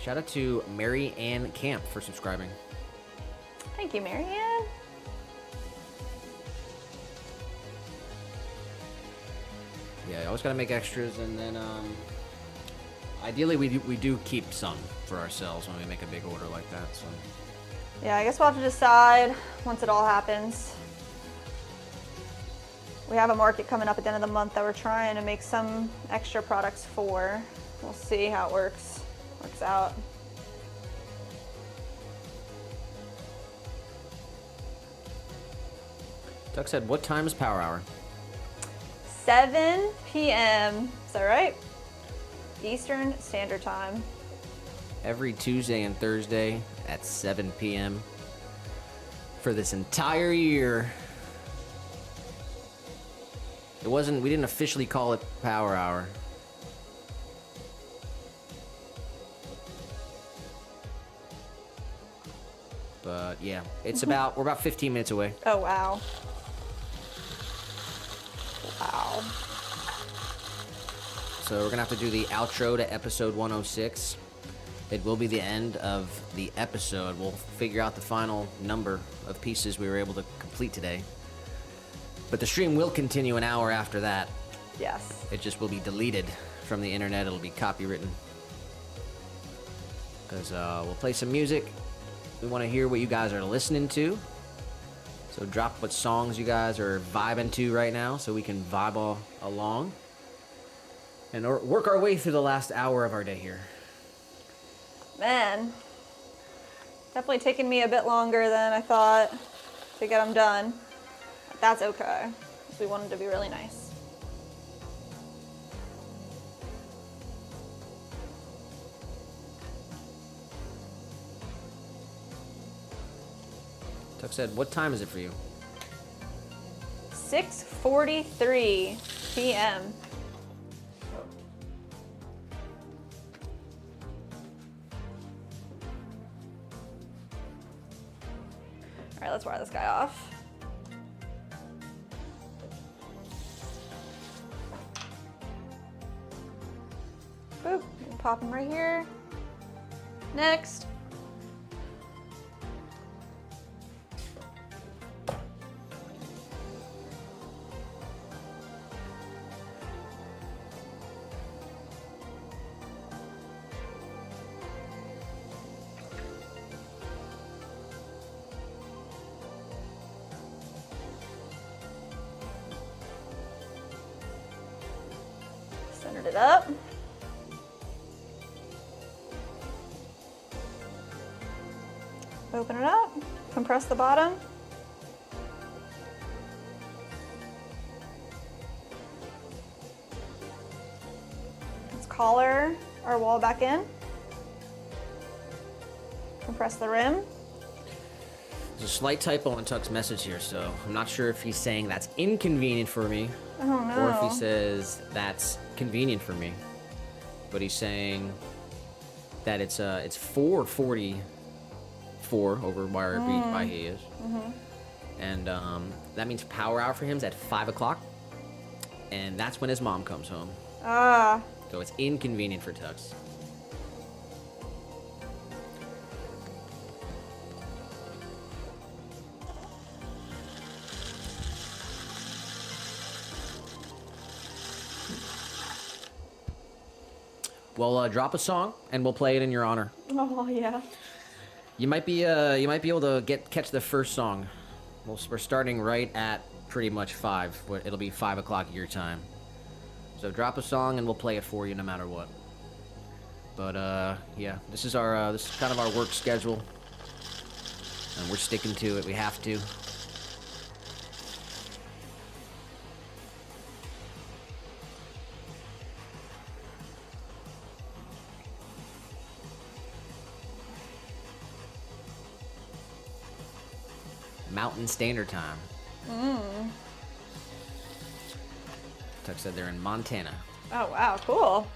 Shout out to Mary Ann Camp for subscribing. thank you, Marianne. Yeah, you always gotta make extras, and then ideally we do keep some for ourselves when we make a big order like that. So Yeah, I guess we'll have to decide once it all happens. We have a market coming up at the end of the month that we're trying to make some extra products for. We'll see how it works out. Doug said, "What time is Power Hour?" 7 p.m. Is that right? Eastern Standard Time. Every Tuesday and Thursday at 7 p.m. for this entire year. We didn't officially call it Power Hour. But yeah, we're about 15 minutes away. Oh, wow. Wow. So we're gonna have to do the outro to episode 106. It will be the end of the episode. We'll figure out the final number of pieces we were able to complete today. But the stream will continue an hour after that. Yes. It just will be deleted from the internet. It'll be copywritten. Because we'll play some music. We want to hear what you guys are listening to. So drop what songs you guys are vibing to right now so we can vibe all along. And work our way through the last hour of our day here. Man. Definitely taking me a bit longer than I thought to get them done. But that's okay. 'Cause we wanted to be really nice. Tuck said, "What time is it for you?" 6:43 p.m. All right, let's wire this guy off. Boop, pop him right here. Next. Centered it up. Open it up, compress the bottom. Let's collar our wall back in. Compress the rim. There's a slight typo on Tuck's message here, so I'm not sure if he's saying that's inconvenient for me. Oh no. Or if he says that's convenient for me. But he's saying that it's 4:44 over where by he is. And that means power hour for him is at 5 o'clock. And that's when his mom comes home. Ah. So it's inconvenient for Tux. Well, drop a song and we'll play it in your honor. Oh yeah. You might be able to catch the first song Well, we're starting right at pretty much 5. It'll be 5 o'clock your time. So drop a song and we'll play it for you no matter what. But yeah, this is kind of our work schedule, and we're sticking to it. We have to. Mountain Standard Time. Tuck said they're in Montana. Oh, wow, cool.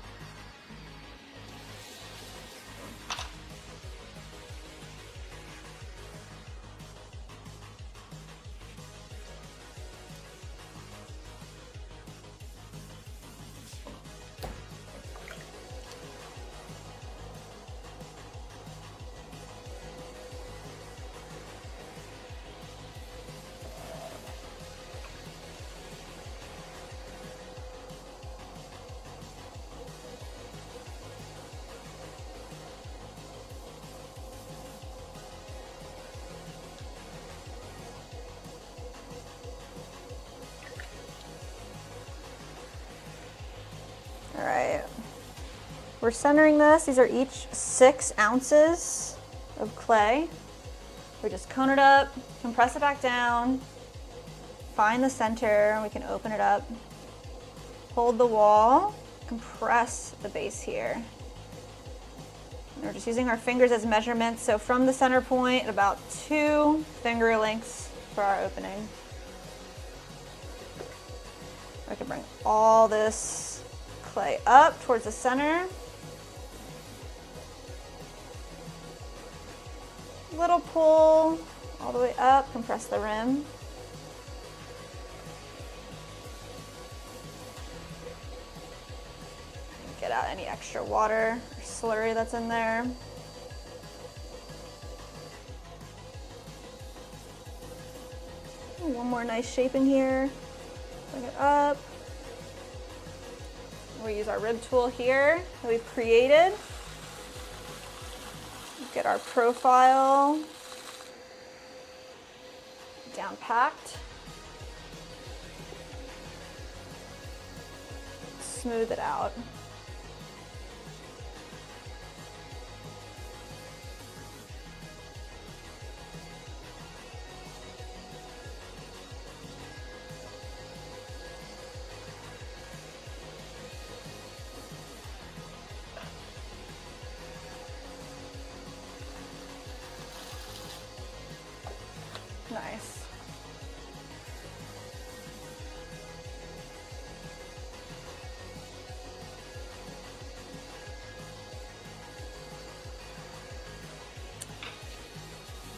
All right, we're centering this. These are each 6 ounces of clay. We just cone it up, compress it back down, find the center, and we can open it up. Hold the wall, compress the base here. And we're just using our fingers as measurements. So from the center point, about 2 finger lengths for our opening. I can bring all this clay up towards the center. Little pull all the way up, compress the rim. Get out any extra water or slurry that's in there. One more nice shape in here. Bring it up. We use our rib tool here that we've created. Get our profile down packed. Smooth it out. Nice.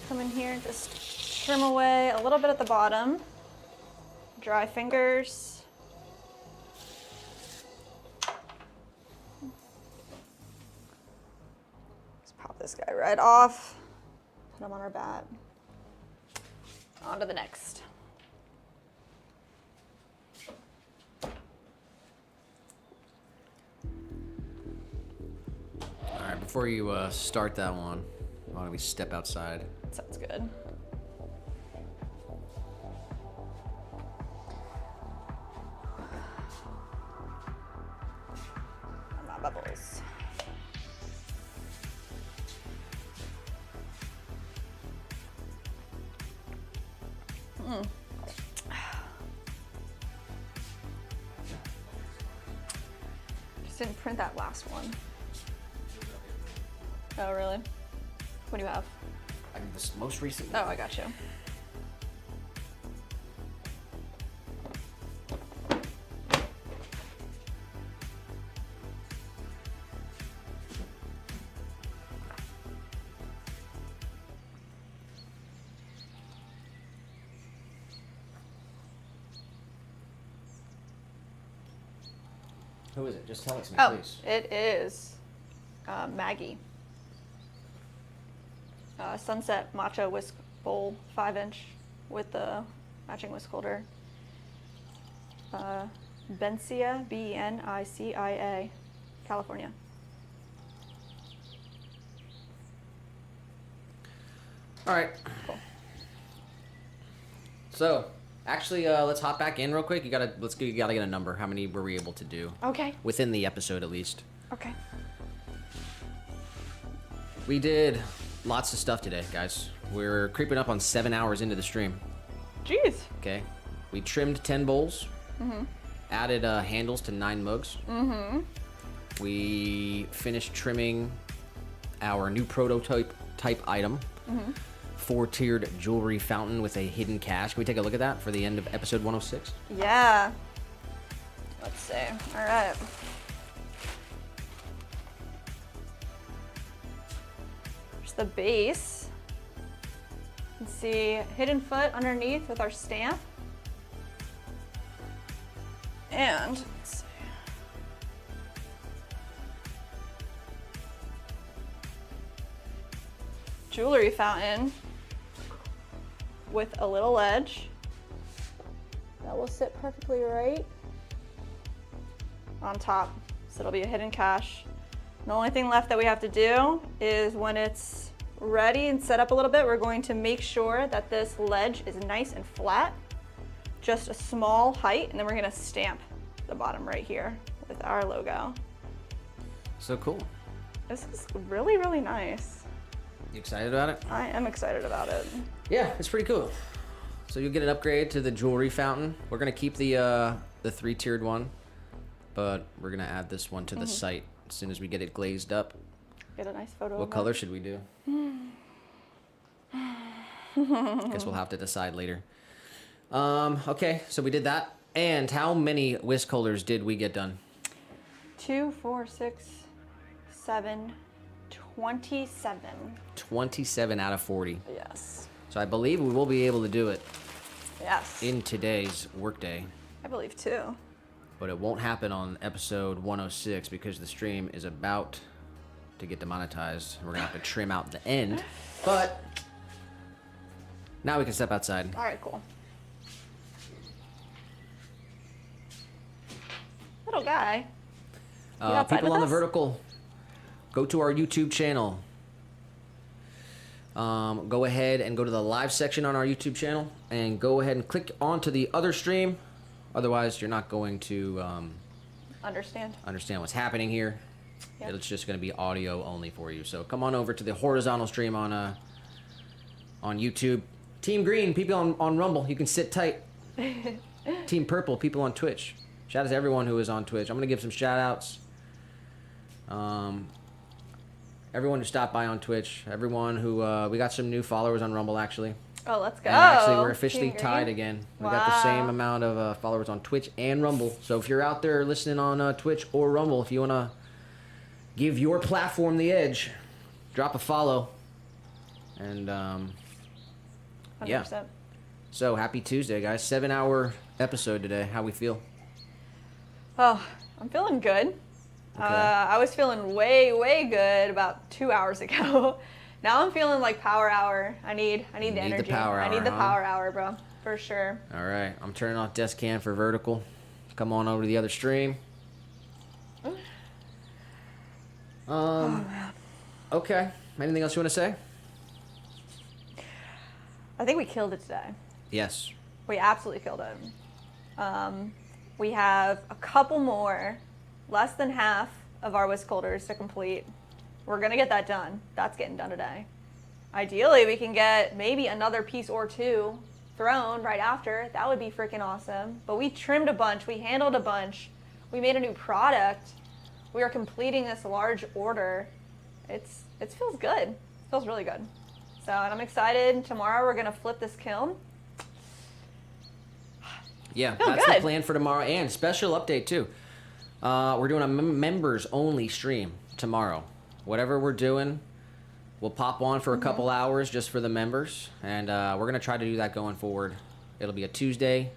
Come in here and just trim away a little bit at the bottom. Dry fingers. Just pop this guy right off. Put him on our bat. On to the next. All right, before you start that one, why don't we step outside? Sounds good. My bubbles. Just didn't print that last one. Oh, really? What do you have? I mean, this most recent. Oh, I got you. Who is it? Just tell it to me, Oh, please. it is Maggie. Sunset Matcha Whisk Bowl 5-inch with the matching whisk holder. Benicia, Benicia, California. All right. Cool. So, actually, let's hop back in real quick. You gotta get a number. How many were we able to do? Okay. Within the episode, at least. Okay. We did lots of stuff today, guys. We're creeping up on 7 hours into the stream. Jeez. Okay. We trimmed 10 bowls. Mm-hmm. Added handles to 9 mugs. Mm-hmm. We finished trimming our new prototype item. Mm-hmm. 4-tiered jewelry fountain with a hidden cache. Can we take a look at that for the end of episode 106? Yeah. Let's see. All right. There's the base. You can see hidden foot underneath with our stamp. And let's see. Jewelry fountain with a little edge. That will sit perfectly right on top. So it'll be a hidden cache. The only thing left that we have to do is when it's ready and set up a little bit, we're going to make sure that this ledge is nice and flat, just a small height, and then we're gonna stamp the bottom right here with our logo. So cool. This is really, really nice. You excited about it? I am excited about it. Yeah, it's pretty cool. So you'll get an upgrade to the jewelry fountain. We're gonna keep the 3-tiered one, but we're gonna add this one to the site as soon as we get it glazed up. Get a nice photo. What color should we do? Guess we'll have to decide later. Okay, so we did that. And how many whisk holders did we get done? 2, 4, 6, 7, 27. 27 out of 40. Yes. So I believe we will be able to do it Yes. in today's workday. I believe too. But it won't happen on episode 106 because the stream is about to get demonetized. We're gonna have to trim out the end. But now we can step outside. All right, cool. Little guy. outside People with on the us? vertical, go to our YouTube channel. Go ahead and go to the live section on our YouTube channel and go ahead and click onto the other stream. Otherwise, you're not going to Understand. understand what's happening here. Yep. It's just going to be audio only for you. So come on over to the horizontal stream on YouTube. Team Green, people on Rumble, you can sit tight. Team Purple, people on Twitch. Shout out to everyone who is on Twitch. I'm going to give some shout outs. Everyone who stopped by on Twitch. Everyone who, we got some new followers on Rumble actually. Oh, let's go. And actually, we're officially Team tied Green. again. We got the same Wow. amount of followers on Twitch and Rumble. So if you're out there listening on Twitch or Rumble, if you want to give your platform the edge, drop a follow. And, 100%. yeah. So happy Tuesday, guys. 7-hour episode today. How we feel? Oh, I'm feeling good. Okay. I was feeling way, way good about 2 hours ago. Now I'm feeling like power hour. I need the need the energy. power I need hour, the huh? power hour, bro. For sure. All right. I'm turning off desk cam for vertical. Come on over to the other stream. Okay. Anything else you want to say? I think we killed it today. Yes. We absolutely killed it. We have a couple more, less than half of our whisk holders to complete. We're gonna get that done. That's getting done today. Ideally, we can get maybe another piece or two thrown right after. That would be freaking awesome. But we trimmed a bunch, we handled a bunch, we made a new product. We are completing this large order. It feels good. It feels really good. So, and I'm excited. Tomorrow we're gonna flip this kiln. Yeah, Feel that's good. the plan for tomorrow. And special update, too. We're doing a members-only stream tomorrow. Whatever we're doing, we'll pop on for a couple hours just for the members. And we're going to try to do that going forward. It'll be a Tuesday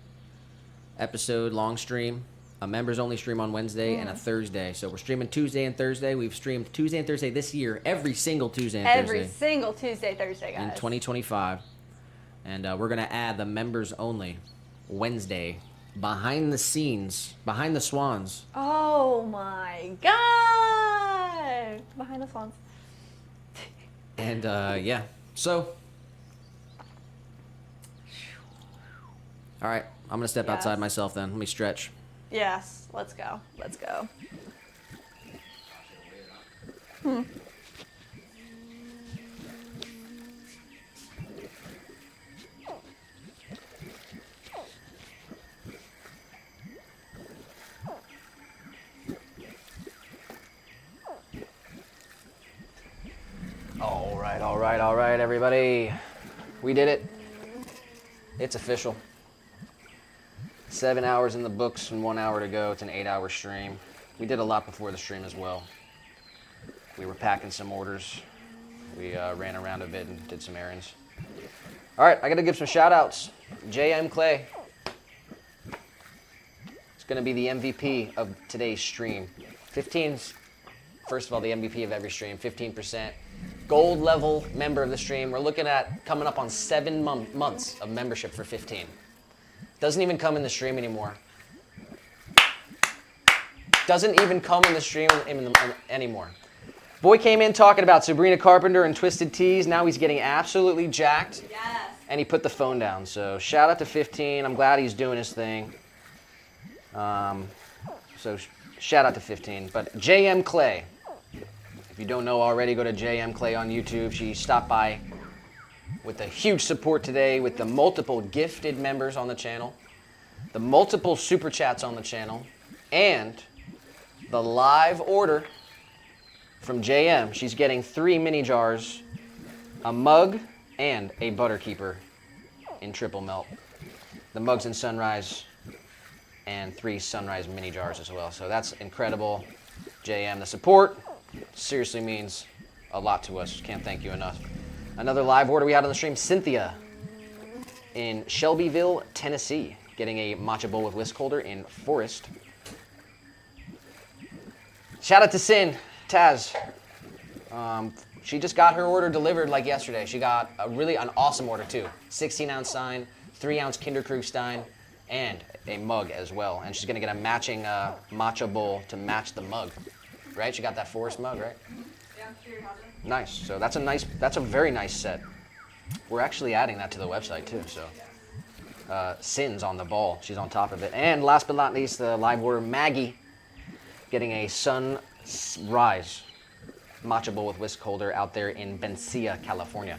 episode, long stream, a members-only stream on Wednesday, and a Thursday. So we're streaming Tuesday and Thursday. We've streamed Tuesday and Thursday this year, every single Tuesday and Every Thursday single Tuesday, Thursday, guys. in 2025. And we're going to add the members-only Wednesday behind the scenes, behind the swans. Oh my god! Behind the swans. And yeah, so All right, I'm gonna step outside myself then. Let me stretch. Yes, let's go. Let's go. All right, everybody. We did it. It's official. 7 hours in the books and 1 hour to go. It's an 8-hour stream. We did a lot before the stream as well. We were packing some orders. We ran around a bit and did some errands. All right, I got to give some shout outs. JM Clay. It's going to be the MVP of today's stream. 15's, first of all, the MVP of every stream, 15%. Gold level member of the stream. We're looking at coming up on 7 months of membership for 15. Doesn't even come in the stream anymore. Doesn't even come in the stream anymore. Boy came in talking about Sabrina Carpenter and Twisted Teas. Now he's getting absolutely jacked. Yes. And he put the phone down. So shout out to 15. I'm glad he's doing his thing. So shout out to 15. But JM Clay. If you don't know already, go to JM Clay on YouTube. She stopped by with a huge support today with the multiple gifted members on the channel, the multiple super chats on the channel, and the live order from JM. She's getting 3 mini jars, a mug, and a butter keeper in triple melt. The mug's in Sunrise, and 3 Sunrise mini jars as well. So that's incredible. JM, the support seriously means a lot to us. Can't thank you enough. Another live order we had on the stream, Cynthia in Shelbyville, Tennessee, getting a matcha bowl with whisk holder in Forest. Shout out to Sin, Taz. She just got her order delivered like yesterday. She got an awesome order too. 16-ounce stein, 3-ounce Kinderkrug stein, and a mug as well. And she's gonna get a matching matcha bowl to match the mug. Right? She got that Forest mug, right? Yeah, I'm sure you have it. Nice. So that's a very nice set. We're actually adding that to the website too. So Sin's on the ball. She's on top of it. And last but not least, the live order, Maggie, getting a Sunrise matcha bowl with whisk holder out there in Benicia, California.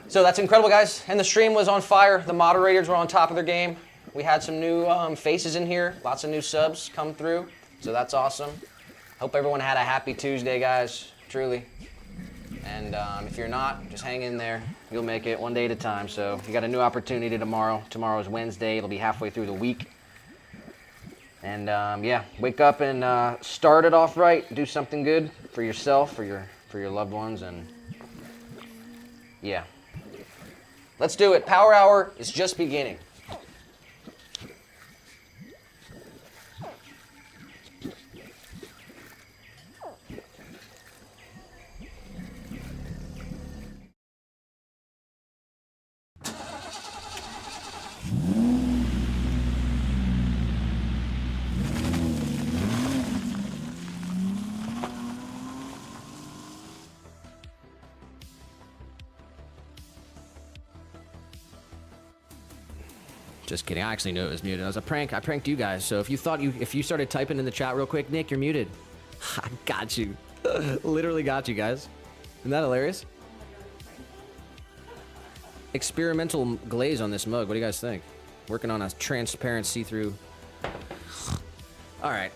So that's incredible, guys. And the stream was on fire. The moderators were on top of their game. We had some new faces in here. Lots of new subs come through. So that's awesome. Hope everyone had a happy Tuesday, guys. Truly. And if you're not, just hang in there. You'll make it one day at a time. So you got a new opportunity tomorrow. Tomorrow is Wednesday. It'll be halfway through the week. And yeah, wake up and start it off right. Do something good for yourself, for your loved ones, and yeah. Let's do it. Power Hour is just beginning. Just kidding. I actually knew it was muted. It was a prank. I pranked you guys. So if you started typing in the chat real quick, Nick, you're muted. I got you. Literally got you guys. Isn't that hilarious? Experimental glaze on this mug. What do you guys think? Working on a transparent see-through. All right.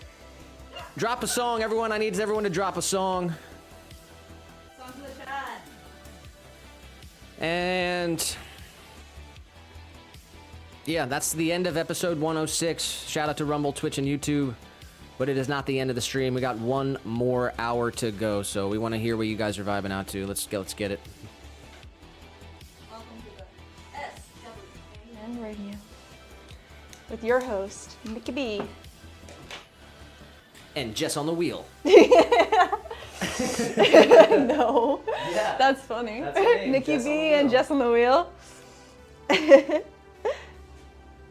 Drop a song, everyone. I need everyone to drop a song. Song to the chat. And yeah, that's the end of episode 106. Shout out to Rumble, Twitch, and YouTube. But it is not the end of the stream. We got 1 more hour to go, so we want to hear what you guys are vibing out to. Let's get it. Welcome to the SWN Radio with your host, Nikki B. And Jess on the wheel. No. Yeah. That's funny. That's her name, Nikki Jess on the B wheel. and Jess on the wheel.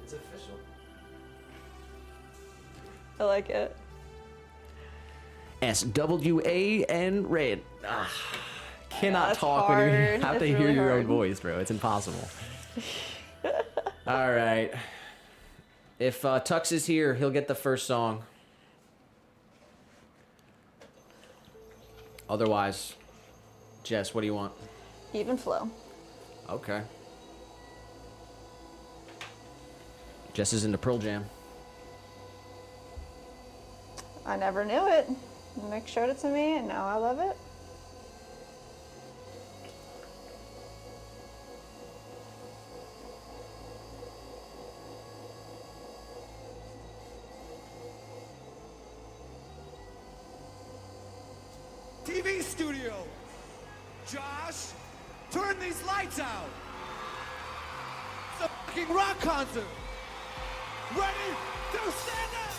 It's official. I like it. SWA and red. Cannot that's talk when you hard. have It's to hear really your own hard. voice, bro. It's impossible. All All right. If Tux is here, he'll get the first song. Otherwise, Jess, what do you want? Even flow. Okay. Jess is into Pearl Jam. I never knew it. Nick showed it to me, and now I love it. TV studio. Josh, turn these lights out. It's a fucking rock concert. Ready to stand up.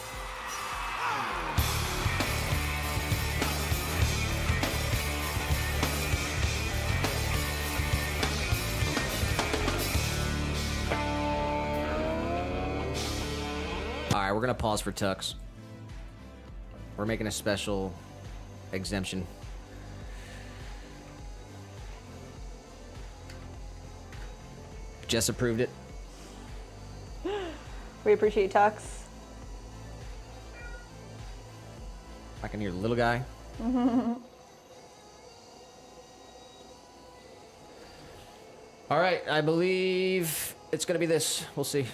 All right, we're gonna pause for Tux. We're making a special exemption. Jess approved it. We appreciate Tux. I can hear the little guy. All right, I believe it's gonna be this. We'll see.